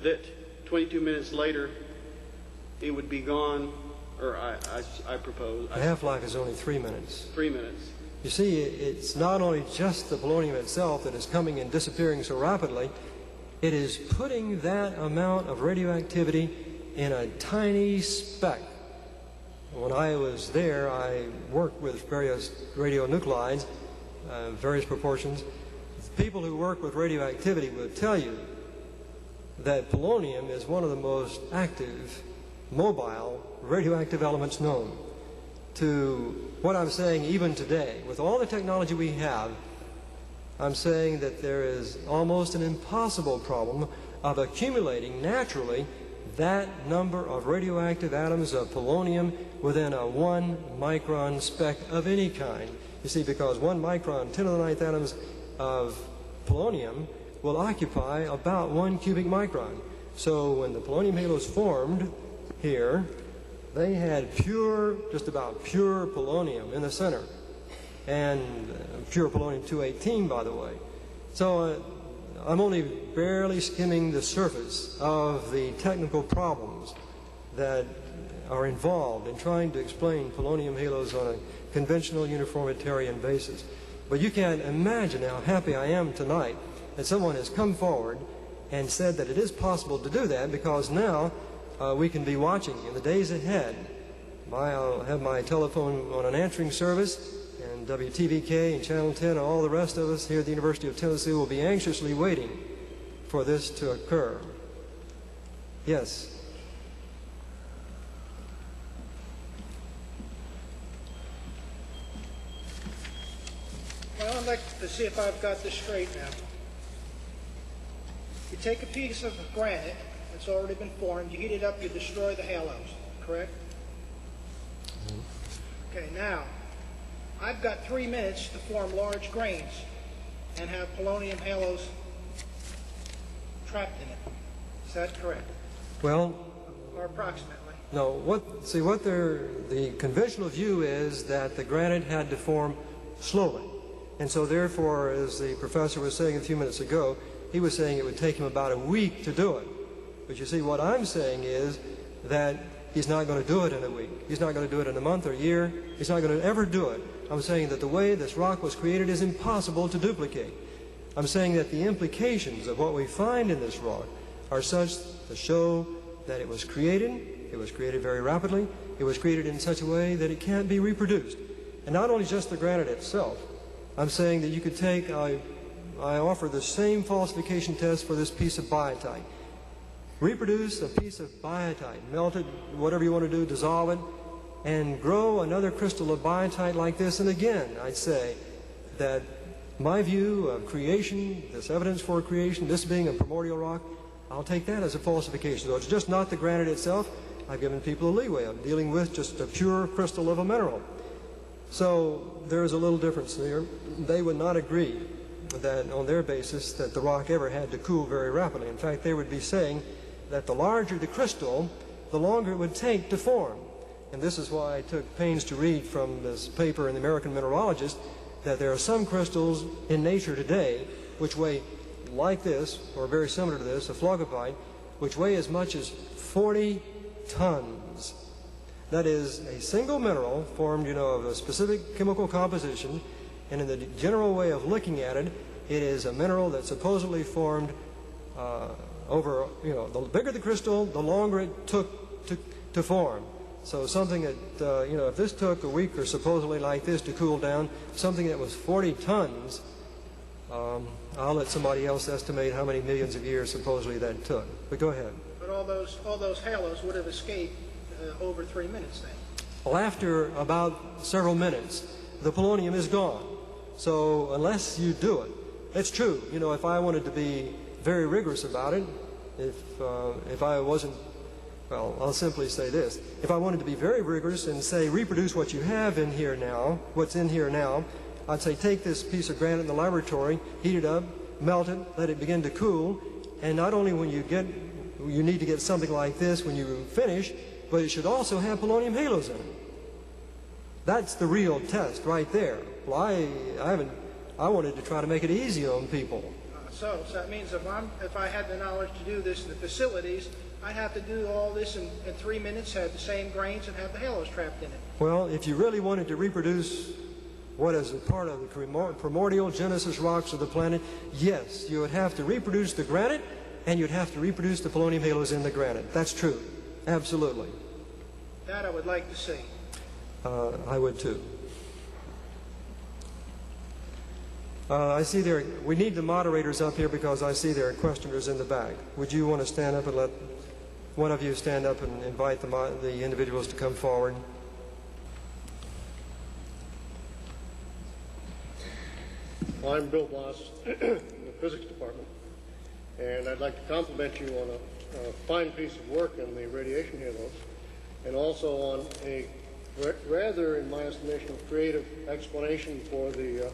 that 22 minutes later it would be gone, or I propose. The half-life is only 3 minutes. 3 minutes. You see, it's not only just the polonium itself that is coming and disappearing so rapidly, it is putting that amount of radioactivity in a tiny speck. When I was there, I worked with various radionuclides, various proportions. People who work with radioactivity will tell you that polonium is one of the most active, mobile, radioactive elements known. To what I'm saying even today, with all the technology we have, I'm saying that there is almost an impossible problem of accumulating naturally that number of radioactive atoms of polonium within a 1 micron speck of any kind. You see, because 1 micron, 10 to the 9th atoms of polonium will occupy about 1 cubic micron. So when the polonium halos formed here, they had pure, just about pure polonium in the center. And pure polonium-218, by the way. So I'm only barely skimming the surface of the technical problems that are involved in trying to explain polonium halos on a conventional uniformitarian basis. But you can't imagine how happy I am tonight that someone has come forward and said that it is possible to do that because now we can be watching in the days ahead. I'll have my telephone on an answering service, and WTVK and Channel 10 and all the rest of us here at the University of Tennessee will be anxiously waiting for this to occur. Yes? Well, I'd like to see if I've got this straight now. You take a piece of granite that's already been formed, you heat it up, you destroy the halos, correct? Okay, now, I've got 3 minutes to form large grains and have polonium halos trapped in it. Is that correct? Well, or approximately? No. The conventional view is that the granite had to form slowly. And so therefore, as the professor was saying a few minutes ago, he was saying it would take him about a week to do it. But you see, what I'm saying is that he's not going to do it in a week. He's not going to do it in a month or a year. He's not going to ever do it. I'm saying that the way this rock was created is impossible to duplicate. I'm saying that the implications of what we find in this rock are such to show that it was created very rapidly, it was created in such a way that it can't be reproduced. And not only just the granite itself, I'm saying that you could take, I offer the same falsification test for this piece of biotite. Reproduce a piece of biotite, melt it, whatever you want to do, dissolve it, and grow another crystal of biotite like this. And again, I'd say that my view of creation, this evidence for creation, this being a primordial rock, I'll take that as a falsification. So it's just not the granite itself. I've given people a leeway of dealing with just a pure crystal of a mineral. So there's a little difference there. They would not agree that on their basis that the rock ever had to cool very rapidly. In fact, they would be saying that the larger the crystal, the longer it would take to form. And this is why I took pains to read from this paper in the American Mineralogist that there are some crystals in nature today which weigh like this, or very similar to this, a phlogopite, which weigh as much as 40 tons. That is a single mineral formed, of a specific chemical composition, and in the general way of looking at it, it is a mineral that supposedly formed over, the bigger the crystal, the longer it took to form. So something that, if this took a week or supposedly like this to cool down, something that was 40 tons, I'll let somebody else estimate how many millions of years supposedly that took. But go ahead. But all those halos would have escaped over 3 minutes then. Well, after about several minutes, the polonium is gone. So unless you do it, it's true. If I wanted to be very rigorous about it, if I wasn't, well, I'll simply say this. If I wanted to be very rigorous and say reproduce what you have in here now, what's in here now, I'd say take this piece of granite in the laboratory, heat it up, melt it, let it begin to cool, and not only when you need to get something like this when you finish, but it should also have polonium halos in it. That's the real test right there. Well, I wanted to try to make it easy on people. So that means if I had the knowledge to do this in the facilities, I'd have to do all this in 3 minutes, have the same grains, and have the halos trapped in it. Well, if you really wanted to reproduce what is a part of the primordial genesis rocks of the planet, yes, you would have to reproduce the granite, and you'd have to reproduce the polonium halos in the granite. That's true. Absolutely. That I would like to see. I would too. I see we need the moderators up here because I see there are questioners in the back. Would you want to stand up and let one of you stand up and invite the individuals to come forward? Well, I'm Bill Bloss in the physics department, and I'd like to compliment you on a fine piece of work on the radiation halos, and also on a rather, in my estimation, creative explanation for the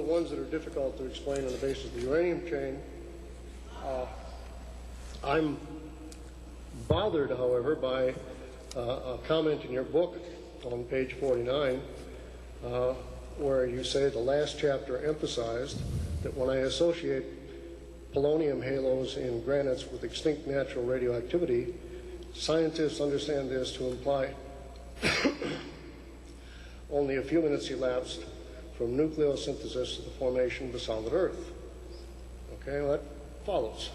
ones that are difficult to explain on the basis of the uranium chain. I'm bothered, however, by a comment in your book on page 49, where you say the last chapter emphasized that when I associate polonium halos in granites with extinct natural radioactivity, scientists understand this to imply only a few minutes elapsed from nucleosynthesis to the formation of the solid Earth. Okay, well, follows.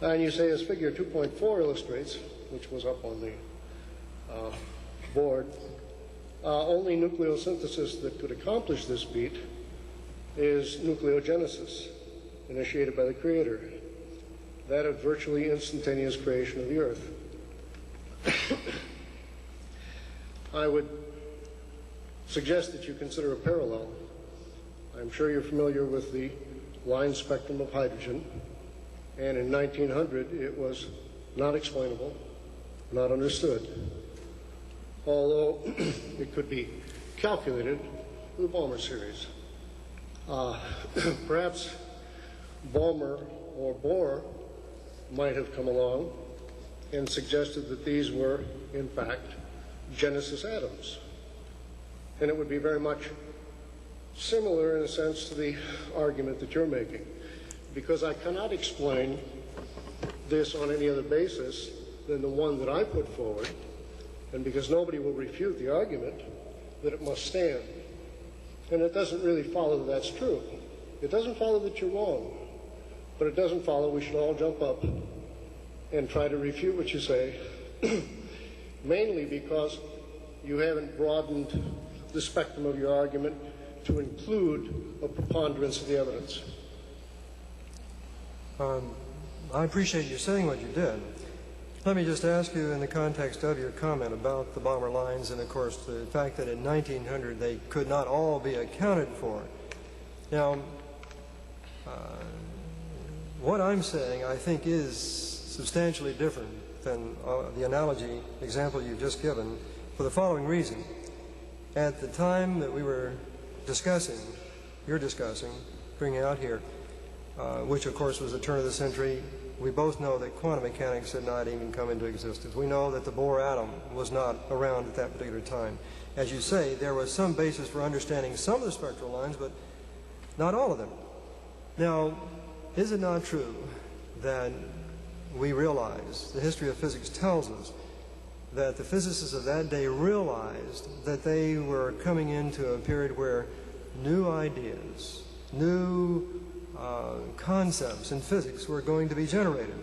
And you say, as figure 2.4 illustrates, which was up on the board, only nucleosynthesis that could accomplish this feat is nucleogenesis, initiated by the Creator, that of virtually instantaneous creation of the Earth. I would suggest that you consider a parallel. I'm sure you're familiar with the line spectrum of hydrogen, and in 1900 it was not explainable, not understood, although it could be calculated with the Balmer series. Perhaps Balmer or Bohr might have come along and suggested that these were, in fact, Genesis atoms. And it would be very much similar, in a sense, to the argument that you're making, because I cannot explain this on any other basis than the one that I put forward, and because nobody will refute the argument, that it must stand. And it doesn't really follow that that's true. It doesn't follow that you're wrong, but it doesn't follow we should all jump up and try to refute what you say, mainly because you haven't broadened the spectrum of your argument to include a preponderance of the evidence. I appreciate you saying what you did. Let me just ask you, in the context of your comment about the Balmer lines and, of course, the fact that in 1900 they could not all be accounted for. Now, what I'm saying, I think, is substantially different than the analogy example you've just given, for the following reason. At the time that we were discussing, bringing out here, which of course was the turn of the century, we both know that quantum mechanics had not even come into existence. We know that the Bohr atom was not around at that particular time. As you say, there was some basis for understanding some of the spectral lines, but not all of them. Now, is it not true that we realize, the history of physics tells us, that the physicists of that day realized that they were coming into a period where new ideas, new concepts in physics were going to be generated?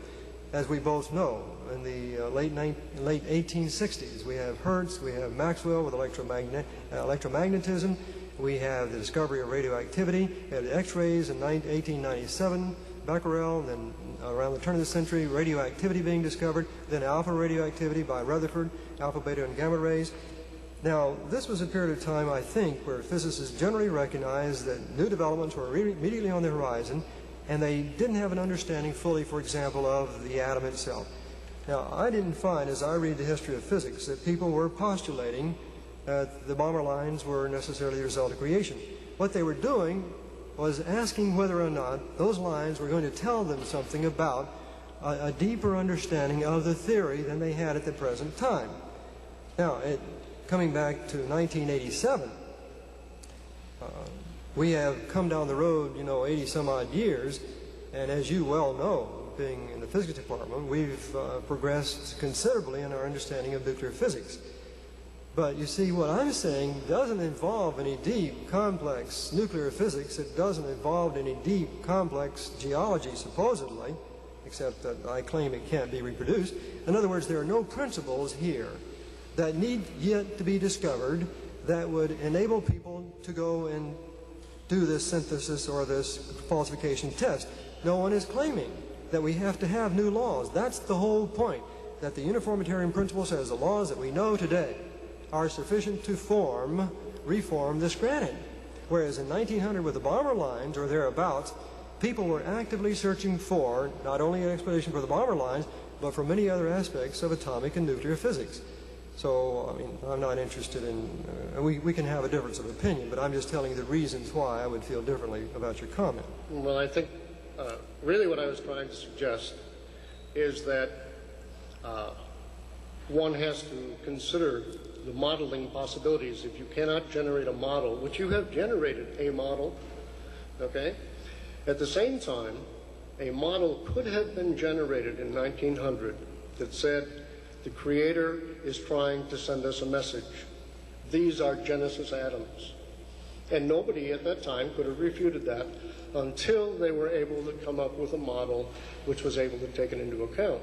As we both know, in the late 1860s, we have Hertz, we have Maxwell with electromagnetism, we have the discovery of radioactivity, we have the X-rays in 1897, Becquerel, and then around the turn of the century, radioactivity being discovered, then alpha radioactivity by Rutherford, alpha, beta, and gamma rays. Now, this was a period of time, I think, where physicists generally recognized that new developments were immediately on the horizon, and they didn't have an understanding fully, for example, of the atom itself. Now, I didn't find, as I read the history of physics, that people were postulating that the Balmer lines were necessarily the result of creation. What they were doing was asking whether or not those lines were going to tell them something about a deeper understanding of the theory than they had at the present time. Now, coming back to 1987, we have come down the road, 80 some odd years, and as you well know, being in the physics department, we've progressed considerably in our understanding of nuclear physics. But you see, what I'm saying doesn't involve any deep, complex nuclear physics. It doesn't involve any deep, complex geology, supposedly, except that I claim it can't be reproduced. In other words, there are no principles here that need yet to be discovered that would enable people to go and do this synthesis or this falsification test. No one is claiming that we have to have new laws. That's the whole point, that the uniformitarian principle says the laws that we know today are sufficient to reform this granite. Whereas in 1900 with the Balmer lines or thereabouts, people were actively searching for not only an explanation for the Balmer lines, but for many other aspects of atomic and nuclear physics. So, I'm not interested in, we can have a difference of opinion, but I'm just telling you the reasons why I would feel differently about your comment. Well, I think really what I was trying to suggest is that one has to consider the modeling possibilities. If you cannot generate a model, which you have generated a model, okay? At the same time, a model could have been generated in 1900 that said, the Creator is trying to send us a message. These are Genesis atoms. And nobody at that time could have refuted that until they were able to come up with a model which was able to take it into account.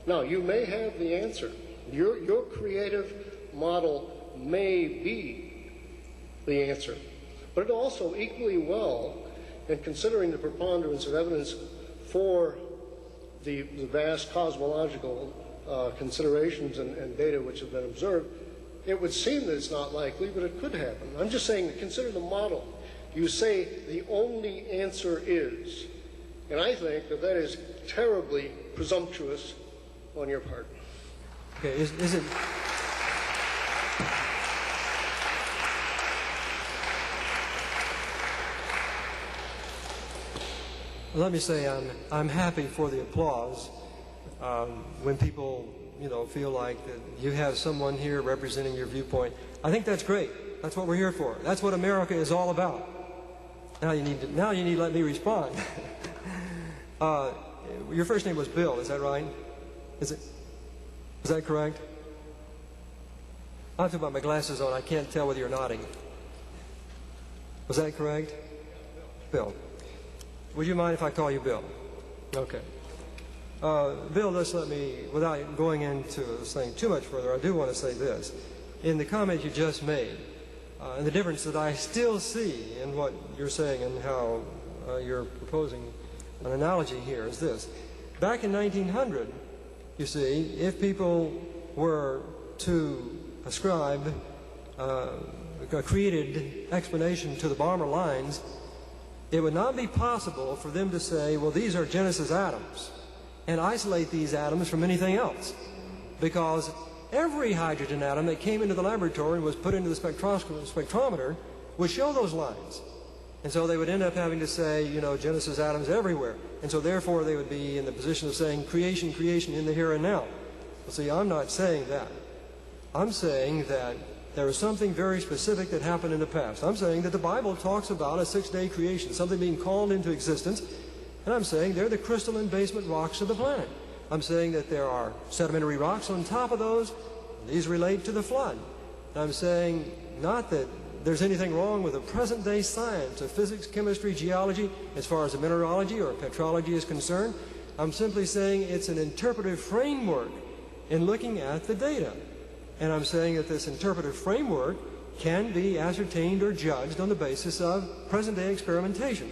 Now, you may have the answer. Your creative model may be the answer. But it also equally well, and considering the preponderance of evidence for the vast cosmological considerations and data which have been observed, it would seem that it's not likely, but it could happen. I'm just saying, consider the model. You say the only answer is, and I think that that is terribly presumptuous on your part. Okay, is it... Let me say I'm happy for the applause when people, feel like that you have someone here representing your viewpoint. I think that's great. That's what we're here for. That's what America is all about. Now you need to let me respond. Your first name was Bill, is that right? Is that correct? I have to put my glasses on. I can't tell whether you're nodding. Was that correct? Bill. Would you mind if I call you Bill? Okay. Bill, just let me, without going into this thing too much further, I do want to say this. In the comment you just made, and the difference that I still see in what you're saying and how you're proposing an analogy here is this. Back in 1900, you see, if people were to ascribe a created explanation to the Balmer lines, it would not be possible for them to say, well, these are Genesis atoms, and isolate these atoms from anything else. Because every hydrogen atom that came into the laboratory and was put into the spectrometer would show those lines. And so they would end up having to say, Genesis atoms everywhere. And so therefore they would be in the position of saying creation, creation in the here and now. Well, see, I'm not saying that. I'm saying that there was something very specific that happened in the past. I'm saying that the Bible talks about a 6-day creation, something being called into existence, and I'm saying they're the crystalline basement rocks of the planet. I'm saying that there are sedimentary rocks on top of those, and these relate to the flood. And I'm saying not that there's anything wrong with the present-day science of physics, chemistry, geology, as far as the mineralogy or petrology is concerned. I'm simply saying it's an interpretive framework in looking at the data. And I'm saying that this interpretive framework can be ascertained or judged on the basis of present-day experimentation.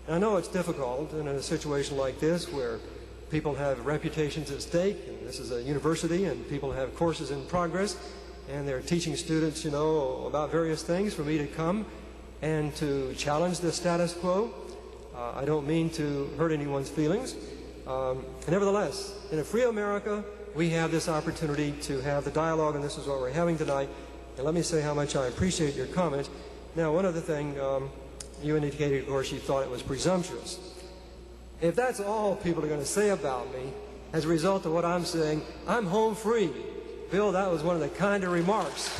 And I know it's difficult in a situation like this where people have reputations at stake, and this is a university, and people have courses in progress, and they're teaching students, about various things for me to come and to challenge the status quo. I don't mean to hurt anyone's feelings. Nevertheless, in a free America, we have this opportunity to have the dialogue, and this is what we're having tonight. And let me say how much I appreciate your comments. Now, one other thing, you indicated, of course, you thought it was presumptuous. If that's all people are going to say about me as a result of what I'm saying, I'm home free. Bill, that was one of the kinder remarks.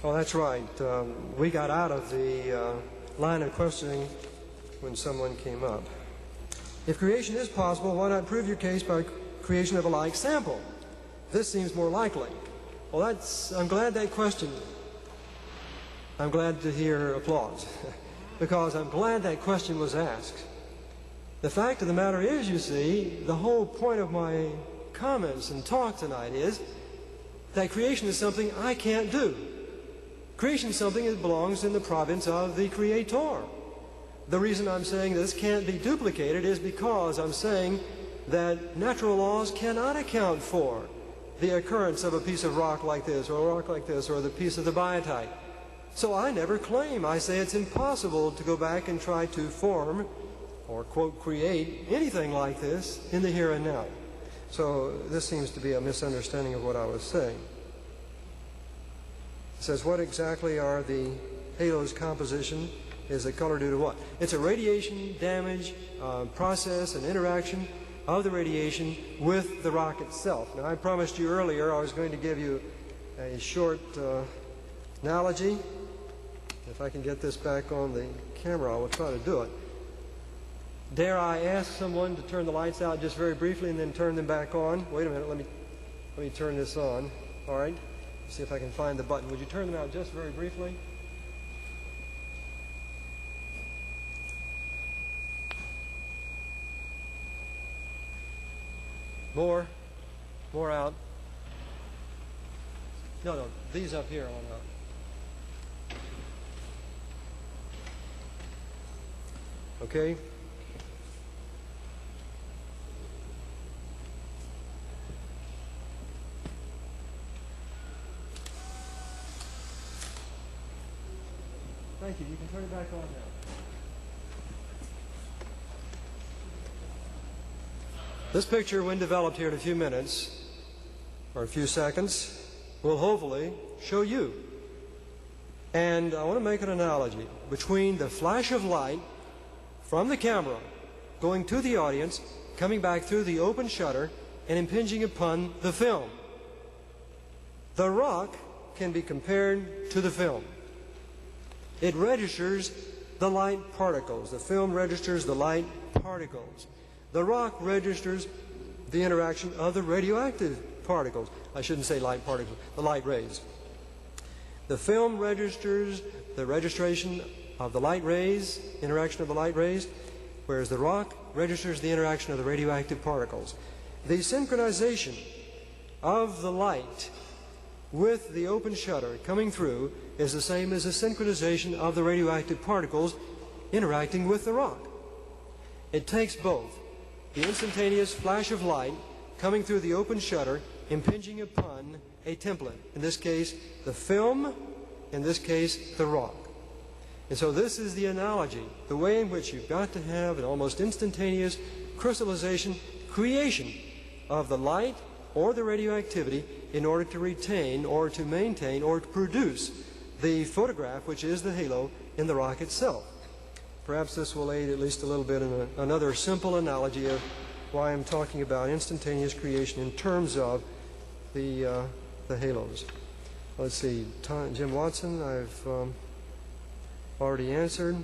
Oh, that's right. We got out of the line of questioning when someone came up. If creation is possible, why not prove your case by creation of a like sample? This seems more likely. Well, I'm glad that question. I'm glad to hear applause because I'm glad that question was asked. The fact of the matter is, you see, the whole point of my comments and talk tonight is that creation is something I can't do. Creation is something that belongs in the province of the Creator. The reason I'm saying this can't be duplicated is because I'm saying that natural laws cannot account for the occurrence of a piece of rock like this, or a rock like this, or the piece of the biotite. So I never claim. I say it's impossible to go back and try to form or, quote, create anything like this in the here and now. So this seems to be a misunderstanding of what I was saying. It says, what exactly are the halos composition? Is the color due to what? It's a radiation damage process and interaction of the radiation with the rock itself. Now, I promised you earlier I was going to give you a short analogy. If I can get this back on the camera, I will try to do it. Dare I ask someone to turn the lights out just very briefly and then turn them back on? Wait a minute, let me turn this on. All right, let's see if I can find the button. Would you turn them out just very briefly? More out. No, these up here on up. Okay. Thank you. You can turn it back on now. This picture, when developed here in a few minutes, or a few seconds, will hopefully show you. And I want to make an analogy between the flash of light from the camera going to the audience, coming back through the open shutter, and impinging upon the film. The rock can be compared to the film. It registers the light particles. The film registers the light particles. The rock registers the interaction of the radioactive particles. I shouldn't say light particles, the light rays. The film registers the registration of the light rays, interaction of the light rays, whereas the rock registers the interaction of the radioactive particles. The synchronization of the light with the open shutter coming through is the same as the synchronization of the radioactive particles interacting with the rock. It takes both. The instantaneous flash of light coming through the open shutter, impinging upon a template. In this case, the film. In this case, the rock. And so this is the analogy, the way in which you've got to have an almost instantaneous crystallization, creation of the light or the radioactivity in order to retain or to maintain or to produce the photograph, which is the halo in the rock itself. Perhaps this will aid at least a little bit in another simple analogy of why I'm talking about instantaneous creation in terms of the halos. Let's see, Jim Watson, I've already answered.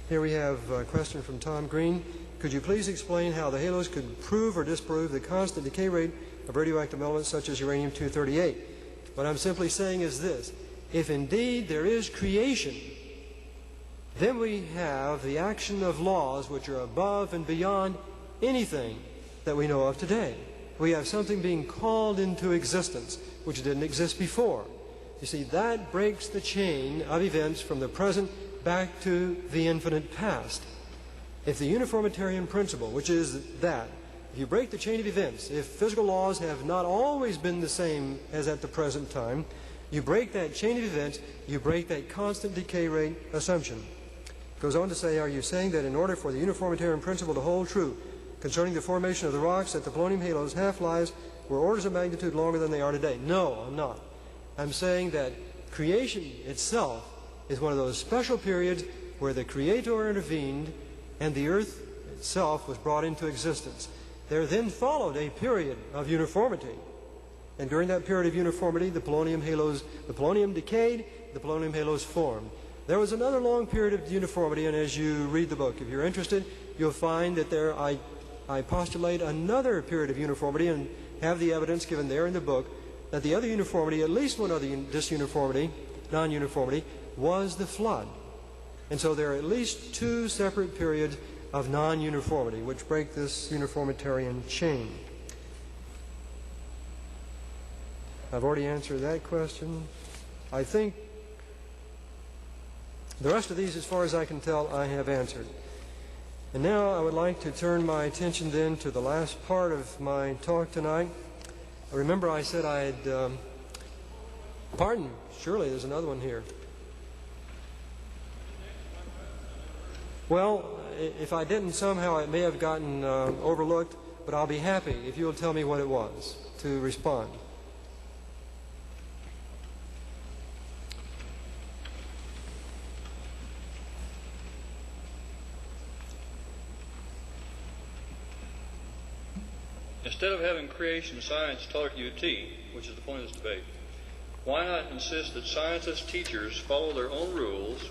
Here we have a question from Tom Green. Could you please explain how the halos could prove or disprove the constant decay rate of radioactive elements such as uranium-238? What I'm simply saying is this. If indeed there is creation, then we have the action of laws which are above and beyond anything that we know of today. We have something being called into existence which didn't exist before. You see, that breaks the chain of events from the present back to the infinite past. If the uniformitarian principle, which is that, if you break the chain of events, if physical laws have not always been the same as at the present time, you break that chain of events, you break that constant decay rate assumption. It goes on to say, are you saying that in order for the uniformitarian principle to hold true concerning the formation of the rocks, that the polonium halos' half-lives were orders of magnitude longer than they are today? No, I'm not. I'm saying that creation itself is one of those special periods where the Creator intervened and the earth itself was brought into existence. There then followed a period of uniformity. And during that period of uniformity, the polonium decayed, the polonium halos formed. There was another long period of uniformity, and as you read the book, if you're interested, you'll find that I postulate another period of uniformity and have the evidence given there in the book that the other uniformity, at least one other disuniformity, non-uniformity, was the flood. And so there are at least two separate periods of non-uniformity which break this uniformitarian chain. I've already answered that question. I think the rest of these, as far as I can tell, I have answered. And now I would like to turn my attention then to the last part of my talk tonight. Remember I said I had... pardon, surely there's another one here. Well, if I didn't somehow, it may have gotten overlooked, but I'll be happy if you'll tell me what it was to respond. Instead of having creation science taught at UT, which is the point of this debate, why not insist that scientists, teachers follow their own rules,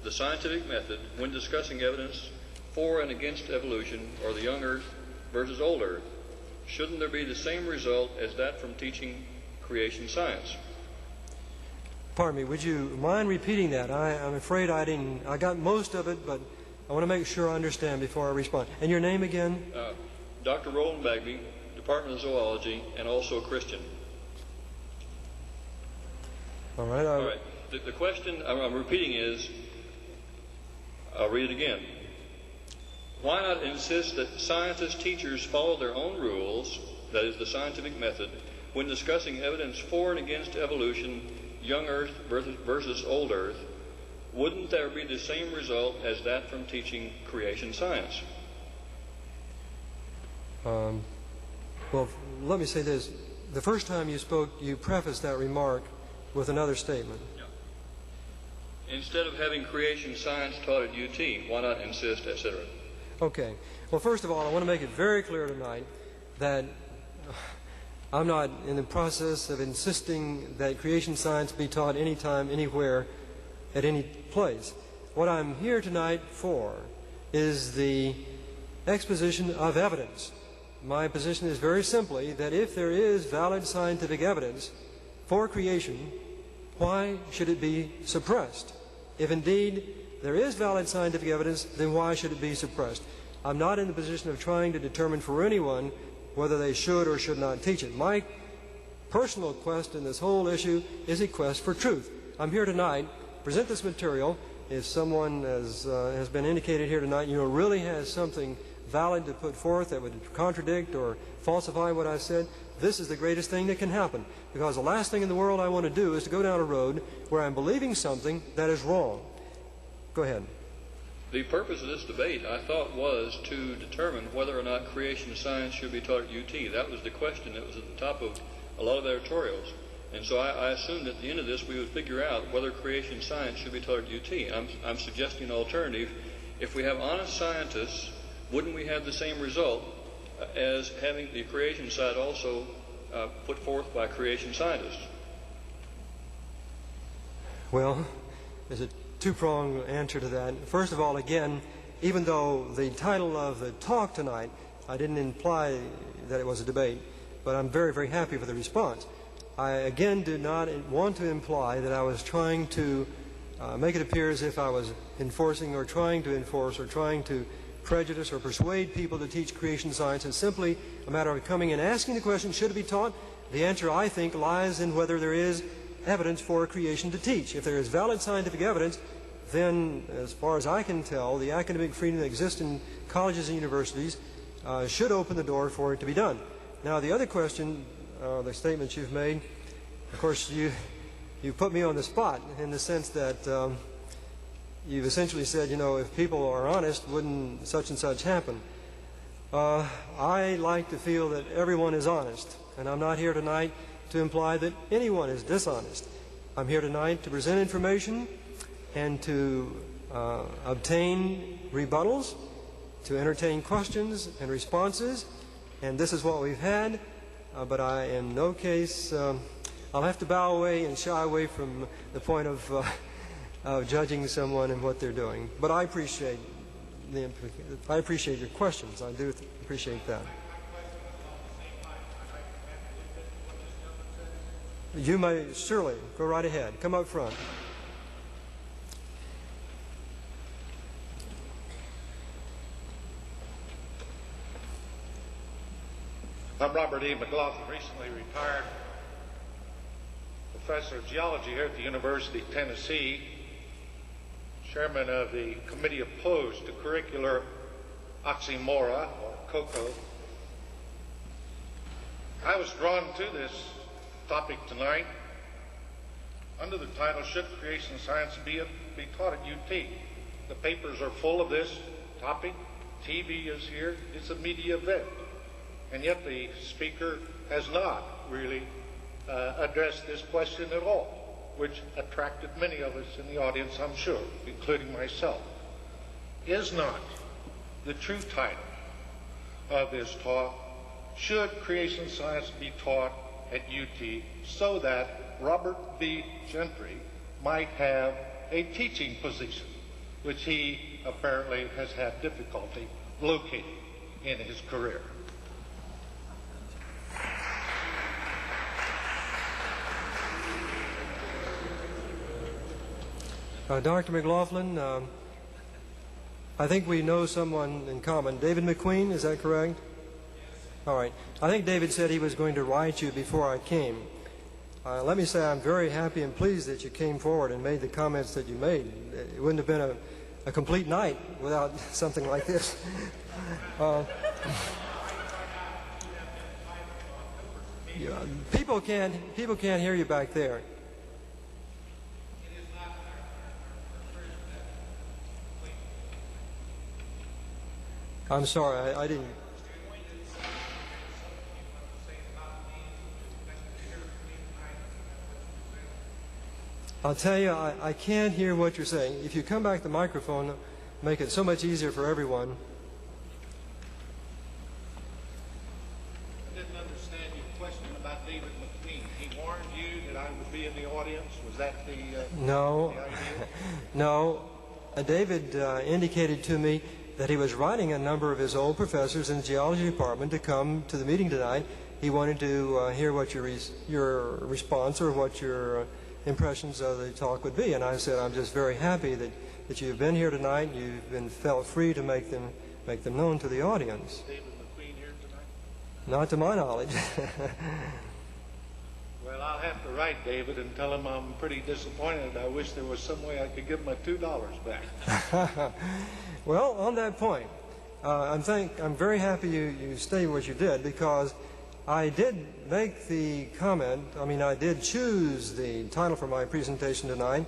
the scientific method, when discussing evidence for and against evolution or the young Earth versus old Earth? Shouldn't there be the same result as that from teaching creation science? Pardon me, would you mind repeating that? I'm afraid I got most of it, but I want to make sure I understand before I respond. And your name again? Dr. Roland Bagby, Department of Zoology, and also a Christian. All right. All right. The question I'm repeating is, I'll read it again. Why not insist that scientists, teachers follow their own rules, that is the scientific method, when discussing evidence for and against evolution, young Earth versus old Earth? Wouldn't there be the same result as that from teaching creation science? Well, let me say this. The first time you spoke, you prefaced that remark with another statement. Yeah. Instead of having creation science taught at UT, why not insist, etc.? Okay. Well, first of all, I want to make it very clear tonight that I'm not in the process of insisting that creation science be taught anytime, anywhere, at any place. What I'm here tonight for is the exposition of evidence. My position is very simply that if there is valid scientific evidence for creation, why should it be suppressed? If indeed there is valid scientific evidence, then why should it be suppressed? I'm not in the position of trying to determine for anyone whether they should or should not teach it. My personal quest in this whole issue is a quest for truth. I'm here tonight to present this material. If someone, as has been indicated here tonight, really has something valid to put forth that would contradict or falsify what I've said, this is the greatest thing that can happen. Because the last thing in the world I want to do is to go down a road where I'm believing something that is wrong. Go ahead. The purpose of this debate, I thought, was to determine whether or not creation science should be taught at UT. That was the question that was at the top of a lot of the editorials. And so I assumed at the end of this we would figure out whether creation science should be taught at UT. I'm suggesting an alternative. If we have honest scientists, wouldn't we have the same result as having the creation side also put forth by creation scientists? Well, there's a two-pronged answer to that. First of all, again, even though the title of the talk tonight, I didn't imply that it was a debate, but I'm very, very happy for the response. I, again, did not want to imply that I was trying to make it appear as if I was enforcing or trying to enforce or trying to prejudice or persuade people to teach creation science. It's simply a matter of coming and asking the question, should it be taught? The answer, I think, lies in whether there is evidence for creation to teach. If there is valid scientific evidence, then, as far as I can tell, the academic freedom that exists in colleges and universities should open the door for it to be done. Now, the other question, the statements you've made, of course, you put me on the spot in the sense that you've essentially said, if people are honest, wouldn't such and such happen? I like to feel that everyone is honest, and I'm not here tonight to imply that anyone is dishonest. I'm here tonight to present information and to obtain rebuttals, to entertain questions and responses, and this is what we've had, but I, in no case, I'll have to bow away and shy away from the point of judging someone and what they're doing. But I appreciate your questions. I do appreciate that. You may surely go right ahead. Come up front. I'm Robert E. McLaughlin, recently retired professor of geology here at the University of Tennessee, chairman of the committee opposed to curricular oxymora, or COCO. I was drawn to this topic tonight under the title, Should Creation Science be Taught at UT? The papers are full of this topic. TV is here. It's a media event. And yet the speaker has not really addressed this question at all, which attracted many of us in the audience, I'm sure, including myself. Is not the true title of this talk should creation science be taught at UT so that Robert B. Gentry might have a teaching position, which he apparently has had difficulty locating in his career. Dr. McLaughlin, I think we know someone in common. David McQueen, is that correct? All right. I think David said he was going to write you before I came. Let me say I'm very happy and pleased that you came forward and made the comments that you made. It wouldn't have been a complete night without something like this. People can't hear you back there. I'm sorry, I didn't. I'll tell you, I can't hear what you're saying. If you come back to the microphone, make it so much easier for everyone. I didn't understand your question about David McQueen. He warned you that I would be in the audience. Was that the No. the idea? No. David indicated to me that he was writing a number of his old professors in the geology department to come to the meeting tonight. He wanted to hear what your response or what your impressions of the talk would be. And I said, I'm just very happy that you've been here tonight. You've been felt free to make them known to the audience. David McQueen here tonight? Not to my knowledge. Well, I'll have to write David and tell him I'm pretty disappointed. I wish there was some way I could give him my $2 back. Well, on that point, I'm very happy you stayed what you did, because I did make the comment, I did choose the title for my presentation tonight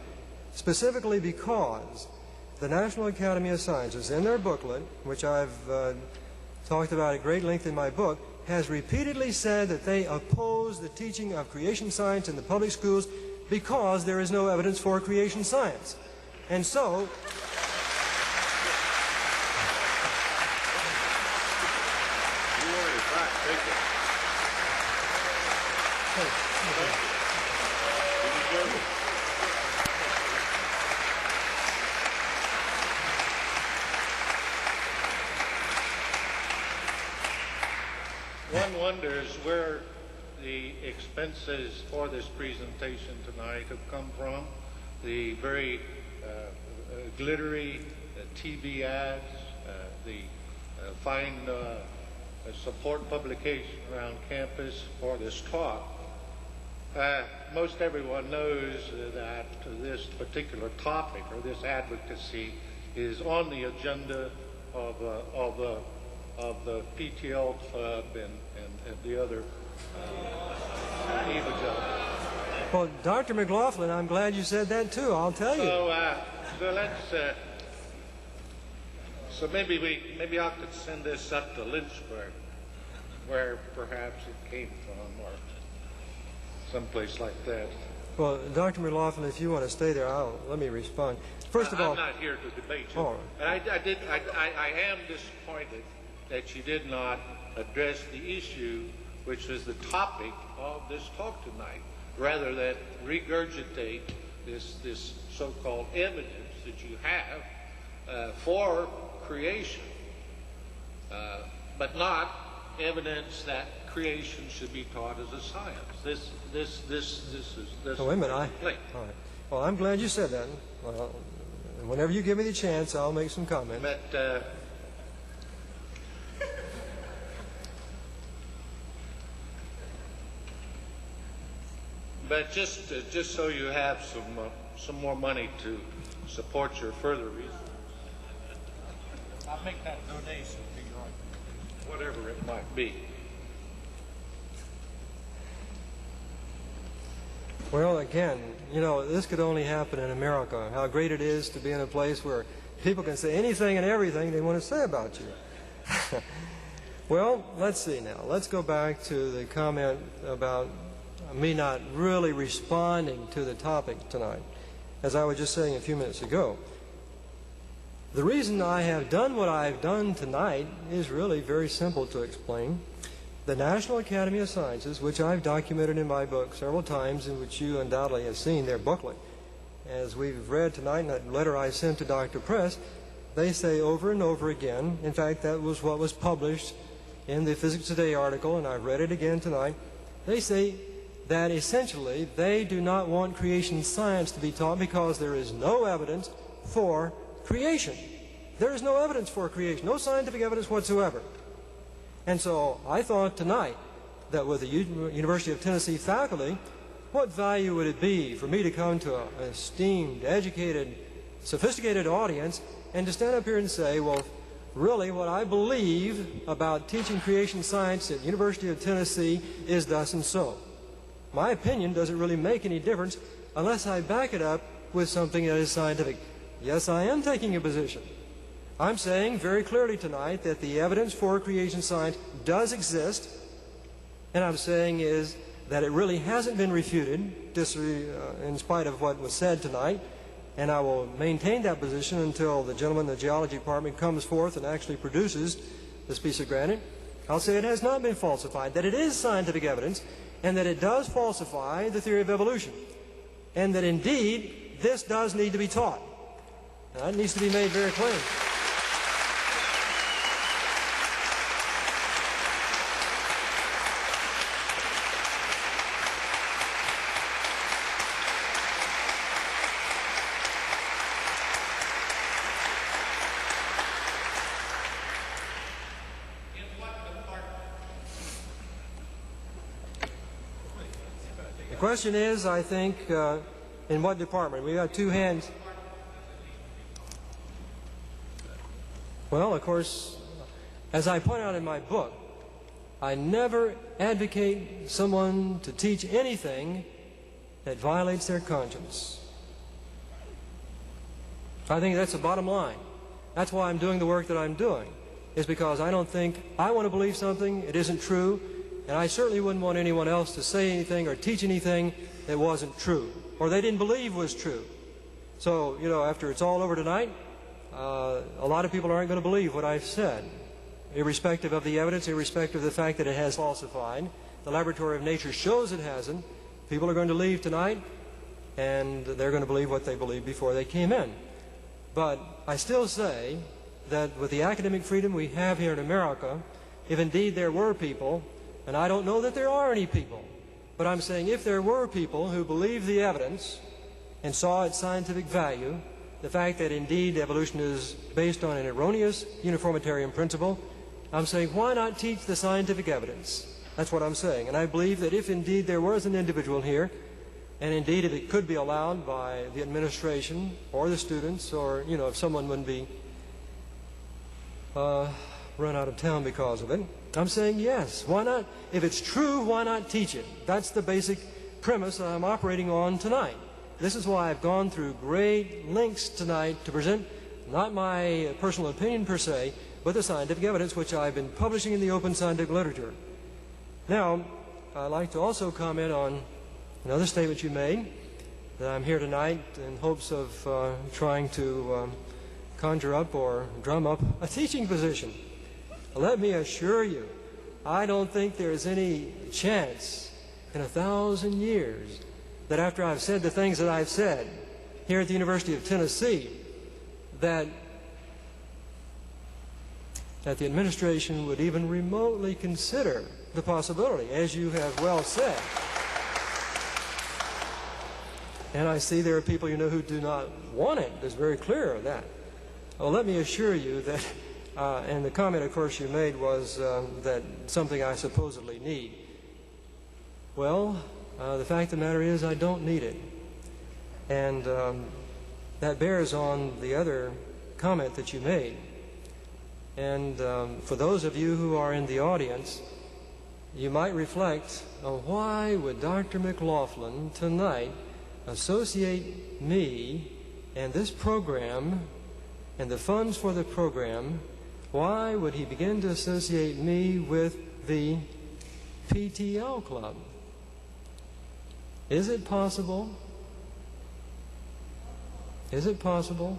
specifically because the National Academy of Sciences, in their booklet, which I've talked about at great length in my book, has repeatedly said that they oppose the teaching of creation science in the public schools because there is no evidence for creation science. And so, one wonders where the expenses for this presentation tonight have come from. The very glittery TV ads, the fine support publication around campus for this talk. Most everyone knows that this particular topic or this advocacy is on the agenda of the PTL Club and the other evangelical. well, Dr. McLaughlin, I'm glad you said that too. I'll tell you. So let's. So maybe I could send this up to Lynchburg, where perhaps it came from, or someplace like that. Well, Dr. McLaughlin, if you want to stay there, let me respond. First of all, I'm not here to debate you. Oh. And I am disappointed that you did not address the issue, which is the topic of this talk tonight, rather than regurgitate this so-called evidence that you have for creation, but not evidence that creation should be taught as a science. This is. Oh, wait a minute. All right. Well, I'm glad you said that. Well, whenever you give me the chance, I'll make some comments. But just so you have some more money to support your further research, I'll make that donation to your, whatever it might be. Well, again, this could only happen in America. How great it is to be in a place where people can say anything and everything they want to say about you. Well, let's see now. Let's go back to the comment about me not really responding to the topic tonight, as I was just saying a few minutes ago. The reason I have done what I've done tonight is really very simple to explain. The National Academy of Sciences, which I've documented in my book several times, in which you undoubtedly have seen their booklet, as we've read tonight in that letter I sent to Dr. Press, they say over and over again, in fact, that was what was published in the Physics Today article, and I've read it again tonight, they say that essentially they do not want creation science to be taught because there is no evidence for creation. There is no evidence for creation, no scientific evidence whatsoever. And so I thought tonight that with the University of Tennessee faculty, what value would it be for me to come to an esteemed, educated, sophisticated audience and to stand up here and say, well, really what I believe about teaching creation science at the University of Tennessee is thus and so. My opinion doesn't really make any difference unless I back it up with something that is scientific. Yes, I am taking a position. I'm saying very clearly tonight that the evidence for creation science does exist, and I'm saying is that it really hasn't been refuted in spite of what was said tonight, and I will maintain that position until the gentleman in the geology department comes forth and actually produces this piece of granite. I'll say it has not been falsified, that it is scientific evidence, and that it does falsify the theory of evolution, and that indeed this does need to be taught. Now, that needs to be made very plain. The question is, I think, in what department? We've got two hands. Well, of course, as I point out in my book, I never advocate someone to teach anything that violates their conscience. I think that's the bottom line. That's why I'm doing the work that I'm doing, is because I don't think I want to believe something, it isn't true, and I certainly wouldn't want anyone else to say anything or teach anything that wasn't true, or they didn't believe was true. So, you know, after it's all over tonight, a lot of people aren't going to believe what I've said, irrespective of the evidence, irrespective of the fact that it has falsified. The laboratory of nature shows it hasn't. People are going to leave tonight, and they're going to believe what they believed before they came in. But I still say that with the academic freedom we have here in America, if indeed there were people, and I don't know that there are any people, but I'm saying if there were people who believed the evidence and saw its scientific value, the fact that indeed evolution is based on an erroneous uniformitarian principle, I'm saying why not teach the scientific evidence? That's what I'm saying. And I believe that if indeed there was an individual here, and indeed if it could be allowed by the administration or the students, or, you know, if someone wouldn't be run out of town because of it, I'm saying yes. Why not? If it's true, why not teach it? That's the basic premise that I'm operating on tonight. This is why I've gone through great lengths tonight to present not my personal opinion per se, but the scientific evidence which I've been publishing in the open scientific literature. Now, I'd like to also comment on another statement you made, that I'm here tonight in hopes of trying to conjure up or drum up a teaching position. Let me assure you, I don't think there's any chance in 1,000 years that after I've said the things that I've said here at the University of Tennessee, that the administration would even remotely consider the possibility, as you have well said. And I see there are people you know who do not want it. It's very clear of that. Well, let me assure you that, and the comment, of course, you made was that something I supposedly need. Well, the fact of the matter is I don't need it. And that bears on the other comment that you made. And for those of you who are in the audience, you might reflect on why would Dr. McLaughlin tonight associate me and this program and the funds for the program, why would he begin to associate me with the PTL Club? Is it possible? Is it possible?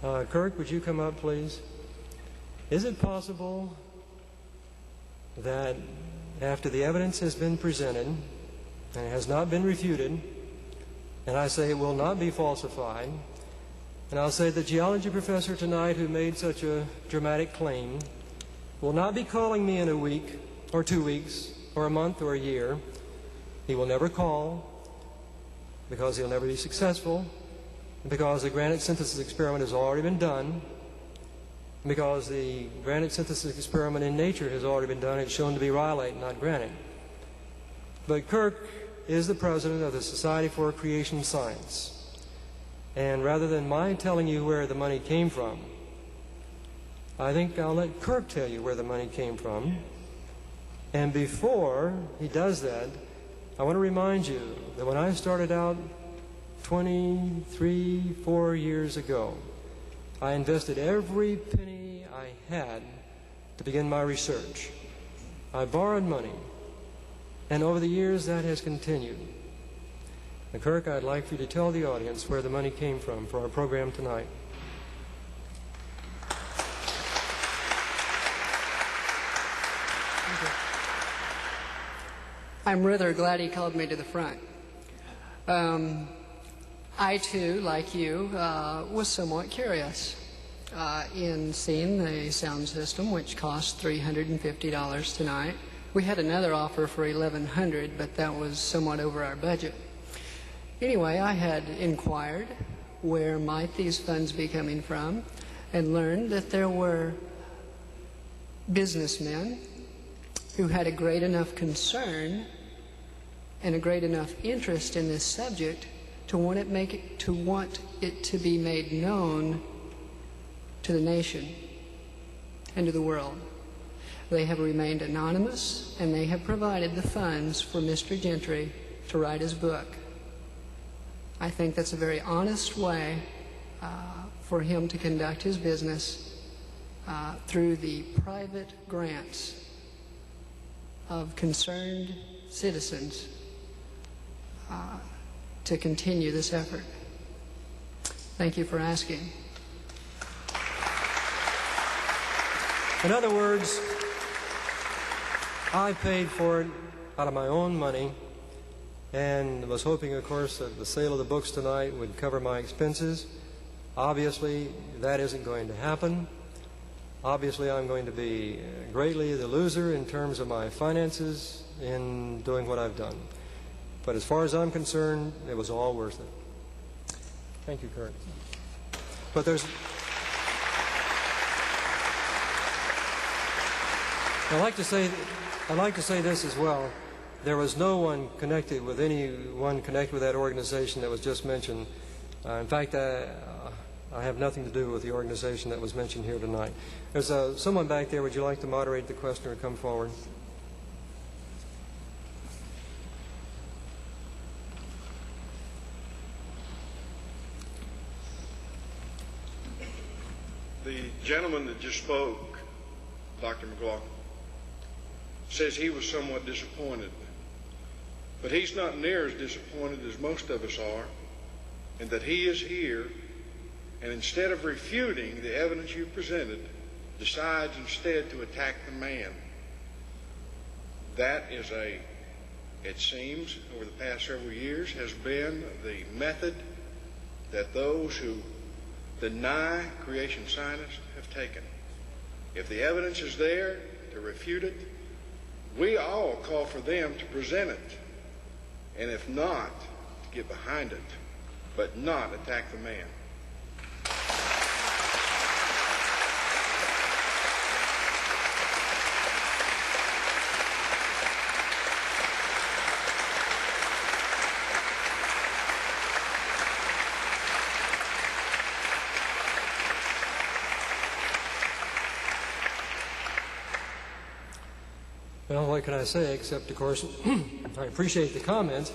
Kirk, would you come up, please? Is it possible that after the evidence has been presented and has not been refuted, and I say it will not be falsified, and I'll say the geology professor tonight who made such a dramatic claim will not be calling me in a week or 2 weeks or a month or a year. He will never call because he'll never be successful, because the granite synthesis experiment has already been done, because the granite synthesis experiment in nature has already been done. It's shown to be rhyolite, not granite. But Kirk is the president of the Society for Creation Science. And rather than my telling you where the money came from, I think I'll let Kirk tell you where the money came from. And before he does that, I want to remind you that when I started out 4 years ago, I invested every penny I had to begin my research. I borrowed money, and over the years that has continued. And Kirk, I'd like for you to tell the audience where the money came from for our program tonight. I'm rather glad he called me to the front. I, too, like you, was somewhat curious in seeing the sound system, which cost $350 tonight. We had another offer for $1,100, but that was somewhat over our budget. Anyway, I had inquired where might these funds be coming from and learned that there were businessmen who had a great enough concern and a great enough interest in this subject to want it to be made known to the nation and to the world. They have remained anonymous, and they have provided the funds for Mr. Gentry to write his book. I think that's a very honest way for him to conduct his business through the private grants of concerned citizens to continue this effort. Thank you for asking. In other words, I paid for it out of my own money and was hoping, of course, that the sale of the books tonight would cover my expenses. Obviously, that isn't going to happen. Obviously, I'm going to be greatly the loser in terms of my finances in doing what I've done. But as far as I'm concerned, it was all worth it. Thank you, Kurt. But I'd like to say this as well. There was no one connected with that organization that was just mentioned. In fact, I have nothing to do with the organization that was mentioned here tonight. There's someone back there. Would you like to moderate the question or come forward? The gentleman that just spoke, Dr. McLaughlin, says he was somewhat disappointed. But he's not near as disappointed as most of us are, and that he is here, and instead of refuting the evidence you presented, decides instead to attack the man. That is it seems, over the past several years, has been the method that those who deny creation scientists have taken. If the evidence is there to refute it, we all call for them to present it. And if not, to get behind it, but not attack the man. Well, what can I say, except, of course, I appreciate the comments.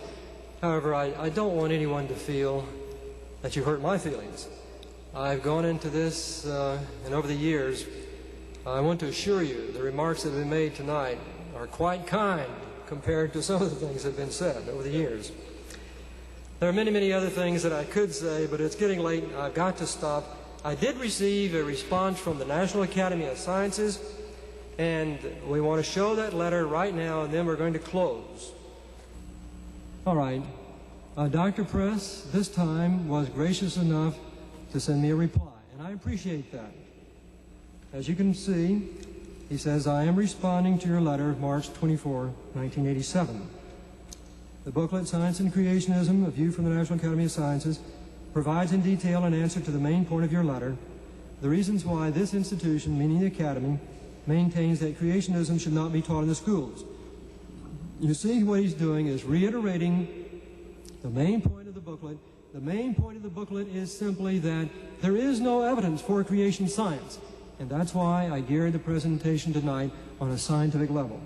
However, I don't want anyone to feel that you hurt my feelings. I've gone into this, and over the years, I want to assure you the remarks that have been made tonight are quite kind compared to some of the things that have been said over the years. There are many, many other things that I could say, but it's getting late, and I've got to stop. I did receive a response from the National Academy of Sciences, and we want to show that letter right now, and then we're going to close. All right. Dr. Press, this time, was gracious enough to send me a reply, and I appreciate that. As you can see, he says, I am responding to your letter of March 24, 1987. The booklet, Science and Creationism, A View from the National Academy of Sciences, provides in detail an answer to the main point of your letter, the reasons why this institution, meaning the Academy, maintains that creationism should not be taught in the schools. You see, what he's doing is reiterating the main point of the booklet. The main point of the booklet is simply that there is no evidence for creation science, and that's why I geared the presentation tonight on a scientific level.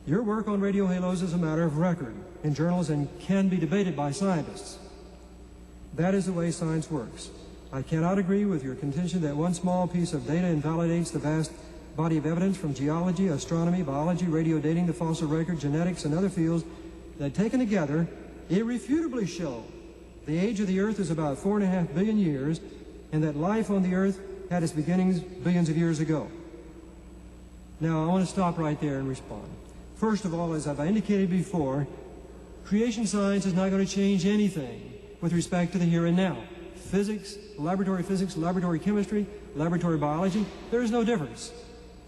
Your work on radio halos is a matter of record in journals and can be debated by scientists. That is the way science works. I cannot agree with your contention that one small piece of data invalidates the vast body of evidence from geology, astronomy, biology, radio dating, the fossil record, genetics, and other fields that, taken together, irrefutably show the age of the Earth is about 4.5 billion years, and that life on the Earth had its beginnings billions of years ago. Now, I want to stop right there and respond. First of all, as I've indicated before, creation science is not going to change anything with respect to the here and now. Physics, laboratory chemistry, laboratory biology, there is no difference.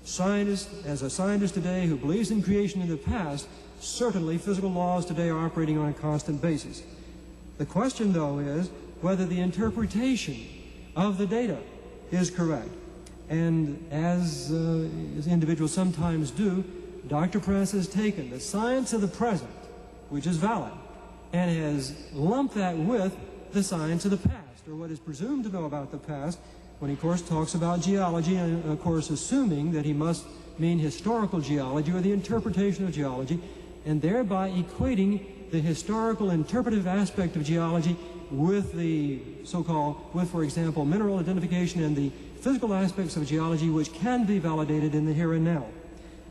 As a scientist today who believes in creation in the past, certainly physical laws today are operating on a constant basis. The question, though, is whether the interpretation of the data is correct. And as individuals sometimes do, Dr. Press has taken the science of the present, which is valid, and has lumped that with the science of the past, or what is presumed to know about the past, when he, of course, talks about geology, and, of course, assuming that he must mean historical geology or the interpretation of geology, and thereby equating the historical interpretive aspect of geology with the so-called, for example, mineral identification and the physical aspects of geology which can be validated in the here and now.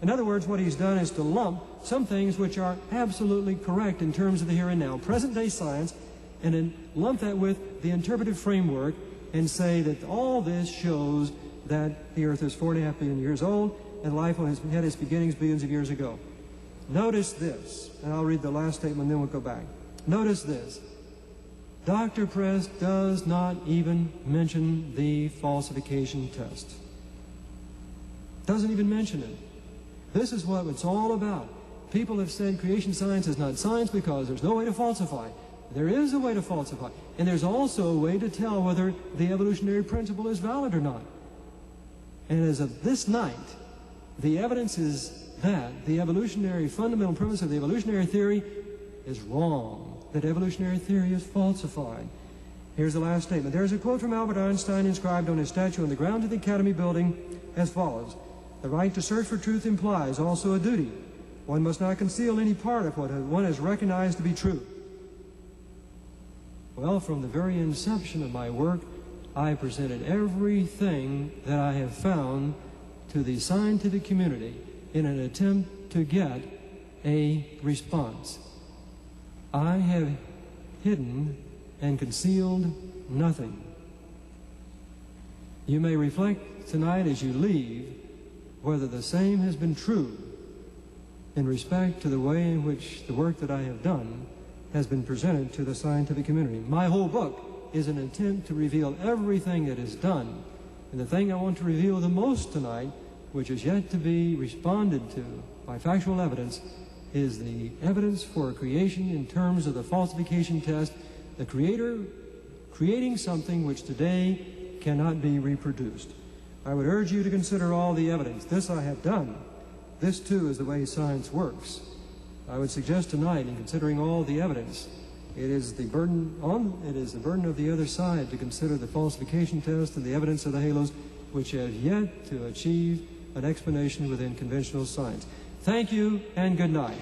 In other words, what he's done is to lump some things which are absolutely correct in terms of the here and now, present-day science, and then lump that with the interpretive framework and say that all this shows that the Earth is 4.5 billion years old and life had its beginnings billions of years ago. Notice this, and I'll read the last statement, then we'll go back. Notice this. Dr. Press does not even mention the falsification test. Doesn't even mention it. This is what it's all about. People have said creation science is not science because there's no way to falsify. There is a way to falsify. And there's also a way to tell whether the evolutionary principle is valid or not. And as of this night, the evidence is that the evolutionary fundamental premise of the evolutionary theory is wrong, that evolutionary theory is falsified. Here's the last statement. There's a quote from Albert Einstein inscribed on his statue on the ground of the Academy building as follows. The right to search for truth implies also a duty. One must not conceal any part of what one has recognized to be true. Well, from the very inception of my work, I presented everything that I have found to the scientific community in an attempt to get a response. I have hidden and concealed nothing. You may reflect tonight as you leave whether the same has been true in respect to the way in which the work that I have done has been presented to the scientific community. My whole book is an attempt to reveal everything that is done. And the thing I want to reveal the most tonight, which is yet to be responded to by factual evidence, is the evidence for creation in terms of the falsification test, the Creator creating something which today cannot be reproduced. I would urge you to consider all the evidence. This I have done. This, too, is the way science works. I would suggest tonight, in considering all the evidence, it is the burden of the other side to consider the falsification test and the evidence of the halos, which have yet to achieve an explanation within conventional science. Thank you, and good night.